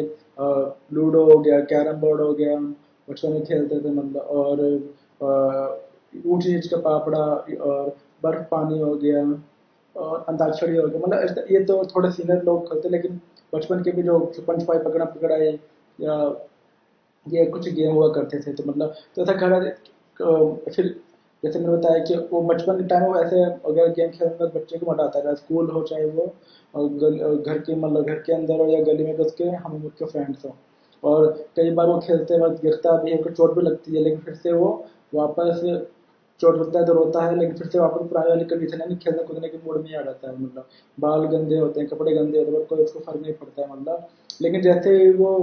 लूडो हो गया, कैरम बोर्ड हो गया, बचपन में खेलते थे, मतलब। और ऊंच नीच का पापड़ा, और बर्फ पानी हो गया, और अंताक्षरी हो गया, मतलब ये तो थोड़े सीनियर लोग खेलते, लेकिन बचपन के भी जो छुपन छुपाई, पकड़म पकड़ाई या ये कुछ गेम हुआ करते थे। तो मतलब तो ऐसा कहा फिर जैसे मैंने बताया कि वो बचपन के टाइम में ऐसे अगर गेम खेलने में बच्चे को मजा आता है, स्कूल हो चाहे वो घर के, मतलब घर के अंदर हो या गली में बस के हम उसके फ्रेंड्स हो। और कई बार वो खेलते वक्त गिरता भी है, उसको चोट भी लगती है, लेकिन फिर से वो वापस चोट लगता है तो रोता है, लेकिन फिर से वापस पुरानी वाली कंडीशन है, खेलने कूदने के मूड में ही आ जाता है। मतलब बाल गंदे होते हैं, कपड़े गंदे होते हैं, बट कोई उसको फर्क नहीं पड़ता है। मतलब लेकिन जैसे ही वो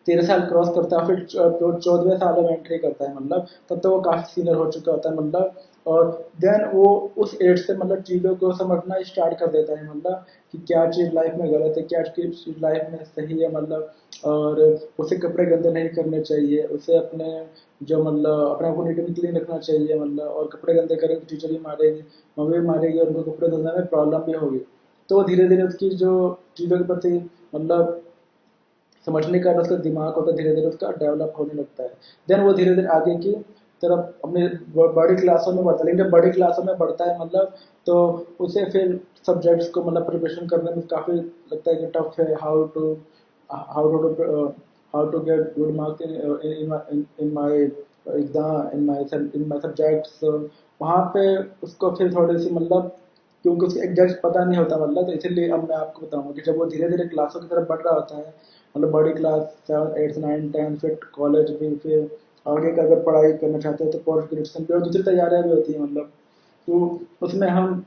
13 साल क्रॉस करता है, फिर 14वें साल में एंट्री करता है, मतलब तब तो वो काफी सीनियर हो चुका होता है। मतलब और देन वो उस एज से मतलब चीज़ों को समझना स्टार्ट कर देता है, मतलब कि क्या चीज़ लाइफ में गलत है, क्या चीज़ लाइफ में सही है। मतलब और उसे कपड़े गंदे नहीं करने चाहिए, उसे अपने जो मतलब अपने आप को नीट एंड क्लीन रखना चाहिए। मतलब और कपड़े गंदे करेंगे तो टीचर भी मारेगी, मम्मी भी मारेगी, और उनको कपड़े धोने में प्रॉब्लम भी होगी। तो धीरे धीरे उसकी जो चीज़ों के प्रति मतलब समझने का उसका दिमाग होता है, धीरे धीरे उसका डेवलप होने लगता है। देन वो धीरे धीरे आगे की तरफ अपने बड़ी क्लासों में बढ़ता है। लेकिन जब बड़ी क्लासों में बढ़ता है मतलब तो उसे फिर सब्जेक्ट्स को मतलब प्रिपरेशन करने में काफ़ी लगता है कि टफ है। How to get good marks in my exam, in my subjects. वहाँ पे उसको फिर थोड़ी सी मतलब क्योंकि उसको एग्जैक्ट पता नहीं होता, मतलब तो इसलिए अब मैं आपको बताऊंगा कि जब वो धीरे धीरे क्लासों की तरफ बढ़ रहा होता है, मतलब बड़ी क्लास 7, 8, 9, 10, फिर कॉलेज भी, फिर आगे का अगर पढ़ाई करना चाहते हैं तो पोस्ट ग्रेजुएशन भी और दूसरी तैयारियां भी होती हैं। मतलब तो उसमें हम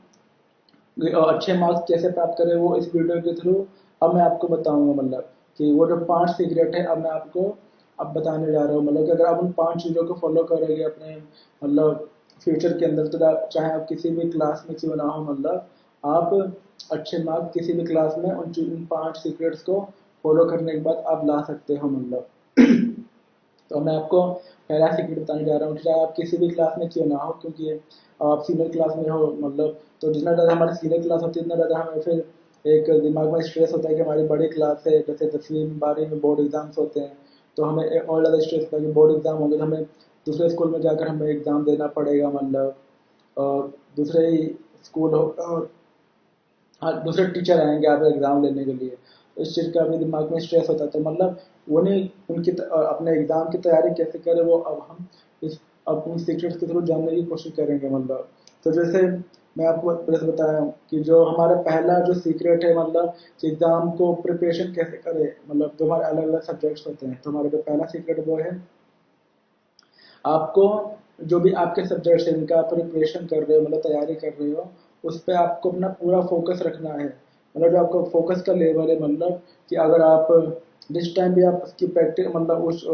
अच्छे मार्क्स कैसे प्राप्त करें वो इस वीडियो के थ्रू अब मैं आपको बताऊंगा। मतलब कि वो जो 5 सीक्रेट है अब मैं आपको अब बताने जा रहा हूँ। मतलब कि अगर आप उन 5 चीज़ों को फॉलो करेंगे अपने मतलब फ्यूचर के अंदर, तो चाहे आप किसी भी क्लास में क्यों ना हो, मतलब आप अच्छे मार्क्स किसी भी क्लास में उन 5 सीक्रेट्स को फॉलो करने के बाद आप ला सकते हो। मतलब तो मैं आपको पहला सीक्रेट बताने जा रहा हूँ कि चाहे आप किसी भी क्लास में क्यों ना हो, क्योंकि आप सीनियर क्लास में हो, मतलब तो जितना ज़्यादा हमारी सीनियर क्लास होती है उतना ज़्यादा हमें फिर एक दिमाग में स्ट्रेस होता है कि हमारी बड़ी क्लास है, जैसे 10वीं 12वीं में बोर्ड एग्जाम्स होते हैं, तो हमें और ज़्यादा स्ट्रेस होता है कि बोर्ड एग्जाम होंगे तो हमें दूसरे स्कूल में जाकर हमें एग्ज़ाम देना पड़ेगा। मतलब और दूसरे ही स्कूल होगा और हाँ दूसरे टीचर आएंगे आपका एग्ज़ाम लेने के लिए, तो इस चीज़ का भी दिमाग में स्ट्रेस होता है। तो मतलब उन्हें अपने एग्ज़ाम की तैयारी कैसे करें वो अब हम इस अब उन सीक्रेट्स के थ्रू जानने की कोशिश करेंगे। मतलब तो जैसे मैं आपको जैसे बताया कि जो हमारा पहला जो सीक्रेट है, मतलब कि एग्ज़ाम को प्रिपरेशन कैसे करें, मतलब जो हमारे अलग अलग सब्जेक्ट्स होते हैं, तो हमारा जो पहला सीक्रेट वो है आपको जो भी आपके सब्जेक्ट्स हैं जिनका आप प्रिपरेशन कर रहे हो, मतलब तैयारी कर रहे हो, उस पर आपको अपना पूरा फोकस रखना है। मतलब जो आपका फोकस का लेवल है, मतलब कि अगर आप जिस टाइम भी आप उसकी प्रैक्टिस मतलब उस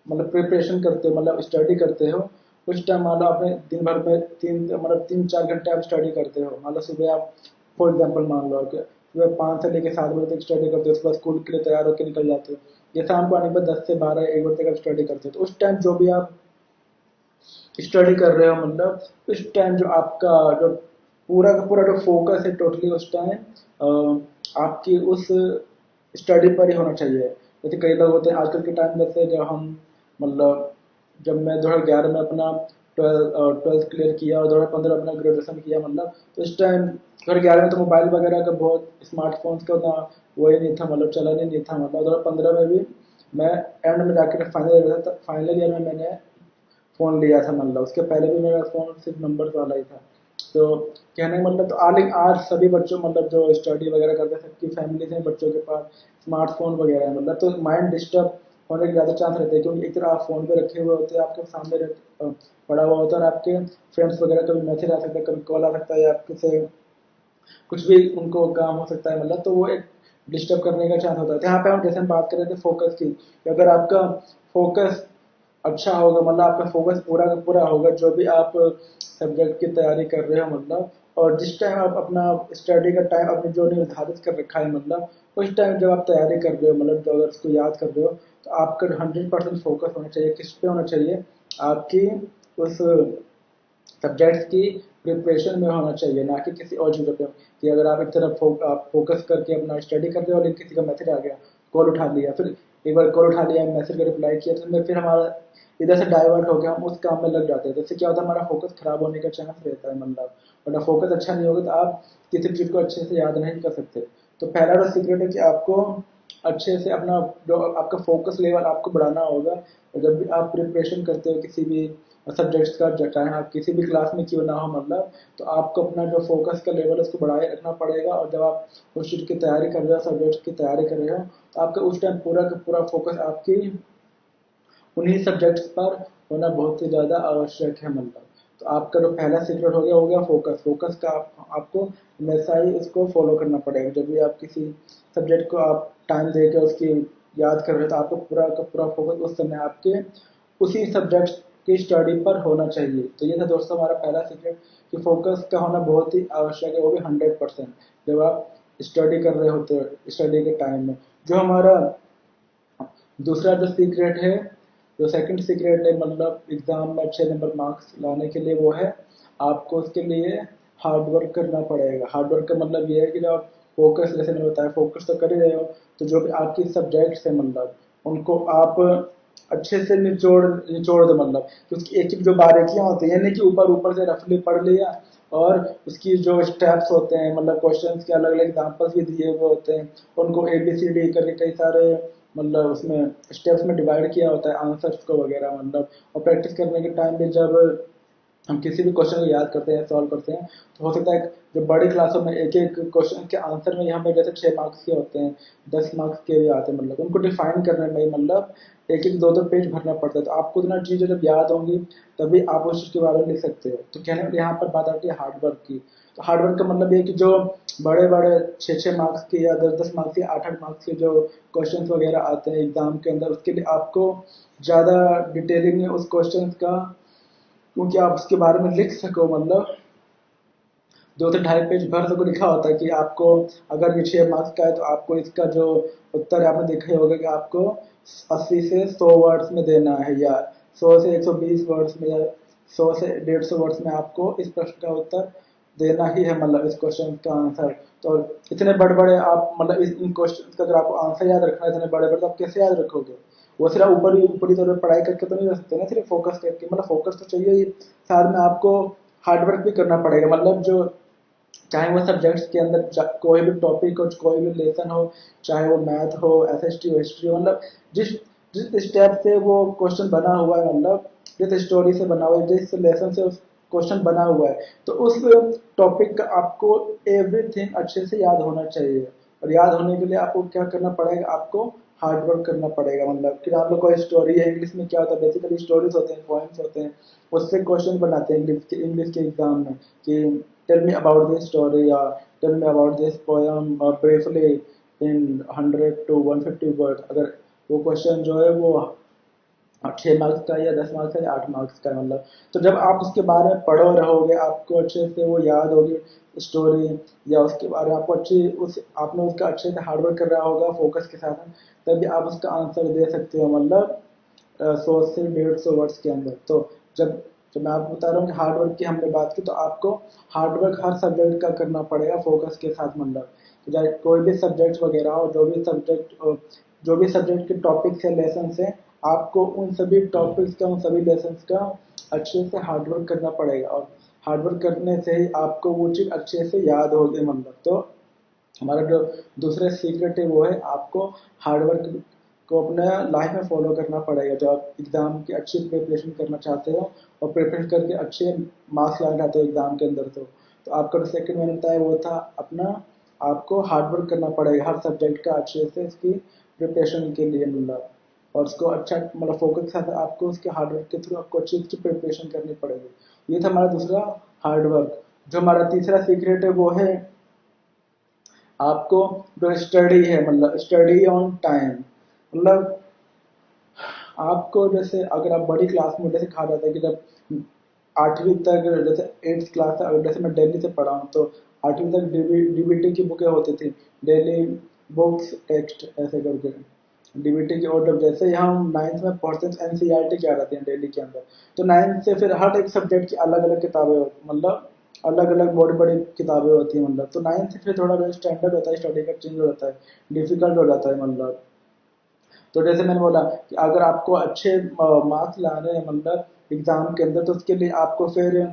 मतलब प्रिपरेशन करते हो, मतलब स्टडी करते हो, उस टाइम मान लो आपने दिन भर में 3 4 घंटे आप स्टडी करते हो। मान लो सुबह आप फॉर एग्जाम्पल मान लो कि सुबह 5 से लेकर 7 बजे तक स्टडी करते हो, उसके बाद स्कूल के लिए तैयार होकर निकल जाते हो, या शाम को आने के बाद 10 से 12 1 बजे तक आप स्टडी करते हो। तो उस टाइम जो भी आप स्टडी कर रहे हो, मतलब उस टाइम जो आपका जो पूरा का पूरा जो फोकस है टोटली उस टाइम आपकी उस स्टडी पर ही होना चाहिए। जैसे कई लोग होते हैं आजकल के टाइम में से, जब हम मतलब जब मैं 2011 में अपना ट्वेल्थ क्लियर किया और 2015 अपना ग्रेजुएशन किया, मतलब तो इस टाइम 2011 में तो मोबाइल वगैरह का बहुत स्मार्टफोन्स का उतना वो ही नहीं था, मतलब चलन ही नहीं था। मतलब 2015 में भी मैं एंड में जाकर फाइनल ईयर में मैंने फ़ोन लिया था। मतलब उसके पहले भी मेरा फ़ोन सिर्फ नंबर वाला ही था। तो कहने का मतलब तो आज सभी बच्चों मतलब जो स्टडी वगैरह करते हैं सबकी फैमिली में बच्चों के पास स्मार्टफोन वगैरह है। मतलब तो माइंड डिस्टर्ब होने के ज़्यादा चांस रहते हैं, क्योंकि एक तरह आप फ़ोन पे रखे हुए होते हैं, आपके सामने पड़ा हुआ होता है, और आपके फ्रेंड्स वगैरह कभी मैसेज आ सकता है, कभी कॉल आ सकता है, या आपके से कुछ भी उनको काम हो सकता है। मतलब तो वो एक डिस्टर्ब करने का चांस होता है। तो यहाँ पे हम जैसे हम बात कर रहे थे फोकस की, कि अगर आपका फोकस अच्छा होगा, मतलब आपका फोकस पूरा का पूरा होगा जो भी आप सब्जेक्ट की तैयारी कर रहे हो, मतलब और जिस टाइम आप अपना स्टडी का टाइम आपने जो निर्धारित कर रखा है, मतलब उस टाइम जब आप तैयारी कर रहे हो, मतलब जो अगर उसको याद कर रहे हो, तो आपका 100% फोकस होना चाहिए। किस पे होना चाहिए? आपकी उस सब्जेक्ट्स की प्रिपरेशन में होना चाहिए, ना कि किसी और चीज़ों पे। कि अगर आप एक तरफ आप फोकस करके अपना स्टडी कर रहे हो, लेकिन किसी का मैसेज आ गया, कॉल उठा लिया, फिर एक बार कॉल उठा लिया, मैसेज का रिप्लाई किया, तो फिर हमारा इधर से डाइवर्ट हो गया, हम उस काम में लग जाते हैं। जैसे क्या होता है, हमारा फोकस खराब होने का चांस रहता है। मतलब वरना फोकस अच्छा नहीं होगा तो आप किसी चीज़ को अच्छे से याद नहीं कर सकते। तो पहला तो सीक्रेट है कि आपको अच्छे से अपना जो आपका फोकस लेवल आपको बढ़ाना होगा। और जब भी आप प्रिपरेशन करते हो किसी भी सब्जेक्ट्स का, चाहे आप किसी भी क्लास में क्यों ना हो, मतलब तो आपको अपना जो फोकस का लेवल है उसको बढ़ाए रखना पड़ेगा। और जब आप उस चीज़ की तैयारी कर रहे हो, सब्जेक्ट्स की तैयारी कर रहे हो, तो आपका उस टाइम पूरा का पूरा फोकस आपकी उन्हीं सब्जेक्ट्स पर होना बहुत ही ज़्यादा आवश्यक है। मतलब तो आपका जो पहला सीक्रेट हो गया फोकस। फोकस का आपको हमेशा ही इसको फॉलो करना पड़ेगा। जब भी आप किसी सब्जेक्ट को आप टाइम देकर उसकी याद कर रहे हो तो आपको पूरा का पूरा फोकस उस समय आपके उसी सब्जेक्ट की स्टडी पर होना चाहिए। तो ये था दोस्तों हमारा पहला सीक्रेट कि फोकस का होना बहुत ही आवश्यक है, वो भी 100% जब आप स्टडी कर रहे होते हो स्टडी के टाइम में। जो हमारा दूसरा जो सीक्रेट है, जो सेकंड सीक्रेट है मतलब एग्जाम में अच्छे नंबर मार्क्स लाने के लिए, वो है आपको उसके लिए हार्ड वर्क करना पड़ेगा। हार्ड वर्क का मतलब ये है कि जब आप फोकस, जैसे मैंने बताया फोकस तो कर ही रहे हो, तो जो भी आपकी सब्जेक्ट्स है मतलब उनको आप अच्छे से निचोड़ निचोड़ दो। मतलब कि उसकी एक एक जो बारीकियां होती है, यानी कि ऊपर ऊपर से रफली पढ़ लिया और उसकी जो स्टेप्स होते हैं मतलब क्वेश्चंस के अलग अलग एग्जांपल्स भी दिए हुए होते हैं, उनको ABCD करके कई सारे मतलब उसमें स्टेप्स में डिवाइड किया होता है आंसर्स को वगैरह मतलब। और प्रैक्टिस करने के टाइम भी जब हम किसी भी क्वेश्चन को याद करते हैं सॉल्व करते हैं तो हो सकता है जो बड़ी क्लासों में एक एक क्वेश्चन के आंसर में यहाँ पे जैसे 6 मार्क्स के होते हैं, 10 मार्क्स के भी आते हैं, मतलब उनको डिफाइन करने में मतलब एक एक दो दो पेज भरना पड़ता है। तो आपको इतना चीजें जब याद होंगी तभी आप उस चीज के बारे में लिख सकते हो। तो कहने यहाँ पर बात आती है हार्डवर्क की। तो हार्डवर्क का मतलब ये कि जो बड़े बड़े 6 6 मार्क्स के या 10 10 मार्क्स के 8 8 मार्क्स के जो क्वेश्चन वगैरह आते हैं एग्जाम के अंदर, उसके लिए आपको ज्यादा डिटेलिंग में उस क्वेश्चन का, क्योंकि आप उसके बारे में लिख सको मतलब 2 से ढाई पेज भर सको लिखा होता है कि आपको अगर ये 6 मार्क्स का है तो आपको इसका जो उत्तर है आपने देखा ही होगा कि आपको 80 से 100 वर्ड्स में देना है, या 100 से 120 वर्ड्स में, या 100 से 150 वर्ड्स में आपको इस प्रश्न का उत्तर देना ही है, मतलब इस क्वेश्चन का आंसर। तो इतने बड़े बड़े आप मतलब इन क्वेश्चन का अगर आपको आंसर याद रखना है इतने बड़े बड़े, तो आप कैसे याद रखोगे? वो सिर्फ ऊपरी तौर पर पढ़ाई करके तो नहीं रह सकते ना, सिर्फ फोकस करके। मतलब फोकस तो चाहिए ही, साथ में आपको हार्डवर्क भी करना पड़ेगा। मतलब जो चाहे वो सब्जेक्ट्स के अंदर कोई भी टॉपिक हो, कोई भी लेसन हो, चाहे वो मैथ हो, SST हो, हिस्ट्री हो, मतलब जिस जिस स्टेप से वो क्वेश्चन बना हुआ है, मतलब जिस स्टोरी से बना हुआ है, जिस लेसन से उस क्वेश्चन बना हुआ है, तो उस टॉपिक का आपको एवरीथिंग अच्छे से याद होना चाहिए। और याद होने के लिए आपको क्या करना पड़ेगा? आपको हार्ड वर्क करना पड़ेगा। मतलब कि आप लोग कोई स्टोरी है, इंग्लिश में क्या होता है बेसिकली स्टोरीज होते हैं, पोएम्स होते हैं, उससे क्वेश्चन बनाते हैं इंग्लिश के एग्जाम में कि tell me about this story या tell me about this poem briefly in 100 to 150 word. अगर वो क्वेश्चन जो है वो 6 मार्क्स का या 10 मार्क्स का या 8 मार्क्स का, मतलब तो जब आप उसके बारे में पढ़ो रहोगे आपको अच्छे से वो याद होगी स्टोरी, या उसके बारे में आपको अच्छी उस आपने उसका अच्छे से हार्डवर्क कर रहा होगा फोकस के साथ, तभी आप उसका आंसर दे सकते हो मतलब 100 से 150 वर्ड्स के अंदर। तो जब जब मैं आपको बता रहा हूँ कि हार्डवर्क की हमने बात की, तो आपको हार्डवर्क हर सब्जेक्ट का करना पड़ेगा फोकस के साथ। मतलब तो चाहे कोई भी सब्जेक्ट वगैरह हो, जो भी सब्जेक्ट के टॉपिक्स है, लेसन है, आपको उन सभी टॉपिक्स का, उन सभी लेसन का अच्छे से हार्डवर्क करना पड़ेगा। और हार्डवर्क करने से ही आपको वो चीज़ अच्छे से याद होगी। मतलब तो हमारा जो दूसरा सीक्रेट है वो है आपको हार्डवर्क को अपने लाइफ में फॉलो करना पड़ेगा। जब आप एग्जाम की अच्छी प्रिपरेशन करना चाहते हो और प्रिपरेशन करके अच्छे मार्क्स लाना चाहते हो एग्जाम के अंदर, तो आपका जो सेकंड मैंने बताया वो था अपना आपको हार्डवर्क करना पड़ेगा हर सब्जेक्ट का अच्छे से इसकी प्रिपरेशन के लिए। मतलब और उसको अच्छा मतलब फोकस के साथ आपको उसके हार्डवर्क के थ्रू आपको अच्छी अच्छी प्रिपरेशन करनी पड़ेगी। ये था हमारा दूसरा हार्डवर्क। जो हमारा तीसरा सीक्रेट है वो है आपको जो स्टडी है मतलब स्टडी ऑन टाइम। मतलब आपको जैसे अगर आप बड़ी क्लास में, जैसे कहा जाता है कि जब 8वीं तक, जैसे 8th क्लास तक, अगर जैसे मैं दिल्ली से पढ़ा हूँ तो 8वीं तक DBT की बुकें होती थी, डेली बुक्स टेक्स्ट ऐसे करके DBT की। और जब जैसे हम 9th में पढ़ते हैं NCERT की आ जाती है डेली के अंदर, तो 9th से फिर हर एक सब्जेक्ट की अलग अलग किताबें होती, मतलब अलग अलग बड़ी बड़ी किताबें होती हैं। मतलब तो 9th से फिर थोड़ा जो स्टैंडर्ड होता है स्टडी का चेंज हो जाता है, डिफिकल्ट हो जाता है। मतलब तो जैसे मैंने बोला कि अगर आपको अच्छे मार्क्स लाने हैं मतलब एग्जाम के अंदर, तो उसके लिए आपको फिर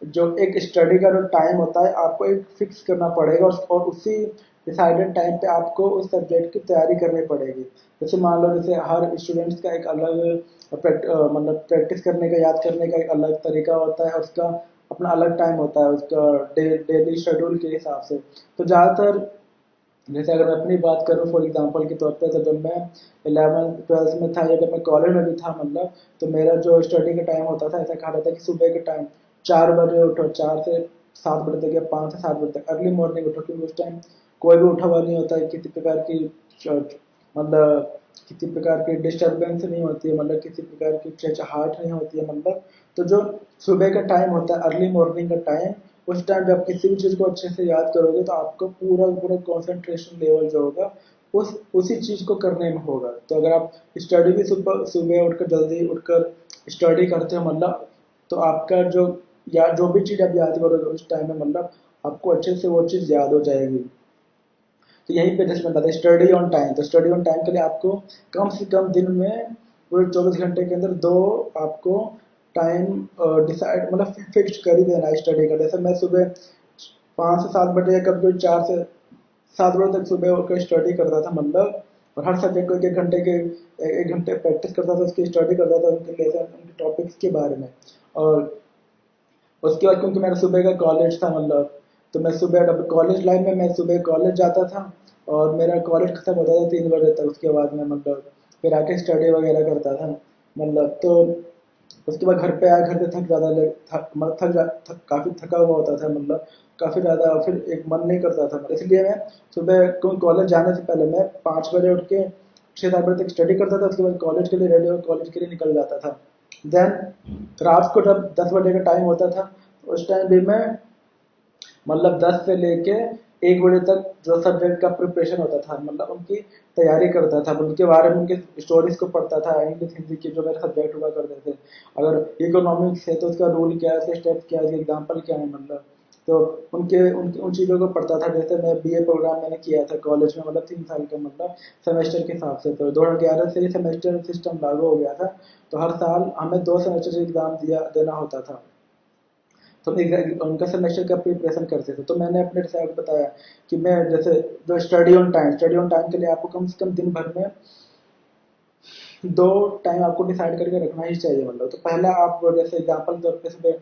जो एक स्टडी का जो टाइम होता है आपको एक फिक्स करना पड़ेगा, और उसी डिसाइडेड टाइम पे आपको उस सब्जेक्ट की तैयारी करनी पड़ेगी। जैसे मान लो जैसे हर स्टूडेंट्स का एक अलग मतलब प्रैक्टिस करने का, याद करने का एक अलग तरीका होता है, उसका अपना अलग टाइम होता है उसका डेली शेड्यूल के हिसाब से। तो ज़्यादातर जैसे अगर मैं अपनी बात करूँ फॉर एग्जांपल के तौर पे, तो जब मैं 11th 12th में था या जब मैं कॉलेज में भी था मतलब, तो मेरा जो स्टडी का टाइम होता था ऐसा कहा जाता है कि सुबह के टाइम 4 बजे उठो, 4 से 7 बजे तक या 5 से 7 बजे तक अर्ली मॉर्निंग उठो, क्योंकि उस टाइम कोई भी उठा हुआ नहीं होता है, किसी प्रकार की मतलब किसी प्रकार की डिस्टरबेंस नहीं होती है, मतलब किसी प्रकार की चहचहाट नहीं होती है, मतलब तो जो सुबह का टाइम होता है अर्ली मॉर्निंग का टाइम, उस टाइम जब किसी भी चीज़ को अच्छे से याद करोगे तो आपको पूरा पूरा कॉन्सेंट्रेशन लेवल जो होगा उसी चीज़ को करने में होगा। तो अगर आप स्टडी भी सुबह सुबह उठकर जल्दी उठकर स्टडी करते हो, मतलब तो आपका जो या जो भी चीज़ आप याद करोगे उस टाइम में, मतलब आपको अच्छे से वो चीज़ याद हो जाएगी। तो यहीं पे जस्ट मैं बताता स्टडी ऑन टाइम। तो स्टडी ऑन टाइम के लिए आपको कम से कम दिन में पूरे 24 घंटे के अंदर दो आपको टाइम डिसाइड मतलब फिक्स कर ही देना है स्टडी का। जैसे मैं सुबह 5 से 7 बजे या कभी कभी 4 से 7 बजे तक सुबह होकर स्टडी करता था, मतलब और हर सब्जेक्ट को 1 1 घंटे के 1 घंटे प्रैक्टिस करता था, उसकी स्टडी करता था उनके लेसन उनके टॉपिक्स के बारे में। और उसके बाद क्योंकि मेरा सुबह का कॉलेज था, मतलब तो मैं सुबह अब कॉलेज लाइफ में मैं सुबह कॉलेज जाता था और मेरा कॉलेज खत्म होता था 3 बजे तक। उसके बाद मैं मतलब फिर आके स्टडी वगैरह करता था, मतलब तो उसके बाद घर पे आया, घर पे थक ज़्यादा मतलब काफ़ी थका हुआ होता था, मतलब काफ़ी ज़्यादा फिर एक मन नहीं करता था, इसलिए मैं सुबह क्योंकि कॉलेज जाने से पहले मैं 5 बजे उठ के 6 7 बजे तक स्टडी करता था। उसके बाद कॉलेज के लिए रेडी हो कॉलेज के लिए निकल जाता था। देन रात को जब 10 बजे का टाइम होता था, उस टाइम भी मैं मतलब 10 से लेके 1 बजे तक जो सब्जेक्ट का प्रिपरेशन होता था, मतलब उनकी तैयारी करता था, उनके बारे में उनके स्टोरीज को पढ़ता था, इंग्लिश हिंदी के जो मेरे सब्जेक्ट हुआ करते थे। अगर इकोनॉमिक्स है तो उसका रूल क्या है, उसके स्टेप्स क्या है, उसके एग्जाम्पल क्या है, मतलब तो उन चीज़ों को पढ़ता था। जैसे मैं बीए प्रोग्राम मैंने किया था कॉलेज में, मतलब 3 साल का, मतलब सेमेस्टर के हिसाब से। तो 2011 से ही सेमेस्टर सिस्टम लागू हो गया था, तो हर साल हमें 2 सेमेस्टर एग्जाम देना होता था। तो उनका सेमेस्टर का प्रिपरेशन करते थे। तो मैंने अपने से आपको बताया कि मैं जैसे जो स्टडी ऑन टाइम के लिए आपको कम से कम दिन भर में 2 टाइम आपको डिसाइड करके रखना ही चाहिए, मतलब तो पहला आप जैसे एग्जाम्पल तौर पे सुबह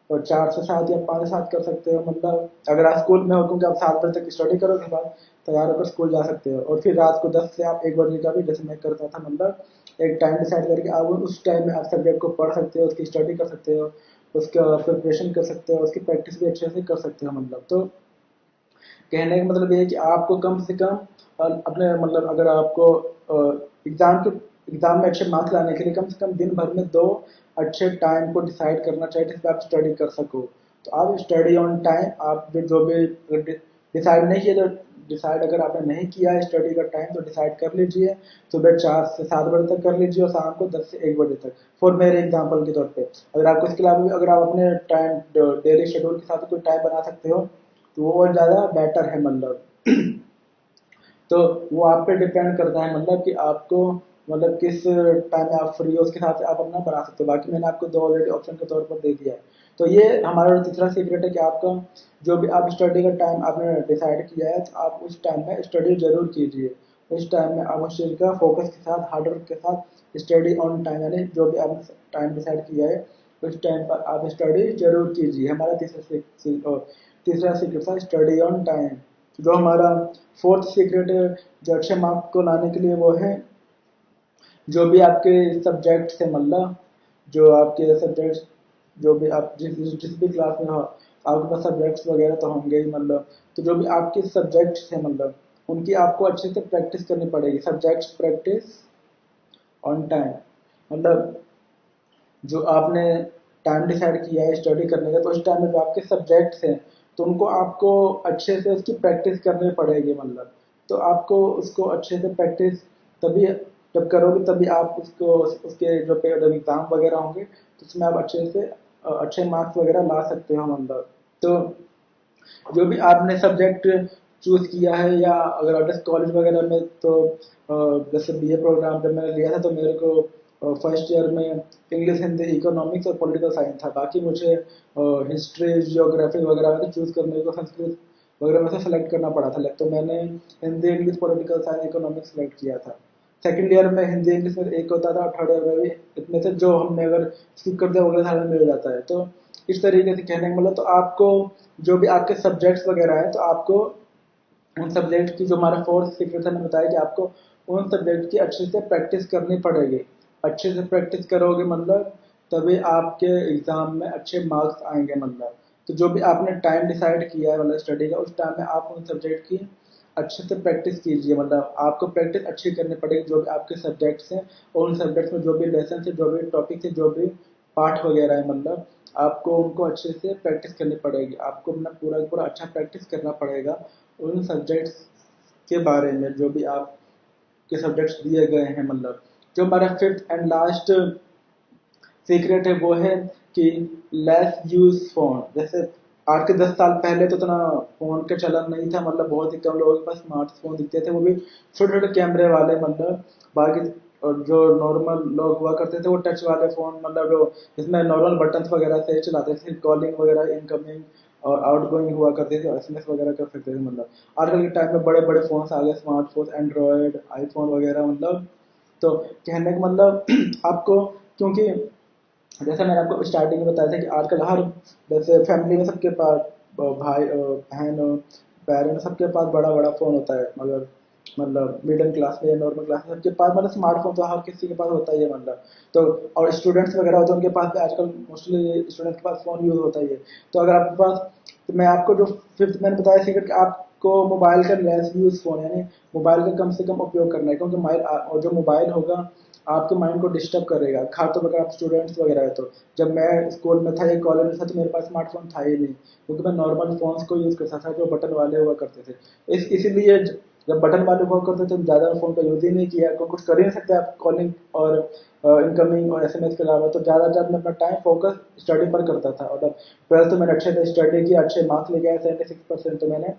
4 से 7 या 5 से 7 कर सकते हो, मतलब अगर आप स्कूल में हो क्योंकि आप 7 बजे तक स्टडी करोगे, बाद तैयार होकर स्कूल जा सकते हो। और फिर रात को 10 से आप 1 बजे का भी जैसे मैं करता था, मतलब एक टाइम डिसाइड करके आप उस टाइम में आप सब्जेक्ट को पढ़ सकते हो, उसकी स्टडी कर सकते हो, उसका प्रिपरेशन कर सकते हो, उसकी प्रैक्टिस भी अच्छे से कर सकते हो, मतलब तो कहने का मतलब ये है कि आपको कम से कम अपने मतलब अगर आपको एग्जाम में अच्छे मार्क्स लाने के लिए कम से कम दिन भर में 2 अच्छे टाइम को डिसाइड करना चाहिए जिसमें आप स्टडी कर सको। तो आप स्टडी ऑन टाइम आप जो भी डिसाइड नहीं किया, तो डिसाइड अगर आपने नहीं किया है स्टडी का टाइम तो डिसाइड कर लीजिए। सुबह 4 से 7 बजे तक कर लीजिए और शाम को 10 से 1 बजे तक, फॉर मेरे एग्जाम्पल के तौर पे। अगर आपको इसके अलावा भी अगर आप अपने टाइम डेली शेड्यूल के साथ कोई टाइम बना सकते हो तो वो और ज़्यादा बेटर है, मतलब तो वो आप पे डिपेंड करता है, मतलब कि आपको मतलब किस टाइम में आप फ्री हो उसके हिसाब से आप अपना बना सकते हो। बाकी मैंने आपको 2 ऑलरेडी ऑप्शन के तौर पर दे दिया है। तो ये हमारा तीसरा सीक्रेट है कि आपका जो भी आप स्टडी का टाइम आपने डिसाइड किया है तो आप उस टाइम में स्टडी जरूर कीजिए। उस टाइम में आप उस चीज़ का फोकस के साथ हार्डवर्क के साथ स्टडी ऑन टाइम, यानी जो भी आपने टाइम डिसाइड किया है उस टाइम पर आप स्टडी जरूर कीजिए। हमारा तीसरा सीक्रेट था स्टडी ऑन टाइम। जो हमारा फोर्थ सीक्रेट है जो अच्छे मार्क्स को लाने के लिए, वो है जो भी आपके सब्जेक्ट्स है, मतलब जो आपके सब्जेक्ट्स जो भी आप जिस भी क्लास में हो आपके पास सब्जेक्ट्स वगैरह तो होंगे ही, मतलब तो जो भी आपके सब्जेक्ट्स हैं मतलब उनकी आपको अच्छे से प्रैक्टिस करनी पड़ेगी। सब्जेक्ट्स प्रैक्टिस ऑन टाइम, मतलब जो आपने टाइम डिसाइड किया है स्टडी करने का, तो उस टाइम में जो आपके सब्जेक्ट्स हैं तो उनको आपको अच्छे से उसकी प्रैक्टिस करनी पड़ेगी, मतलब तो आपको उसको अच्छे से प्रैक्टिस तभी जब करोगे तभी आप उसको उसके जो जब एग्ज़ाम वगैरह होंगे तो उसमें आप अच्छे से अच्छे मार्क्स वगैरह ला सकते हो, मतलब तो जो भी आपने सब्जेक्ट चूज किया है या अगर अदर्स कॉलेज वगैरह में तो जैसे बीए प्रोग्राम जब मैंने लिया था तो मेरे को फर्स्ट ईयर में इंग्लिश हिंदी इकोनॉमिक्स और पॉलिटिकल साइंस था। बाकी मुझे हिस्ट्री जियोग्राफी वगैरह में चूज करने को संस्कृत वगैरह में से सेलेक्ट करना पड़ा था, तो मैंने Hindi English political science economics select किया था। सेकंड ईयर में हिंदी इंग्लिश में एक होता था, थर्ड ईयर में भी इतने से जो हमने अगर स्किप कर दिया वगैरह हमें मिल जाता है। तो इस तरीके से कहने का मतलब तो आपको जो भी आपके सब्जेक्ट्स वगैरह है तो आपको उन सब्जेक्ट की जो हमारा फोर्थ सीक्रेट था मैंने बताया कि आपको उन सब्जेक्ट की अच्छे से प्रैक्टिस करनी पड़ेगी। अच्छे से प्रैक्टिस करोगे मतलब तभी आपके एग्ज़ाम में अच्छे मार्क्स आएंगे। मतलब तो जो भी आपने टाइम डिसाइड किया है मतलब स्टडी का, उस टाइम में आप उन सब्जेक्ट की अच्छे से प्रैक्टिस कीजिए। मतलब आपको प्रैक्टिस अच्छी करनी पड़ेगी जो भी आपके सब्जेक्ट्स हैं, और उन सब्जेक्ट्स में जो भी लेसन है, जो भी टॉपिक है, जो भी पाठ वगैरह है, मतलब आपको उनको अच्छे से प्रैक्टिस करनी पड़ेगी। आपको अपना पूरा पूरा अच्छा प्रैक्टिस करना पड़ेगा उन सब्जेक्ट्स के बारे में जो भी आपके सब्जेक्ट्स दिए गए हैं। मतलब जो हमारा फिफ्थ एंड लास्ट सीक्रेट है वो है कि लेस यूज फोन। जैसे आज के 10 साल पहले तो इतना फोन का चलन नहीं था, मतलब बहुत ही कम लोगों के पास स्मार्टफोन दिखते थे, वो भी छोटे छोटे कैमरे वाले। मतलब बाकी और जो नॉर्मल लोग हुआ करते थे वो टच वाले फोन, मतलब जो जिसमें नॉर्मल बटन्स वगैरह से चलाते थे, कॉलिंग वगैरह इनकमिंग और आउटगोइंग हुआ करते थे, एसएमएस वगैरह कर सकते थे। मतलब आजकल के टाइम में बड़े बड़े फोन आ गए, स्मार्टफोन, एंड्रॉयड, आईफोन वगैरह। मतलब तो कहने का मतलब आपको, क्योंकि जैसे मैंने आपको स्टार्टिंग में बताया था कि आजकल हर जैसे फैमिली में सबके पास भाई बहन पेरेंट्स सबके पास बड़ा बड़ा फोन होता है। मगर मतलब मिडिल क्लास में या नॉर्मल क्लास में सबके पास मतलब स्मार्टफोन तो हर किसी के पास होता ही है। मतलब तो और स्टूडेंट्स वगैरह होते हैं उनके पास भी आजकल मोस्टली स्टूडेंट्स के पास फोन यूज होता ही है। तो अगर आपके पास, तो मैं आपको जो फिफ्थ मैंने बताया सीक्रेट कि आपको मोबाइल का लेस यूज फोन, यानी मोबाइल का कम से कम उपयोग करना है, क्योंकि मोबाइल और जो मोबाइल होगा आपके माइंड को डिस्टर्ब करेगा। खासतौर पर अगर आप स्टूडेंट्स वगैरह है तो जब मैं स्कूल में था या कॉलेज में था तो मेरे पास स्मार्टफोन था ही नहीं, क्योंकि मैं नॉर्मल फोन्स को यूज़ करता था जो बटन वाले हुआ करते थे। इसीलिए जब बटन वाले हुआ करते थे तो ज़्यादा फोन का यूज़ ही नहीं किया, क्योंकि कुछ कर ही नहीं सकते आप कॉलिंग और इनकमिंग और एसएमएस के अलावा। तो ज़्यादा ज़्यादा मैं अपना टाइम फोकस स्टडी पर करता था। और जब ट्वेल्थ तो मैंने अच्छे से स्टडी किया, अच्छे मार्क्स लेके आया 76%, तो मैंने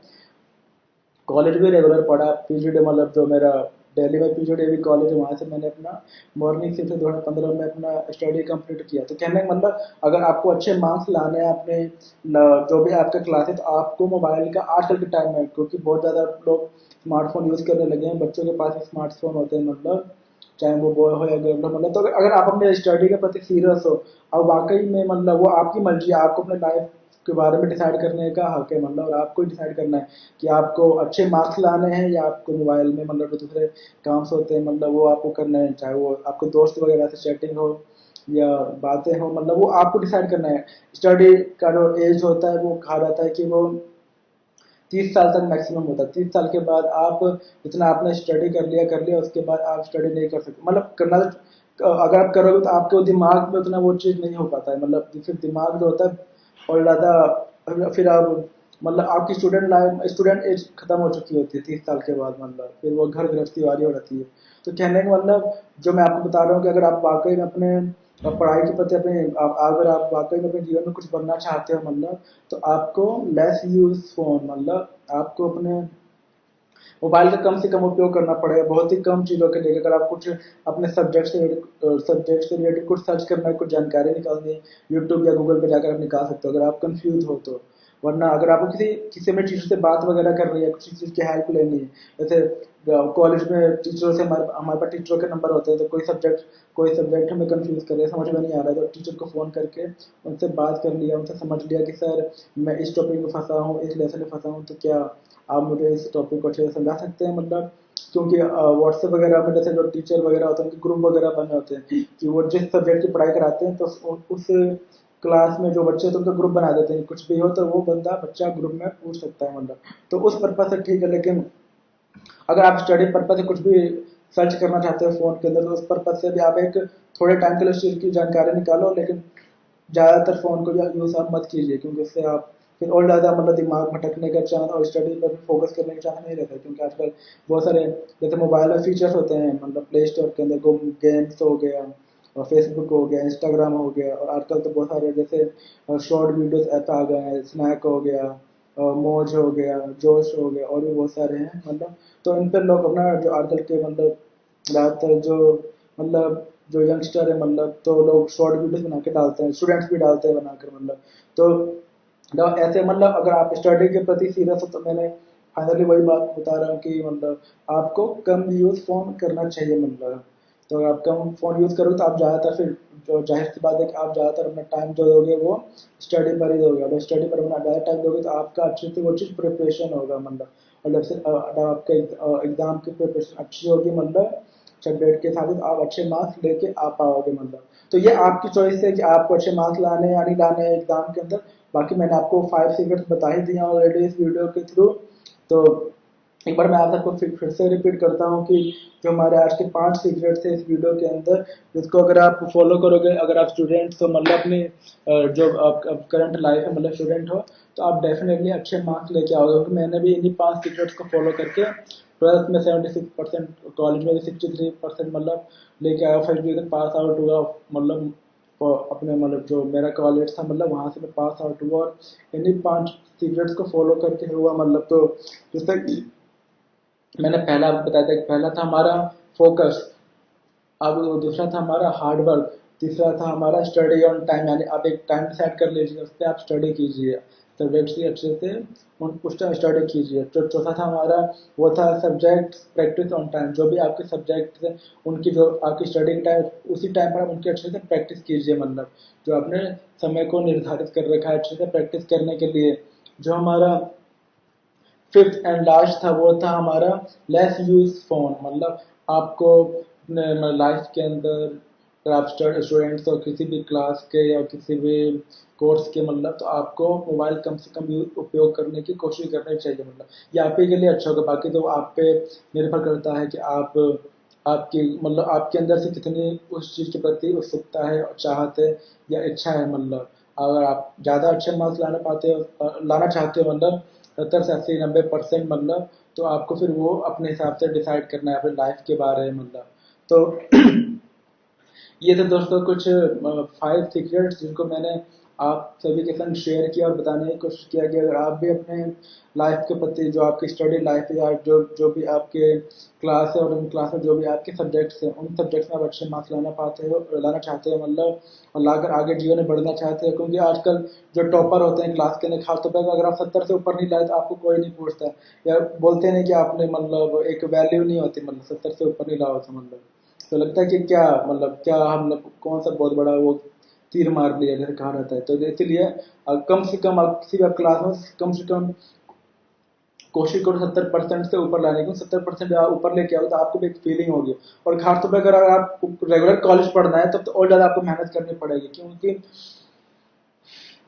कॉलेज भी रेगुलर पढ़ा। पीजीडी मतलब जो मेरा दिल्ली में पीजीडी भी कॉलेज है, वहाँ से मैंने अपना मॉर्निंग शिफ्ट से 2015 में अपना स्टडी कंप्लीट किया। तो कहने का मतलब अगर आपको अच्छे मार्क्स लाने हैं अपने जो भी आपका क्लास है, तो आपको मोबाइल का आजकल के टाइम में, क्योंकि बहुत ज़्यादा लोग स्मार्टफोन यूज़ करने लगे हैं, बच्चों के पास भी स्मार्टफोन होते हैं, मतलब चाहे वो बॉय हो या गर्ल हो। मतलब तो अगर आप अपने स्टडी के प्रति सीरियस हो और वाकई में, मतलब वो आपकी मर्जी है, आपको अपने लाइफ के बारे में डिसाइड करने का हक है। मतलब और आपको डिसाइड करना है कि आपको अच्छे मार्क्स लाने हैं या आपको मोबाइल में मतलब जो दूसरे काम होते हैं मतलब वो आपको करना है, चाहे वो आपको दोस्त वगैरह से चैटिंग हो या बातें हो, मतलब वो आपको डिसाइड करना है। स्टडी का जो एज होता है वो कहा जाता है कि वो 30 साल तक मैक्सिमम होता है। 30 साल के बाद आप जितना आपने स्टडी कर लिया, उसके बाद आप स्टडी नहीं कर सकते। मतलब करना अगर आप करोगे तो आपके दिमाग में उतना वो चीज़ नहीं हो पाता है। मतलब फिर दिमाग जो होता है और ज़्यादा, फिर आप मतलब आपकी स्टूडेंट एज खत्म हो चुकी होती है 30 साल के बाद। मतलब फिर वो घर गृहस्थी वाली हो जाती है। तो कहने का मतलब जो मैं आपको बता रहा हूँ कि अगर आप वाकई में अपने पढ़ाई के प्रति अपने अगर आप वाकई में अपने जीवन में कुछ बनना चाहते हो, मतलब तो आपको लेस यूज फोन, मतलब आपको अपने मोबाइल का कम से कम उपयोग करना पड़ेगा, बहुत ही कम चीज़ों के लिए। अगर आप कुछ अपने सब्जेक्ट से रिलेटेड कुछ सर्च करना है, कुछ जानकारी निकालनी है, यूट्यूब या गूगल पे जाकर आप निकाल सकते हो अगर आप कंफ्यूज हो तो। वरना अगर आपको किसी किसी में टीचर से बात वगैरह करनी है, किसी चीज़ की हेल्प लेनी है, जैसे कॉलेज में टीचरों से हमारे हमारे पास टीचरों के नंबर होते हैं, तो कोई सब्जेक्ट हमें कंफ्यूज कर रहे हैं, समझ में नहीं आ रहा है, तो टीचर को फ़ोन करके उनसे बात कर लिया, उनसे समझ लिया कि सर मैं इस टॉपिक में फंसा हूँ, इस लेसन में फंसा हूँ, तो क्या आप मुझे इस टॉपिक को अच्छे से समझा सकते हैं। मतलब क्योंकि व्हाट्सएप वगैरह में जैसे जो टीचर वगैरह होते हैं उनके ग्रुप वगैरह बने होते हैं कि वो जिस सब्जेक्ट की पढ़ाई कराते हैं तो उस क्लास में जो बच्चे हैं तो उनका ग्रुप बना देते हैं, कुछ भी हो तो वो बच्चा ग्रुप में पूछ सकता है। मतलब तो उस पर्पज से ठीक है, लेकिन अगर आप स्टडी पर्पज से कुछ भी सर्च करना चाहते हो फ़ोन के अंदर, तो उस पर्पज से भी आप एक थोड़े टाइम के लिए उस चीज़ की जानकारी निकालो, लेकिन ज़्यादातर फ़ोन को यूज़ आप मत कीजिए, क्योंकि उससे आप फिर और ज़्यादा मतलब दिमाग भटकने का चांस और स्टडी पर फोकस करने का चांस नहीं रहता है। क्योंकि आजकल बहुत सारे जैसे मोबाइल में फीचर्स होते हैं, मतलब प्ले स्टोर के अंदर गेम्स हो गया और फेसबुक हो गया, इंस्टाग्राम हो गया, और आजकल तो बहुत सारे जैसे शॉर्ट वीडियोस ऐप आ गए हैं, स्नैक हो गया, मौज हो गया, जोश हो गया, और भी बहुत सारे हैं। मतलब तो इन पर लोग अपना जो आजकल के मतलब ज़्यादातर जो यंगस्टर है, मतलब तो लोग शॉर्ट वीडियोस बना के डालते हैं, स्टूडेंट्स भी डालते हैं बनाकर। मतलब तो जब ऐसे मतलब अगर आप स्टडी के प्रति सीरियस हो तो मैंने फाइनली वही बात बता रहा हूँ कि मतलब आपको कम यूज़ फ़ोन करना चाहिए। मतलब तो अगर आप कम फ़ोन यूज़ करोगे तो आप ज़्यादातर फिर जो जाहिर सी बात है कि आप ज़्यादातर अपना टाइम जो दोगे वो स्टडी पर ही दोगे। अगर स्टडी पर अपना ज़्यादा टाइम दोगे तो आपका अच्छे से वो चीज़ प्रिपरेशन होगा। मतलब और जब से आपका एग्ज़ाम की प्रिपरेशन अच्छी होगी, मतलब सब्जेक्ट के साथ, तो आप अच्छे मार्क्स लेके आ पाओगे मतलब। तो ये आपकी चॉइस है कि आपको अच्छे मार्क्स लाने हैं या नहीं लाने हैं एग्जाम के अंदर। बाकी मैंने आपको 5 सीक्रेट्स बता ही दिए ऑलरेडी इस वीडियो के थ्रू। तो एक बार मैं आप सबको फिर से रिपीट करता हूँ कि जो हमारे आज के 5 सीक्रेट्स थे इस वीडियो के अंदर, जिसको अगर आप फॉलो करोगे, अगर आप स्टूडेंट्स हो मतलब अपनी जो आप करंट लाइफ है मतलब स्टूडेंट हो, तो आप डेफिनेटली अच्छे मार्क्स लेके आओगे। क्योंकि मैंने भी इन्हीं 5 सीक्रेट्स को फॉलो करके ट्वेल्थ में 76%, कॉलेज में भी 63% मतलब लेके आया, फर्स्ट डिवीजन पास आउट हुआ मतलब। अपने मतलब जो मेरा कॉलेज था मतलब वहाँ से मैं पास आउट हुआ, और इन्हीं 5 सीक्रेट्स को फॉलो करके हुआ मतलब। तो जैसे कि मैंने पहला आपको बताया था कि पहला था हमारा फोकस, अब दूसरा था हमारा हार्ड वर्क, तीसरा था हमारा स्टडी ऑन टाइम, यानी आप एक टाइम सेट कर लीजिए, उस पर आप स्टडी कीजिए, सब्जेक्ट्स की अच्छे से उस टाइम स्टडी कीजिए। तो चौथा था हमारा वो था सब्जेक्ट प्रैक्टिस ऑन टाइम, जो भी आपके सब्जेक्ट है उनकी जो आपकी स्टडी टाइम उसी टाइम पर आप उनकी अच्छे से प्रैक्टिस कीजिए मतलब। जो आपने समय को निर्धारित कर रखा है अच्छे से प्रैक्टिस करने के लिए। जो हमारा फिफ्थ एंड लास्ट था वो था हमारा लेस यूज फोन, मतलब आपको अपने लाइफ के अंदर अगर आप स्टूडेंट्स हो किसी भी क्लास के या किसी भी कोर्स के मतलब, तो आपको मोबाइल कम से कम उपयोग करने की कोशिश करनी चाहिए मतलब। ये आप ही के लिए अच्छा होगा, बाकी तो आप पे निर्भर करता है कि आप आपकी मतलब आपके अंदर से कितनी उस चीज़ के प्रति उत्सुकता है और चाहत है या इच्छा है मतलब। अगर आप ज़्यादा अच्छे मार्क्स लाना चाहते हो मतलब 70 से 80 90% मतलब, तो आपको फिर वो अपने हिसाब से डिसाइड करना है अपनी लाइफ के बारे में मतलब। तो ये थे दोस्तों कुछ 5 सीक्रेट्स जिनको मैंने आप सभी के संग शेयर किया और बताने की कोशिश किया कि अगर आप भी अपने लाइफ के प्रति जो आपकी स्टडी लाइफ है या जो जो भी आपके क्लास है और उन क्लास में जो भी आपके सब्जेक्ट्स हैं उन सब्जेक्ट्स में आप अच्छे मार्क्स लाना चाहते हो मतलब, और लाकर आगे जीवन में बढ़ना चाहते हो। क्योंकि आजकल जो टॉपर होते हैं क्लास के अंदर खासतौर पर, अगर आप 70 से ऊपर नहीं लाए तो आपको कोई नहीं पूछता, या बोलते नहीं कि आपने मतलब एक वैल्यू नहीं होती मतलब 70 से ऊपर नहीं लाओ तो मतलब। तो लगता है कि क्या मतलब क्या हम लोग कौन सा बहुत बड़ा वो तीर मार लिया जैसे कहा रहता है। तो इसीलिए कम से कम आप किसी भी क्लास में कम से कम कोशिश करो 70% से ऊपर लाने की। 70% ऊपर लेके आओ तो आपको भी एक फीलिंग होगी। और खासतौर पर अगर आप रेगुलर कॉलेज पढ़ना है तब तो और ज़्यादा आपको मेहनत करनी पड़ेगी, क्योंकि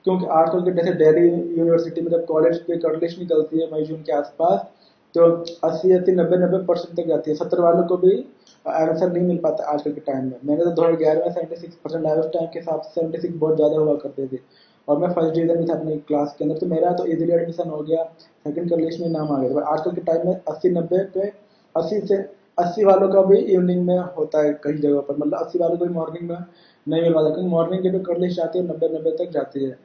क्योंकि आजकल के जैसे दिल्ली यूनिवर्सिटी में जब कॉलेज की कट लिस्ट निकलती है मई जून के आसपास, तो 80 80 90 90% तक जाती है। 70 वालों को भी आंसर नहीं मिल पाता आजकल के टाइम में। मैंने तो 2011 में 76% आया, उस टाइम के हिसाब से 76 बहुत ज़्यादा हुआ करते थे, और मैं फर्स्ट डिवीजन में था अपनी क्लास के अंदर, तो मेरा तो इजीली एडमिशन हो गया, सेकंड कट लिस्ट में नाम आ गया। पर आजकल के टाइम में 80 90 पे 80 वालों का भी इवनिंग में होता है कई जगहों पर, मतलब 80 वालों को भी मॉर्निंग में नहीं मिल पाता, क्योंकि मॉर्निंग की जो कट लिस्ट आती है 90 90 तक जाती है।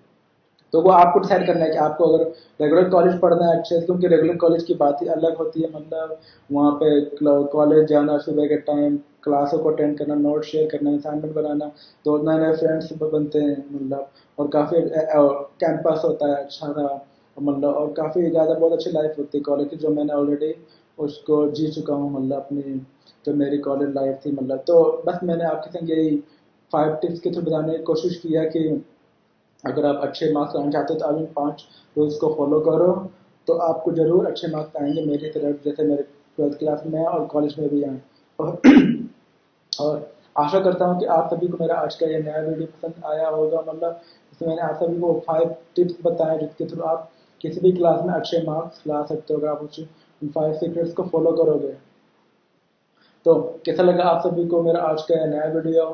तो वो आपको डिसाइड करना है कि आपको अगर रेगुलर कॉलेज पढ़ना है अच्छे से, क्योंकि रेगुलर कॉलेज की बात ही अलग होती है मतलब। वहाँ पे कॉलेज जाना, सुबह के टाइम क्लासों को अटेंड करना, नोट शेयर करना, असाइनमेंट बनाना, तो नए नए फ्रेंड्स बनते हैं मतलब। और काफ़ी कैंपस होता है अच्छा सा मतलब, और काफ़ी ज़्यादा बहुत अच्छी लाइफ होती है कॉलेज की, जो मैंने ऑलरेडी उसको जी चुका हूँ मतलब अपनी जो मेरी कॉलेज लाइफ थी मतलब। तो बस मैंने आपके संग यही 5 टिप्स के थ्रू बताने की कोशिश किया कि अगर आप अच्छे मार्क्स लाना चाहते हो तो आप इन 5 रूल्स को फॉलो करो, तो आपको ज़रूर अच्छे मार्क्स आएंगे मेरी तरफ, जैसे मेरे ट्वेल्थ क्लास में और कॉलेज में भी आए। और, और आशा करता हूँ कि आप सभी को मेरा आज का ये नया वीडियो पसंद आया होगा मतलब। इसमें मैंने आप सभी को 5 टिप्स बताए जिसके थ्रू आप किसी भी क्लास में अच्छे मार्क्स ला सकते हो अगर आप उन 5 सीक्रेट्स को फॉलो करोगे। तो कैसा लगा आप सभी को मेरा आज का नया वीडियो,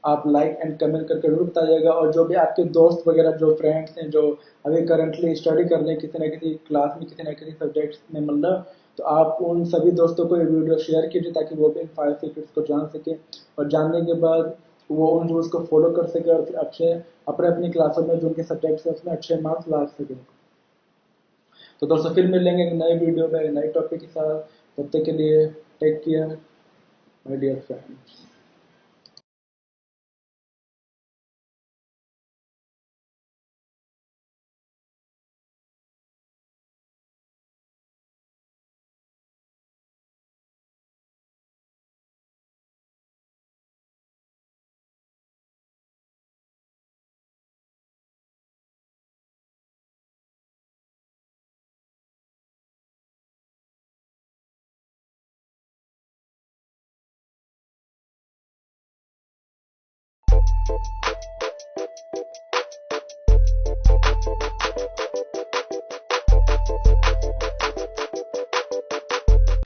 आप लाइक एंड कमेंट करके जरूर बताइएगा। और जो भी आपके दोस्त वगैरह जो फ्रेंड्स हैं जो अभी करंटली स्टडी कर रहे हैं किसी न किसी क्लास में किसी न किसी सब्जेक्ट्स में मतलब, तो आप उन सभी दोस्तों को ये वीडियो शेयर कीजिए ताकि वो भी इन 5 सीक्रेट्स को जान सके, और जानने के बाद वो उन रूल्स को फॉलो कर सके और फिर अच्छे अपने अपनी क्लासों में जो उनके सब्जेक्ट्स हैं उसमें अच्छे मार्क्स ला सकें। तो दोस्तों फिर मिलेंगे एक नए वीडियो में नए टॉपिक के साथ, तब तक के लिए take care my dear friends.